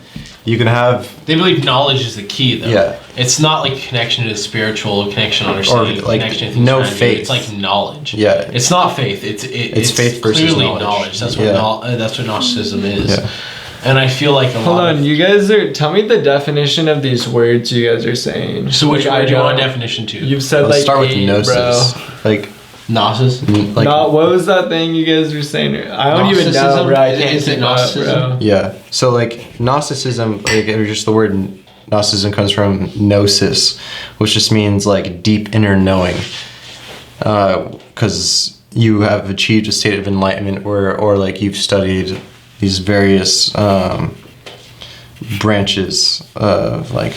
you can have. They believe knowledge is the key, though. Yeah. It's not like connection to the spiritual, connection to understanding, or like connection to no faith. It's like knowledge. Yeah. It's not faith. It's faith versus clearly knowledge. That's what that's what Gnosticism is. Yeah. And I feel like Hold on, you guys are. Tell me the definition of these words you guys are saying. So which word do you want a definition to? You've said Let's like start with 8, gnosis. bro. Like. Gnosis? Like, Not, what was that thing you guys were saying? I don't even know, Gnosticism? bro. I can't Is it keep up, Gnosticism? bro. yeah. So like Gnosticism, like or just the word Gnosticism comes from gnosis, which just means like deep inner knowing. Because you have achieved a state of enlightenment, or like you've studied these various branches of like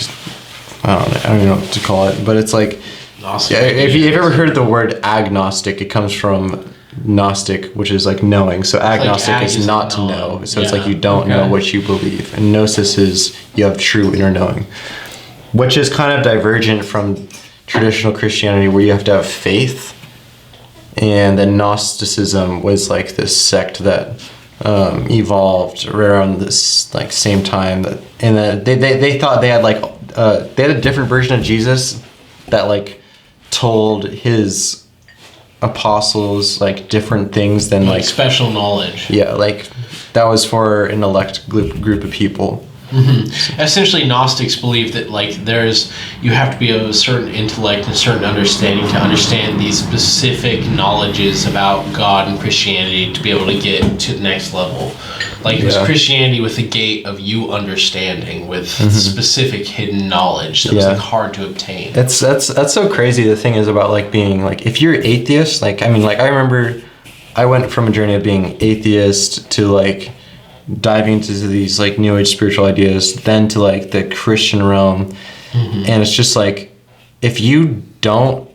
I don't know what to call it, but it's like if you've ever heard the word agnostic, it comes from Gnostic, which is like knowing. So agnostic ag is is not to knowing. know. So it's like Yeah. you don't know what you believe. And gnosis is you have true inner knowing, which is kind of divergent from traditional Christianity where you have to have faith. And then Gnosticism was like this sect that evolved right around this like same time that, and then they thought they had like they had a different version of Jesus that like told his apostles like different things than Like special knowledge. yeah, like that was for an elect group of people. Essentially, Gnostics believe that like you have to be of a certain intellect and a certain understanding to understand these specific knowledges about God and Christianity to be able to get to the next level. Like it was Christianity with a gate of you understanding with specific hidden knowledge that was like hard to obtain. That's so crazy. The thing is about like being like if you're atheist, like I mean like I remember I went from a journey of being atheist to like diving into these like new age spiritual ideas, then to like the Christian realm. And it's just like if you don't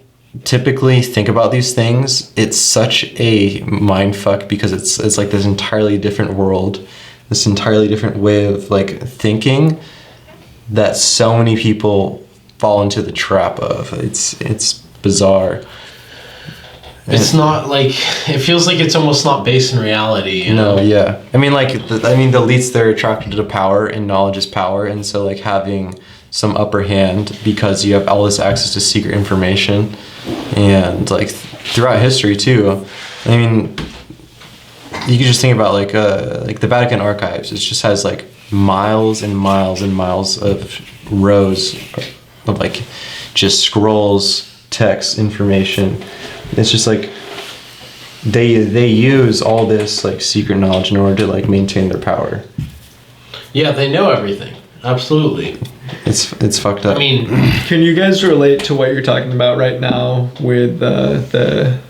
typically think about these things, it's such a mind fuck because it's like this entirely different world, this entirely different way of like thinking that so many people fall into the trap of. It's bizarre. It's not like it feels like it's almost not based in reality. You know? No, yeah. I mean, like, the elites, they're attracted to power, and knowledge is power, and so, like, having some upper hand because you have all this access to secret information, and, like, throughout history, too. I mean, you can just think about, like the Vatican archives. It just has, like, miles and miles and miles of rows of, like, just scrolls, text, information. It's just like they use all this like secret knowledge in order to like maintain their power. Yeah, they know everything. Absolutely. It's fucked up. I mean, Can you guys relate to what you're talking about right now with the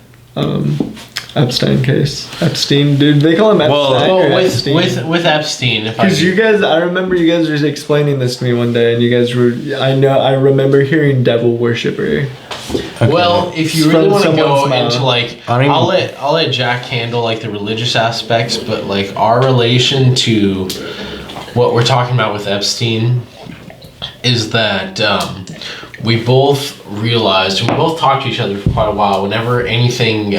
Epstein case? Epstein, dude. They call him Epstein. or Epstein? with Epstein, if I Because you guys, I remember you guys were explaining this to me one day, and you guys were, I remember hearing devil worshipper. Okay. Well, if you From really want to go someone's mouth. into like, I don't I'll let Jack handle like the religious aspects, but like our relation to what we're talking about with Epstein is that we both realized, and we both talked to each other for quite a while. Whenever anything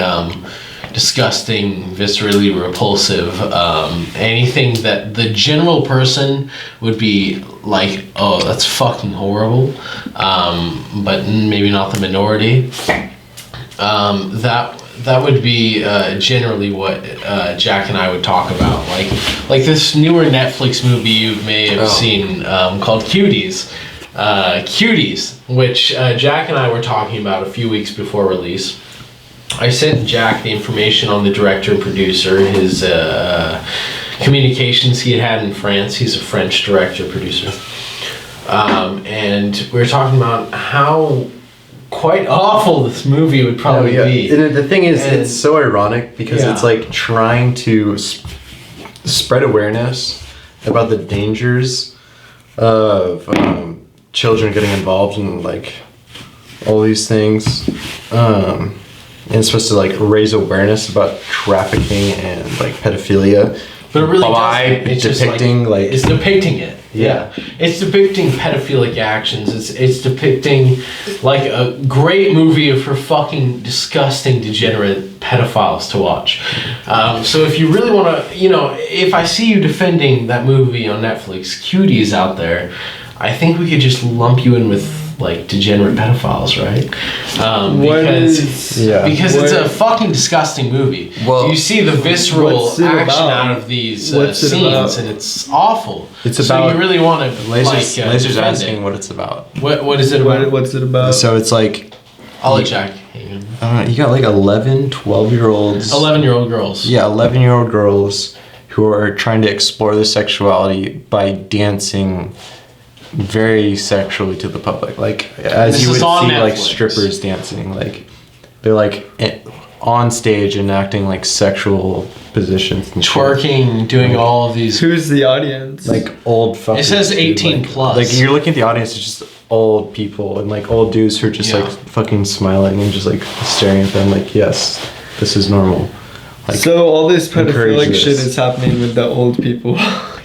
disgusting, viscerally repulsive, anything that the general person would be like, oh, that's fucking horrible, but maybe not the minority. That would be generally what Jack and I would talk about, like this newer Netflix movie you may have seen called Cuties. Cuties, which Jack and I were talking about a few weeks before release. I sent Jack the information on the director and producer, his communications he had in France. He's a French director producer. And we were talking about how quite awful this movie would probably be. And the thing is, And- it's so ironic because it's like trying to spread awareness about the dangers of children getting involved in like all these things. And it's supposed to like raise awareness about trafficking and like pedophilia. But it really by doesn't. It's just depicting like it's depicting it. Yeah. It's depicting pedophilic actions. It's depicting like a great movie for fucking disgusting, degenerate pedophiles to watch. So if you really want to, if I see you defending that movie on Netflix, Cuties out there, I think we could just lump you in with like degenerate pedophiles, right? Because it's a fucking disgusting movie. Well, you see the visceral what's it action about? out of these What's it scenes, about? and it's awful. It's so about you really want to Laser's defend asking it. what it's about. What is it about? What's it about? So it's like I'll let Jack You got like 11, 12-year-olds. 11-year-old girls. Yeah, 11-year-old girls who are trying to explore their sexuality by dancing very sexually to the public. Like, as This you would is see, on like, Netflix. strippers dancing. Like, they're, like, on stage enacting, like, sexual positions and shit. Twerking, doing all of these. Who's the audience? Like, old fuckers. It says dude. 18 Like, plus. Like, you're looking at the audience, it's just old people and, like, old dudes who are just, Yeah. like, fucking smiling and just, like, staring at them like, yes, this is normal. Like, so all this encourage pedophilic this. shit is happening with the old people.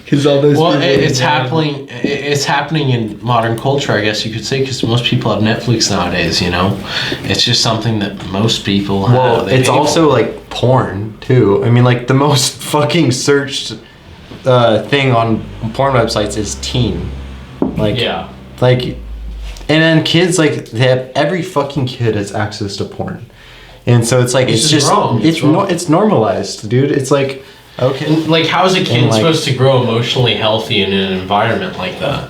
Because all those Well, people it's are dead. happening. It's happening in modern culture, I guess you could say, because most people have Netflix nowadays. You know, it's just something that most people have. well, They it's pay also like porn too. I mean, like the most fucking searched thing on porn websites is teen. Like, Yeah. like, and then kids, like, they have, every fucking kid has access to porn, and so it's like Which it's is just wrong. it's It's wrong. it's normalized, dude. It's like, okay, And, like, how is a kid And, like- supposed to grow emotionally healthy in an environment like that?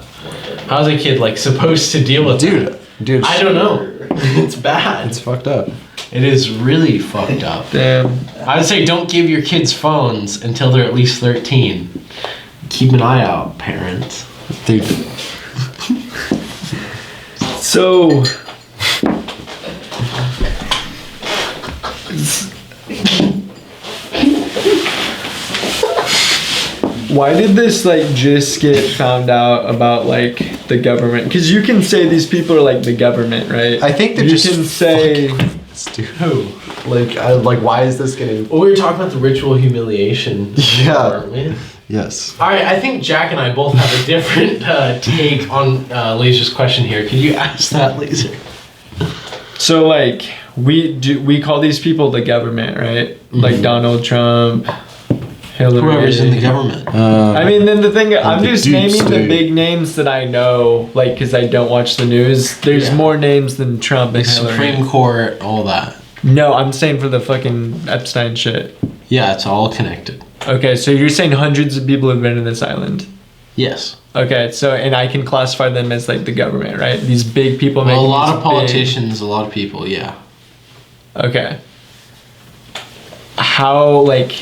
How's a kid like supposed to deal with that? dude, I don't know. It's bad. it's fucked up. It is really fucked up. Damn. I'd say don't give your kids phones until they're at least 13. Keep an eye out, parents. Dude, So. Why did this like just get found out about like the government? Because you can say these people are like the government, right? I think they're you just can say dude. Who? Like, why is this getting? Well, we were talking about the ritual humiliation. Yeah. Weren't we? Yes. All right, I think Jack and I both have a different take on Laser's question here. Could you ask that, Laser? so. Like we call these people the government, right? Like Donald Trump, Hillary. Whoever's in the government. I mean, then the thing, I'm the just deep naming the state. big names that I know, like, because I don't watch the news. There's Yeah. more names than Trump and The Hillary. Supreme Court, all that. No, I'm saying for the fucking Epstein shit. Yeah, it's all connected. Okay, so you're saying hundreds of people have been in this island. Yes. Okay, so, and I can classify them as, like, the government, right? These big people Well, a making lot these of politicians, a lot of people, yeah. big- Okay. How, like...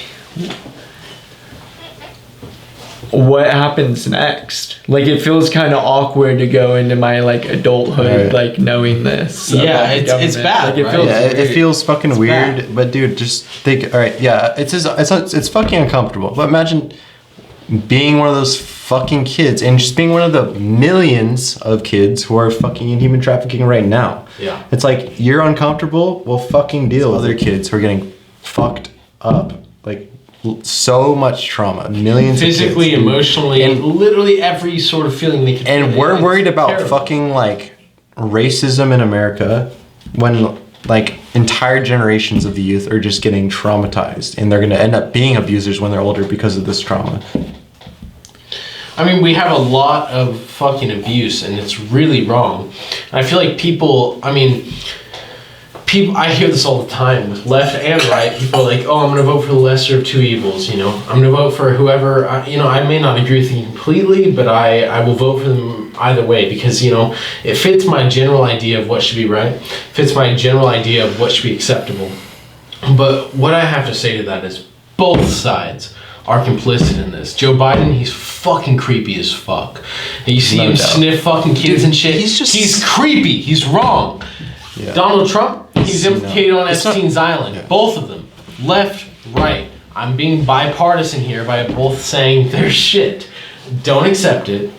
What happens next? Like, it feels kind of awkward to go into my like adulthood, Right. like knowing this. Yeah, about the it's government. bad, Like, it right? feels Yeah, it weird. feels fucking It's weird, bad. but dude, just think. All right, yeah, it's fucking uncomfortable. But imagine being one of those fucking kids and just being one of the millions of kids who are fucking in human trafficking right now. Yeah. It's like you're uncomfortable. Well, fucking deal with other kids who are getting fucked up. Like so much trauma, millions Physically, of kids, dude. emotionally, And- literally every sort of feeling they can feel. And we're It's worried about terrible. fucking like racism in America when like entire generations of the youth are just getting traumatized and they're going to end up being abusers when they're older because of this trauma. I mean, we have a lot of fucking abuse, and it's really wrong. I feel like people. I mean, people. I hear this all the time with left and right. People are like, "Oh, I'm gonna vote for the lesser of two evils." You know, I'm gonna vote for whoever. You know, I may not agree with you completely, but I will vote for them either way because it fits my general idea of what should be right. Fits my general idea of what should be acceptable. But what I have to say to that is both sides are complicit in this. Joe Biden, he's fucking creepy as fuck. And you see No him doubt. sniff fucking kids and shit. he's creepy. He's wrong. Yeah. Donald Trump, he's implicated on It's not- Epstein's Island. Yeah. Both of them. Left, right. I'm being bipartisan here by both saying their shit. Don't accept it.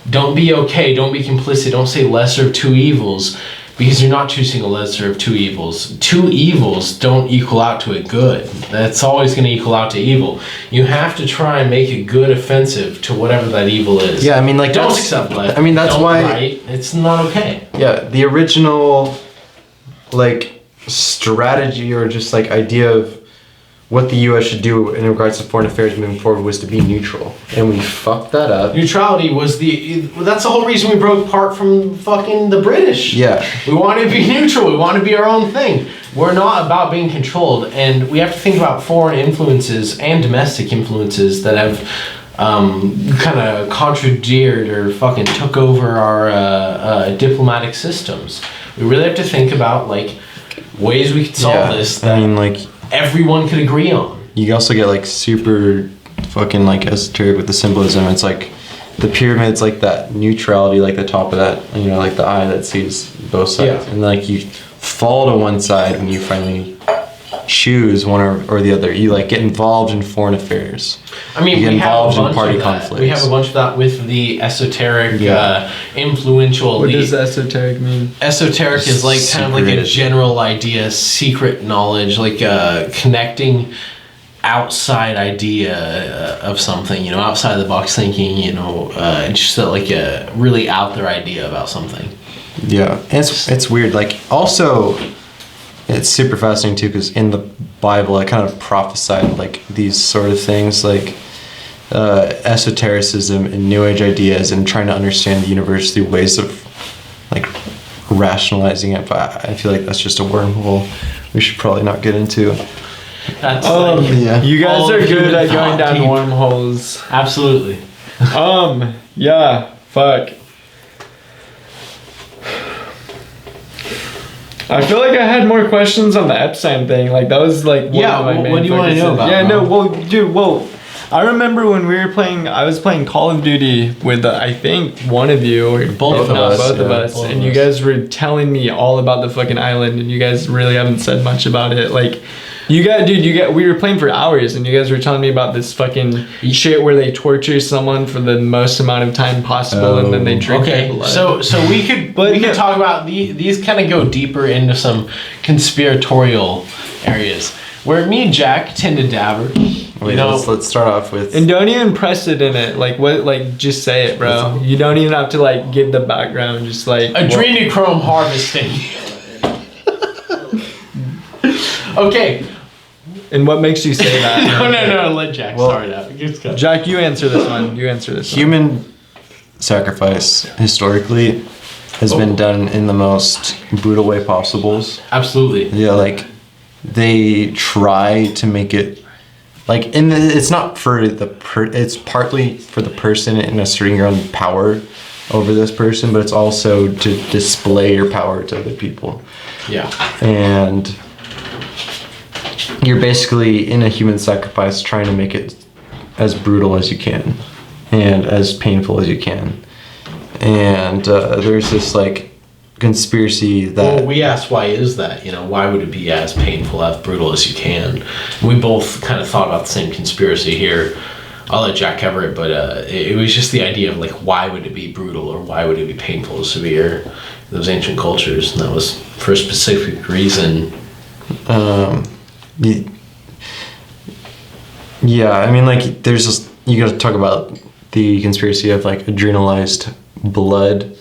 Don't be okay. Don't be complicit. Don't say lesser of two evils. Because you're not choosing a lesser of two evils. Two evils don't equal out to a good. That's always going to equal out to evil. You have to try and make a good offensive to whatever that evil is. Yeah, I mean, like, don't that's- accept left. I mean, that's don't why- right. It's not okay. Yeah, the original like strategy or just like idea of what the US should do in regards to foreign affairs moving forward was to be neutral. And we fucked that up. Neutrality was that's the whole reason we broke apart from fucking the British. Yeah. We want to be neutral. We want to be our own thing. We're not about being controlled, and we have to think about foreign influences and domestic influences that have kind of contradicted or fucking took over our diplomatic systems. We really have to think about like ways we could solve this that I mean, like, everyone could agree on. you also get like super fucking like esoteric with the symbolism. It's like the pyramid's like that neutrality, like the top of that, you know, like the eye that sees both sides. Yeah. And like you fall to one side when you finally choose one or the other. You like get involved in foreign affairs. I mean, you get we have involved a bunch in party of that. conflicts. We have a bunch of that with the esoteric, Yeah. influential. What does esoteric mean? Esoteric is like kind of like a Secret. general idea, secret knowledge, like connecting outside idea of something, you know, outside the box thinking, you know, just like a really out there idea about something. Yeah, it's weird. Like, also, it's super fascinating too, because in the Bible, it kind of prophesied like these sort of things, like esotericism and New Age ideas, and trying to understand the universe through ways of like rationalizing it. But I feel like that's just a wormhole we should probably not get into. That's Yeah. You guys all are of good human at going thought down deep. wormholes. Absolutely. Yeah, fuck. I feel like I had more questions on the Epstein thing. Like, that was like one Yeah, of my main what do you wanna know focuses. about, Yeah, bro? no, well, dude, I remember when we were playing, I was playing Call of Duty with, I think, one of you, or Both if of not us, both of yeah. us, Both and of you us. guys were telling me all about the fucking island, and you guys really haven't said much about it. Like, we were playing for hours, and you guys were telling me about this fucking shit where they torture someone for the most amount of time possible, and then they drink their Okay, blood. so we could But we no- could talk about these kind of go deeper into some conspiratorial areas where me and Jack tend to dabber. Wait, You know, let's start off with. And don't even press it in it. Like, what? Like, just say it, bro. You don't even have to like give the background. Just like adrenochrome harvesting. Okay. And what makes you say that? No. Let Jack start out. Just go. Jack, you answer this one. You answer this one. Human sacrifice historically has been done in the most brutal way possible. Absolutely. Yeah, like they try to make it like, and it's not for it's partly for the person in asserting your own power over this person, but it's also to display your power to other people. Yeah. And you're basically in a human sacrifice trying to make it as brutal as you can and as painful as you can. And there's this like conspiracy that Well, we asked why is that? You know, why would it be as painful, as brutal as you can? We both kind of thought about the same conspiracy here. I'll let Jack cover it, but it was just the idea of like, why would it be brutal or why would it be painful or severe in those ancient cultures? And that was for a specific reason. yeah, I mean, like, there's this, you gotta talk about the conspiracy of like adrenalized blood,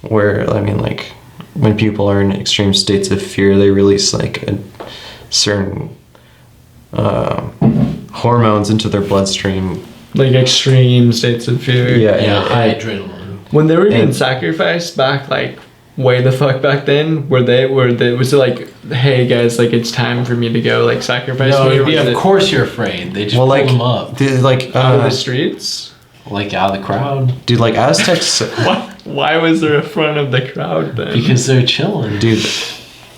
where, I mean, like, when people are in extreme states of fear, they release like a certain hormones into their bloodstream. Like extreme states of fear. Yeah, high and- adrenaline. When they were being And- sacrificed back, like way the fuck back then, was it like, hey guys, like it's time for me to go, like sacrifice No, me? Or yeah, was of it course you're afraid. They just well, pull like, them up, like, out of the streets? like out of the crowd, dude, like Aztecs, Why was there a front of the crowd then? because they're chilling. dude,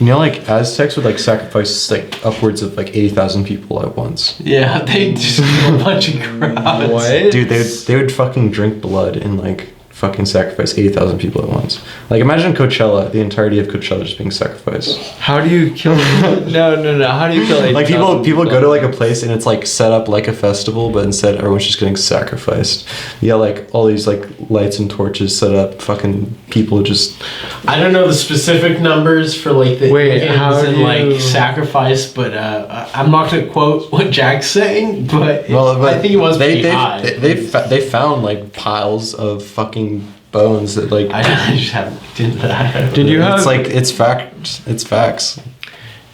you know, like Aztecs would like sacrifice like upwards of like 80,000 people at once. Yeah, they just kill a bunch of crowds. What? Dude, they would fucking drink blood and like fucking sacrifice 80,000 people at once. Like, imagine Coachella, the entirety of Coachella just being sacrificed. How do you kill? No. How do you kill? Like, 8,000 people go to like a place and it's like set up like a festival, but instead everyone's just getting sacrificed. Yeah, like all these like lights and torches set up, fucking people just. I don't know the specific numbers for like the Wait, hymns how and do like you- sacrifice, but I'm not gonna quote what Jack's saying, but, But I think it was they pretty high. they found like piles of fucking bones that like. I just haven't did that. Did you have? It's like it's fact. It's facts.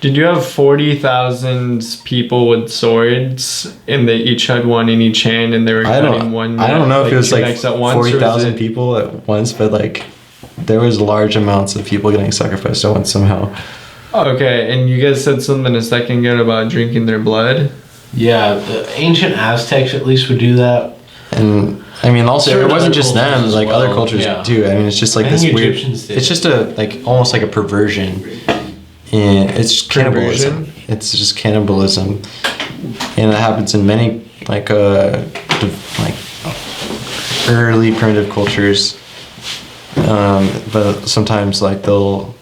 Did you have 40,000 people with swords, and they each had one in each hand, and they were I cutting don't. one? I don't know if it was two like necks at once, or was 40,000 it- people at once, but like there was large amounts of people getting sacrificed at once somehow. Okay, and you guys said something a second ago about drinking their blood. Yeah, the ancient Aztecs at least would do that. And I mean, also Certain it wasn't other just them; cultures as like well, other cultures yeah. too. I mean, it's just like I this think weird. Egyptians did. It's just a like almost like a perversion and it's just cannibalism. Conversion? It's just cannibalism, and it happens in many like early primitive cultures. But sometimes like they'll,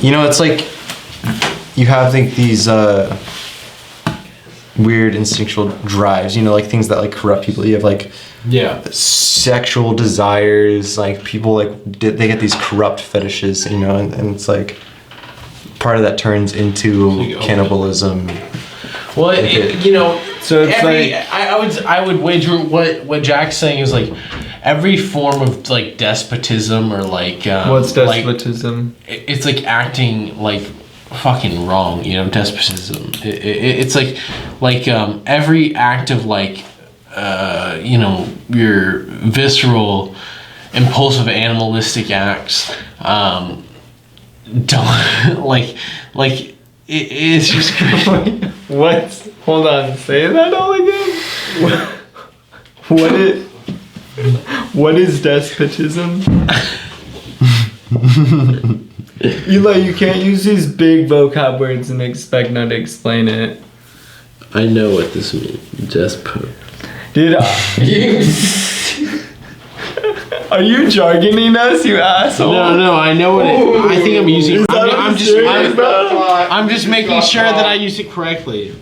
it's like you have these weird instinctual drives, like things that like corrupt people. You have like sexual desires, like people like they get these corrupt fetishes, and it's like part of that turns into cannibalism. Well, So it's I would wager what Jack's saying is like every form of like despotism or like what's despotism? Like, it's like acting like fucking wrong, despotism. It's like every act of like your visceral, impulsive, animalistic acts. Don't like it's just crazy. What? Hold on. Say that all again. What is despotism? Eli, you can't use these big vocab words and expect not to explain it. I know what this means. Despot. Dude, are you jargoning us, you asshole? No, I know what it. I think I'm using. Is that I'm just. serious, bro? I'm just making sure that I use it correctly.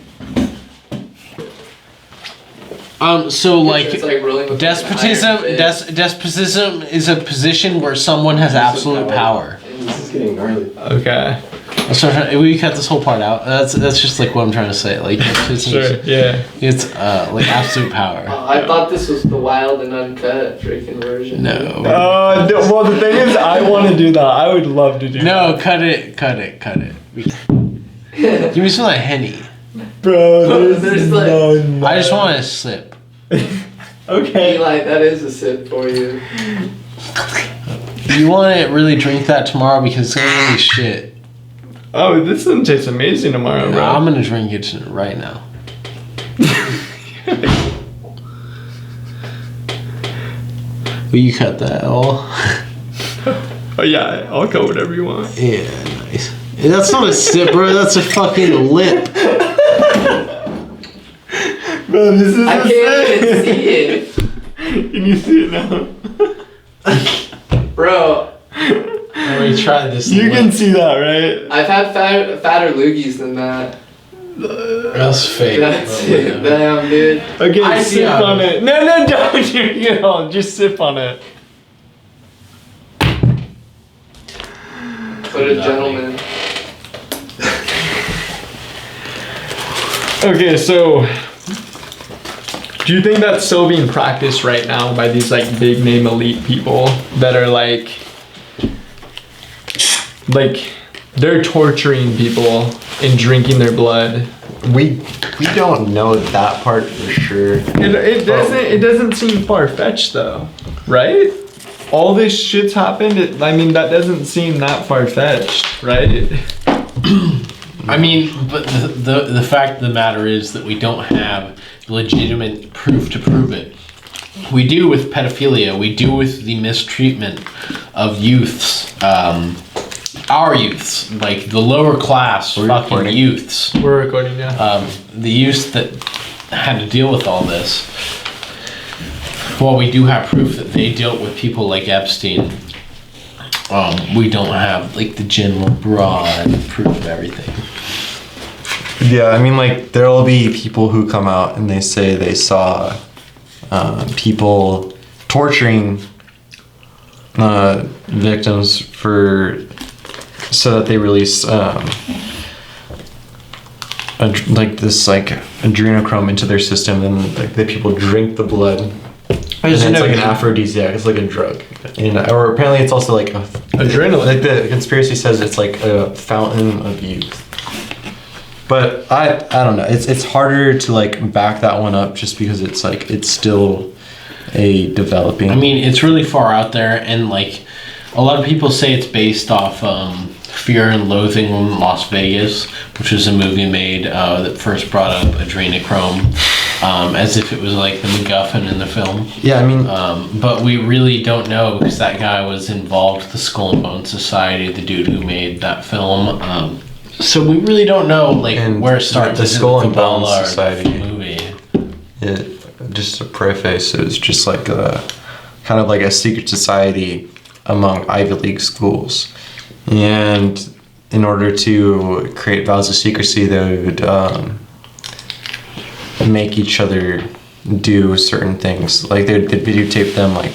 So like, It's like rolling with despotism. an iron fist. Despotism is a position where someone has absolute power. This is getting gnarly. Okay. So we cut this whole part out. That's just like what I'm trying to say. Like, Sure, yeah. it's like absolute power. I thought this was the wild and uncut freaking version. No. Well, the thing is, I want to do that. I would love to do that. No, cut it. Give me some of that Henny. Bro, There's like- no. I just want to sip. Okay. Eli, that is a sip for you. You want to really drink that tomorrow because it's gonna be shit. Oh, this one tastes amazing tomorrow, bro. I'm gonna drink it right now. Will you cut that all? Oh yeah, I'll cut whatever you want. Yeah, nice. That's not a sip, bro. That's a fucking lip. Bro, this is I a can't even sip. see it. Can you see it now? Bro, Let me try this. You can see that, right? I've had fatter loogies than that. That's fake. That's it. Damn, dude. Okay, I see sip how on it it. No, don't you know, just sip on it. What a gentleman. Okay, so do you think that's still being practiced right now by these like big name elite people that are like they're torturing people and drinking their blood? We don't know that part for sure. It doesn't seem far-fetched though, right? All this shit's happened. That doesn't seem that far-fetched, right? I mean, but the fact of the matter is that we don't have legitimate proof to prove it. We do with pedophilia. We do with the mistreatment of youths. Our youths, like the lower class fucking youths. We're recording, yeah. The youths that had to deal with all this. While we do have proof that they dealt with people like Epstein, we don't have like the general broad proof of everything. Yeah, I mean, like, there'll be people who come out and they say they saw people torturing victims so that they release adrenochrome into their system, and like the people drink the blood. And it's like an aphrodisiac. It's like a drug, or apparently it's also like Adrenaline. Like the conspiracy says, it's like a fountain of youth. But I don't know. It's harder to like back that one up just because it's like it's still a developing. I mean, it's really far out there, and like a lot of people say it's based off Fear and Loathing in Las Vegas, which was a movie made that first brought up adrenochrome. as if it was like the MacGuffin in the film. Yeah, I mean, But we really don't know because that guy was involved with the Skull and Bones Society, the dude who made that film. So we really don't know like And where it starts. the Is it Skull and Bones Kabbalah or the Society. movie. just a preface, it was just like a kind of like a secret society among Ivy League schools. And in order to create vows of secrecy, they would make each other do certain things. Like they'd videotape them like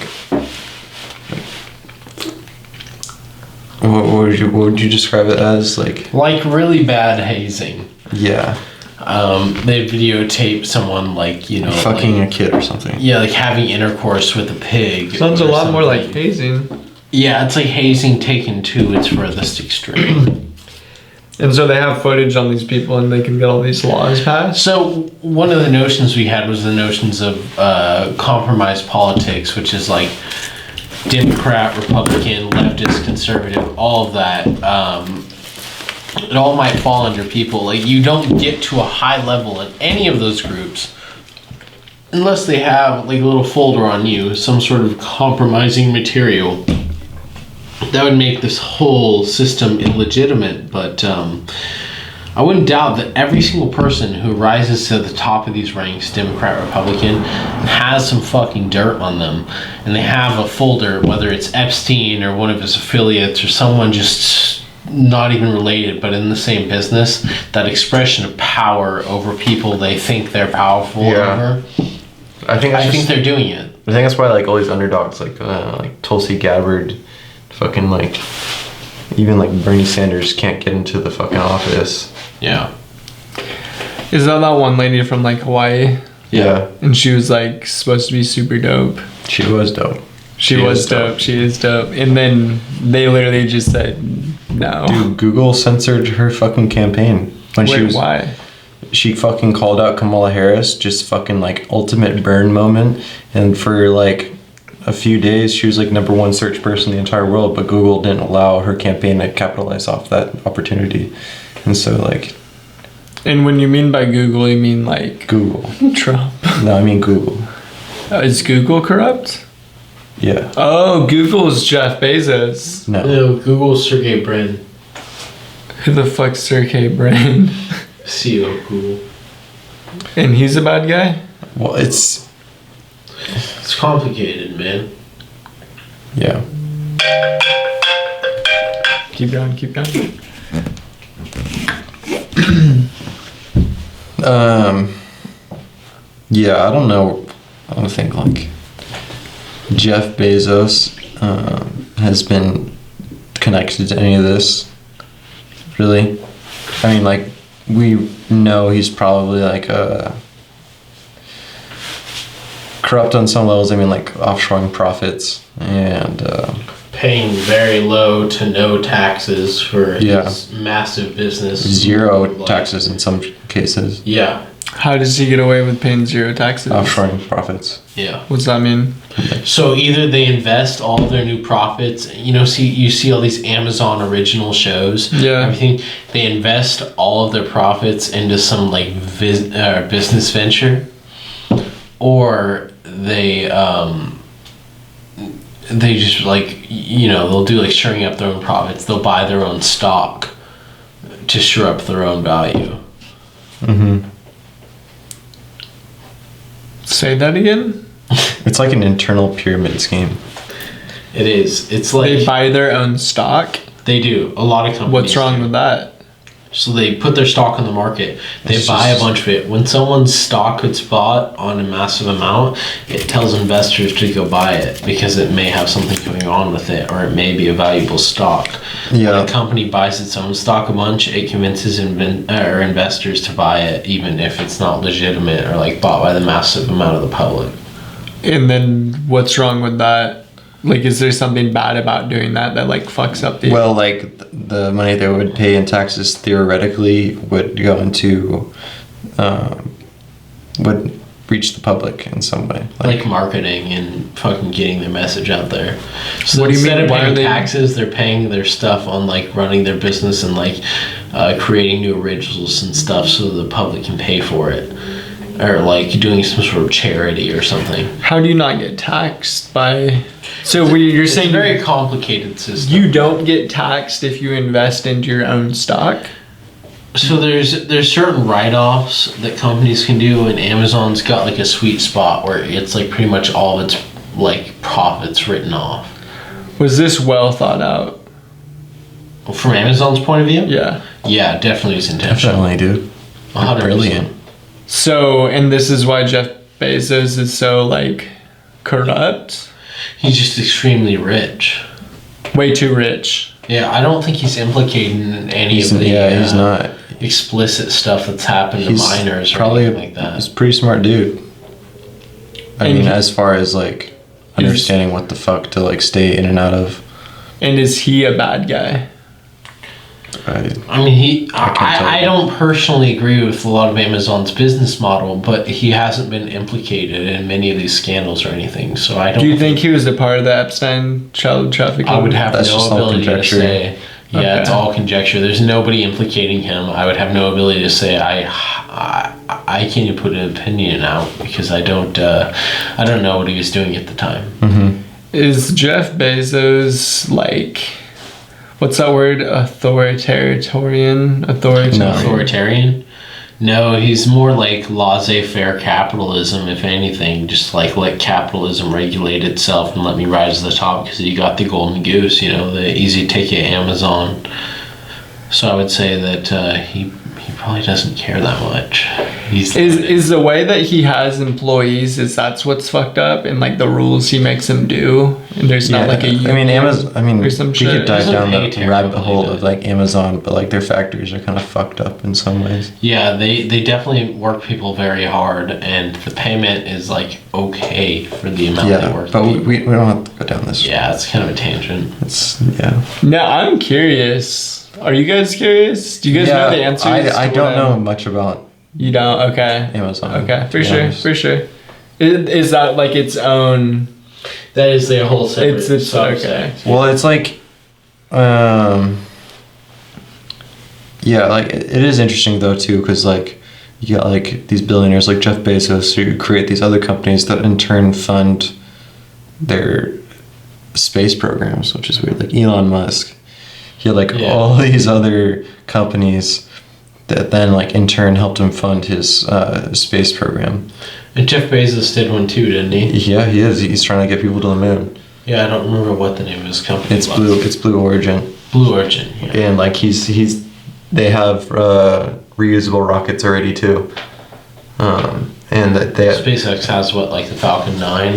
what would you describe it as? Like really bad hazing. Yeah. They videotape someone like, you know, fucking like, a kid or something. yeah, like having intercourse with a pig. Sounds a or lot more like something. hazing. Yeah, it's like hazing taken to its furthest extreme. And so they have footage on these people and they can get all these laws passed. So one of the notions we had was the notions of compromise politics, which is like Democrat, Republican, leftist, conservative, all of that. It all might fall under people. Like you don't get to a high level in any of those groups unless they have like a little folder on you, some sort of compromising material. That would make this whole system illegitimate, but I wouldn't doubt that every single person who rises to the top of these ranks, Democrat, Republican, has some fucking dirt on them. And they have a folder, whether it's Epstein or one of his affiliates or someone just not even related, but in the same business, that expression of power over people they think they're powerful over. I think they're doing it. I think that's why like all these underdogs like Tulsi Gabbard, fucking like even like Bernie Sanders can't get into the fucking office. Yeah. Is that one lady from like Hawaii? Yeah. And she was like supposed to be super dope. She was dope. She was dope. She is dope. And then they literally just said no. Dude, Google censored her fucking campaign when she was. Why? She fucking called out Kamala Harris, just fucking like ultimate burn moment, and for like a few days she was like #1 search person in the entire world, but Google didn't allow her campaign to capitalize off that opportunity. And so like, And when you mean by Google, you mean like Google. Trump. No, I mean Google. Is Google corrupt? Yeah. Oh, Google's Jeff Bezos. No. No, Google Sergey Brin, Who the fuck's Sergey Brin? CEO of Google. And he's a bad guy? Well, it's It's complicated, man. yeah. Keep going, keep going. Yeah, I don't know. I don't think like Jeff Bezos has been connected to any of this. Really, I mean, like we know he's probably like corrupt on some levels. I mean, like offshoring profits and Paying very low to no taxes for Yeah. his massive business. zero Like, taxes in some cases. Yeah, How does he get away with paying zero taxes? Offshoring profits. yeah. What's that mean? So either they invest all of their new profits, you see all these Amazon original shows, Yeah. everything. They invest all of their profits into some like business venture, or they just like they'll do like shoring up their own profits. They'll buy their own stock to shore up their own value. Mm-hmm. Say that again? It's like an internal pyramid scheme. It is. It's like They buy their own stock? they do. A lot of companies. What's wrong do. with that? So they put their stock on the market. They It's buy just- a bunch of it. When someone's stock gets bought on a massive amount, it tells investors to go buy it because it may have something going on with it, or it may be a valuable stock. Yeah. When a company buys its own stock a bunch, it convinces investors to buy it, even if it's not legitimate or like bought by the massive amount of the public. And then what's wrong with that? Like, is there something bad about doing that like fucks up the... Well, like the money they would pay in taxes theoretically would go into, would reach the public in some way. Like marketing and fucking getting their message out there. So What do you instead mean? of Why paying are they- taxes, they're paying their stuff on like running their business and like creating new originals and stuff so the public can pay for it. or like doing some sort of charity or something. How do you not get taxed by? So you're It's saying a very complicated system. you don't get taxed if you invest into your own stock? So there's certain write-offs that companies can do, and Amazon's got like a sweet spot where it's like pretty much all of its like profits written off. Was this well thought out? From Amazon's point of view, Yeah. yeah, definitely is intentional. Definitely, dude. 100%. Brilliant. So, and this is why Jeff Bezos is so like corrupt, He's just extremely rich. way too rich. Yeah, I don't think he's implicated in any of the he's not. explicit stuff that's happened to He's minors or probably anything like He's that. a pretty smart dude. I And mean, he- as far as like understanding what the fuck to like stay in and out of. And is he a bad guy? I mean, I don't personally agree with a lot of Amazon's business model, but he hasn't been implicated in many of these scandals or anything. So I don't. Do you think he was a part of the Epstein child trafficking? I would have That's no just all ability to conjecture. say. Yeah, Okay. it's all conjecture. There's nobody implicating him. I would have no ability to say I can't even put an opinion out because I don't know what he was doing at the time. Is Jeff Bezos like, what's that word? Authoritarian? Authoritarian? No, he's more like laissez-faire capitalism, if anything. Just like let capitalism regulate itself and let me rise to the top because you got the golden goose, you know, the easy ticket Amazon. So I would say that he probably doesn't care that much. Is the way that he has employees, is that's what's fucked up, and like the rules he makes them do, and there's not like a I mean, Amazon. I mean, or some we shit. could dive Doesn't down pay the rabbit terribly, hole but- of like Amazon, but like their factories are kind of fucked up in some ways. Yeah, they definitely work people very hard, and the payment is like okay for the amount they Yeah, work. but people. we don't have to go down this. Yeah, it's kind of a tangent. It's yeah. Now I'm curious. Are you guys curious? Do you guys know the answers? I to don't what know I'm- much about You don't? Okay. Amazon. Okay, for to be sure, honest. for sure. Is that like its own? That is their whole separate It's subset. okay. Well, it's like, yeah, like it is interesting though too, because like you got like these billionaires like Jeff Bezos who create these other companies that in turn fund their space programs, which is weird. Like Elon Musk, he had like Yeah. all these other companies that then like in turn helped him fund his space program. And Jeff Bezos did one too, didn't he? Yeah, he is. He's trying to get people to the moon. Yeah, I don't remember what the name of his company It's was. Blue. It's Blue Origin. Blue Origin. Yeah. And like they have reusable rockets already too, and that they SpaceX has what, like the Falcon 9?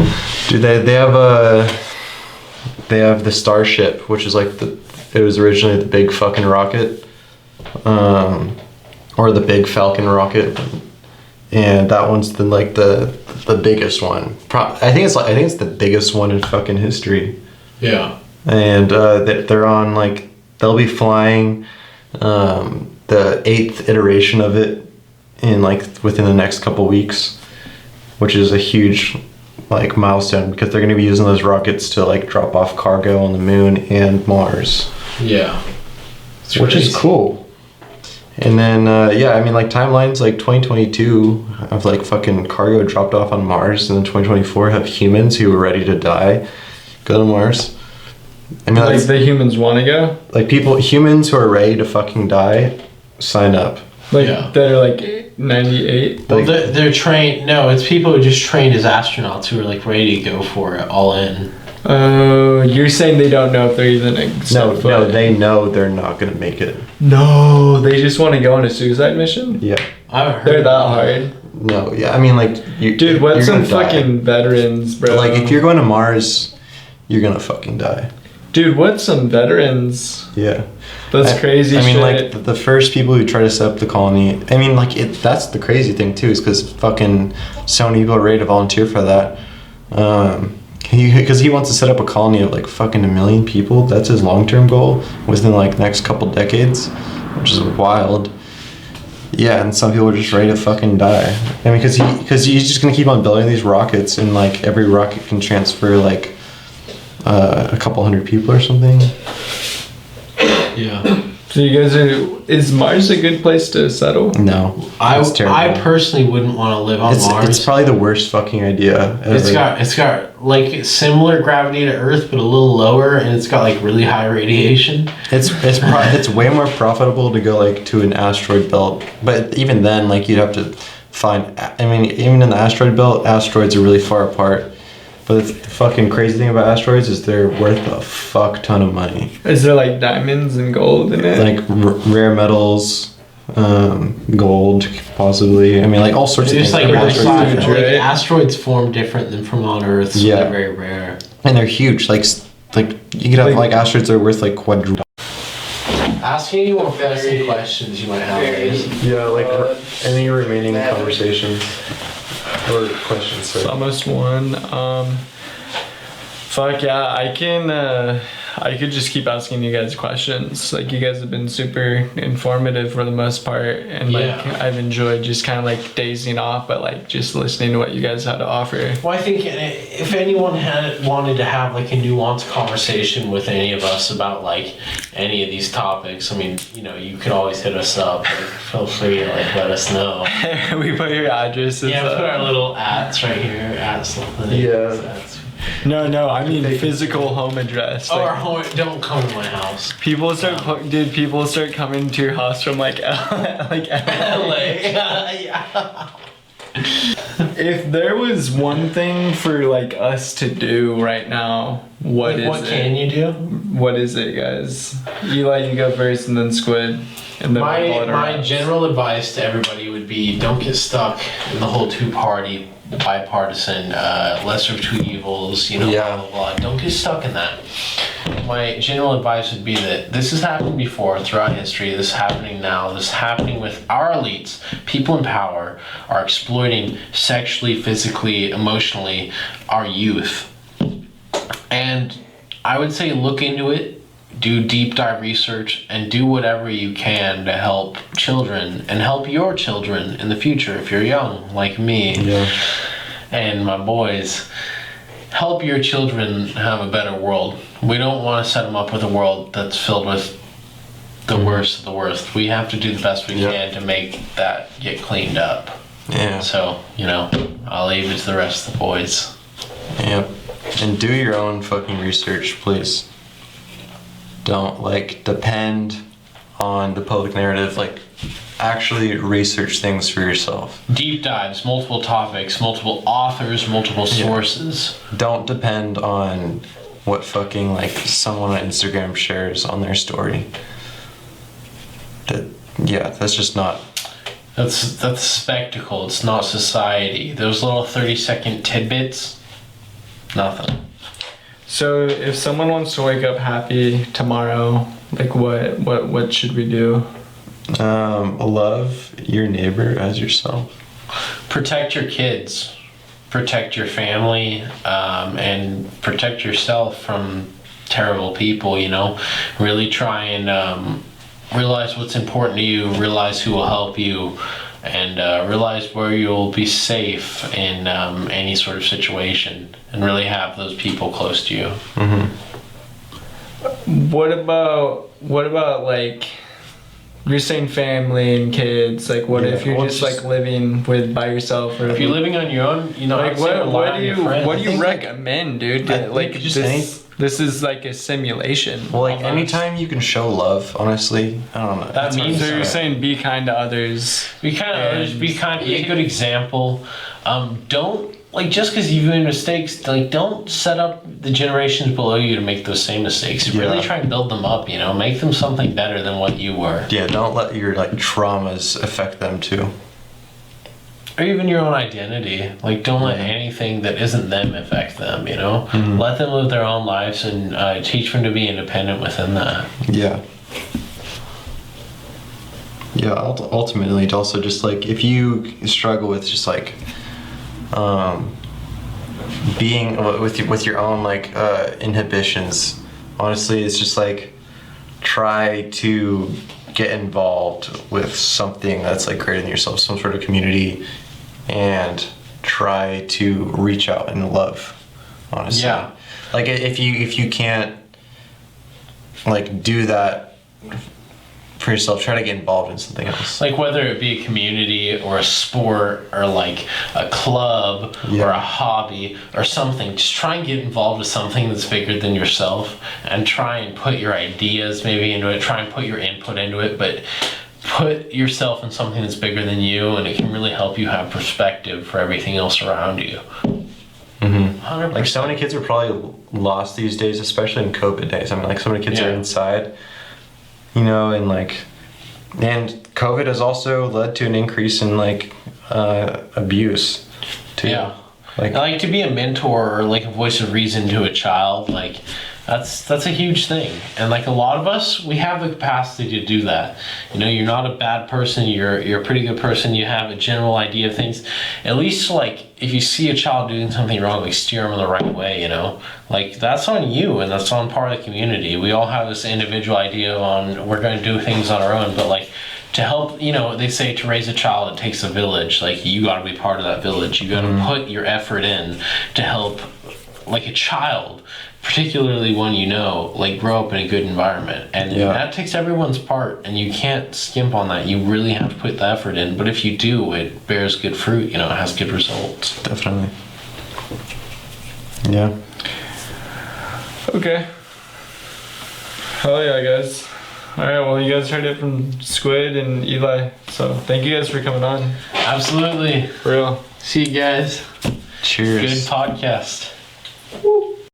they have the Starship, which is like it was originally the big fucking rocket, or the big Falcon rocket, and that one's the biggest one. I think it's the biggest one in fucking history. Yeah. And they're on like they'll be flying the 8th iteration of it in like within the next couple weeks, which is a huge like milestone because they're going to be using those rockets to like drop off cargo on the moon and Mars, Yeah. It's which is crazy. cool. And then yeah, I mean like timelines like 2022 have like fucking cargo dropped off on Mars, and then 2024 have humans who are ready to die go to Mars. I mean, Like that's- the humans want to go. like humans who are ready to fucking die, sign up. Like Yeah. that are like 98. Well, Like- they're trained. No, it's people who just trained as astronauts who are like ready to go for it, all in. Oh, you're saying they don't know if they're even No, they know they're not gonna make it. No, they just want to go on a suicide mission. Yeah. I've heard They're that hard, No. Yeah. I mean, like, dude. What's you're some gonna die. fucking veterans, bro? Like, if you're going to Mars, you're gonna fucking die. dude, what's some veterans? Yeah. That's crazy. I mean, shit. like the first people who try to set up the colony. I mean, like that's the crazy thing too, is because fucking so many people are ready to volunteer for that. Because he wants to set up a colony of like fucking 1 million people. That's his long-term goal within like next couple decades, which is wild. Yeah, and some people are just ready to fucking die. I mean, because he's just gonna keep on building these rockets, and like every rocket can transfer like a couple hundred people or something. Yeah. So you guys is Mars a good place to settle? No, I it's terrible. I personally wouldn't want to live on Mars. It's probably the worst fucking idea ever. It's got like similar gravity to Earth, but a little lower, and it's got like really high radiation. It's way more profitable to go like to an asteroid belt, but even then, like you'd have to find. I mean, even in the asteroid belt, asteroids are really far apart. But the fucking crazy thing about asteroids is they're worth a fuck ton of money. Is there like diamonds and gold in it? Like rare metals, gold, possibly. I mean, like all sorts of It's things. like, Everything's huge, right? asteroids form different than from on Earth, so Yeah. they're very rare. And they're huge. Like you could have like asteroids that are worth like quadruple. Asking you more pressing questions you might have. Yeah, like any remaining conversations or questions. It's almost one. Fuck yeah, I could just keep asking you guys questions. Like you guys have been super informative for the most part, and like Yeah. I've enjoyed just kind of like dazing off, but like just listening to what you guys had to offer. Well, I think if anyone had wanted to have like a nuanced conversation with any of us about like any of these topics, I mean, you know, you could always hit us up. Like, feel free to like let us know. We put your addresses. Yeah, up. put our little ats right here at something. Yeah. That's, No, I mean physical home address. oh, Like, our home. Don't come to my house. people start coming to your house from like like LA. Yeah. If there was one thing for like us to do right now, what can you do? What is it, guys? Eli, you go first, and then Squid, and then we'll call it a My wrap. general advice to everybody would be don't get stuck in the whole two-party, bipartisan, lesser of two evils, you know, Yeah. blah, blah, blah. Don't get stuck in that. My general advice would be that this has happened before throughout history, this is happening now, this is happening with our elites. People in power are exploiting sexually, physically, emotionally our youth. And I would say look into it, do deep dive research, and do whatever you can to help children and help your children in the future if you're young like me and my boys. Help your children have a better world. We don't want to set them up with a world that's filled with the worst of the worst. We have to do the best we can to make that get cleaned up. Yeah. So, you know, I'll leave it to the rest of the boys. Yep. And do your own fucking research, please. Don't like depend on the public narrative. Like actually research things for yourself. Deep dives, multiple topics, multiple authors, multiple sources. Don't depend on what fucking like someone on Instagram shares on their story. That's just not. That's spectacle. It's not society. Those little 30-second tidbits, nothing. So if someone wants to wake up happy tomorrow, like what should we do? Love your neighbor as yourself. Protect your kids, protect your family, and protect yourself from terrible people. You know, really try and realize what's important to you. Realize who will help you. And realize where you'll be safe in any sort of situation, and really have those people close to you. What about like you're saying family and kids? Like what if you're just like living by yourself? Or If you're living on your own, you know, like I'd say rely on your friends. what do you recommend, dude? I Like think just this is like a simulation. Well, like almost. anytime you can show love, honestly, I don't know. That means So you're saying be kind to others. be a good example. Don't like just because you've made mistakes, like don't set up the generations below you to make those same mistakes. Yeah. Really try and build them up. You know, make them something better than what you were, Yeah, don't let your like traumas affect them too. or even your own identity. Like don't let anything that isn't them affect them. You know, let them live their own lives and teach them to be independent within that. Yeah. Yeah, ultimately, it's also just like if you struggle with just like being with your own like inhibitions, honestly, it's just like try to get involved with something that's like greater than yourself, some sort of community, and try to reach out and love, honestly. Yeah. Like if you can't like do that for yourself. Try to get involved in something else. Like whether it be a community or a sport or like a club or a hobby or something, just try and get involved with something that's bigger than yourself and try and put your ideas maybe into it, try and put your input into it, but put yourself in something that's bigger than you, and it can really help you have perspective for everything else around you. 100%. Like so many kids are probably lost these days, especially in COVID days. I mean, like so many kids are inside, you know, and COVID has also led to an increase in like abuse too. Yeah. Like to be a mentor or like a voice of reason to a child, like that's a huge thing. And like a lot of us, we have the capacity to do that. You know, you're not a bad person, you're a pretty good person, you have a general idea of things. At least like if you see a child doing something wrong, like steer them in the right way, you know? Like that's on you and that's on part of the community. We all have this individual idea on we're going to do things on our own, but like to help, you know, they say to raise a child, it takes a village. Like you got to be part of that village. You got to put your effort in to help like a child, particularly one you know, like grow up in a good environment. And that takes everyone's part, and you can't skimp on that. You really have to put the effort in. But if you do, it bears good fruit, you know, it has good results. Definitely. Yeah. Okay. Hell yeah, guys. Alright, well, you guys heard it from Squid and Eli, so thank you guys for coming on. Absolutely. For real. See you guys. Cheers. Good podcast. Woo.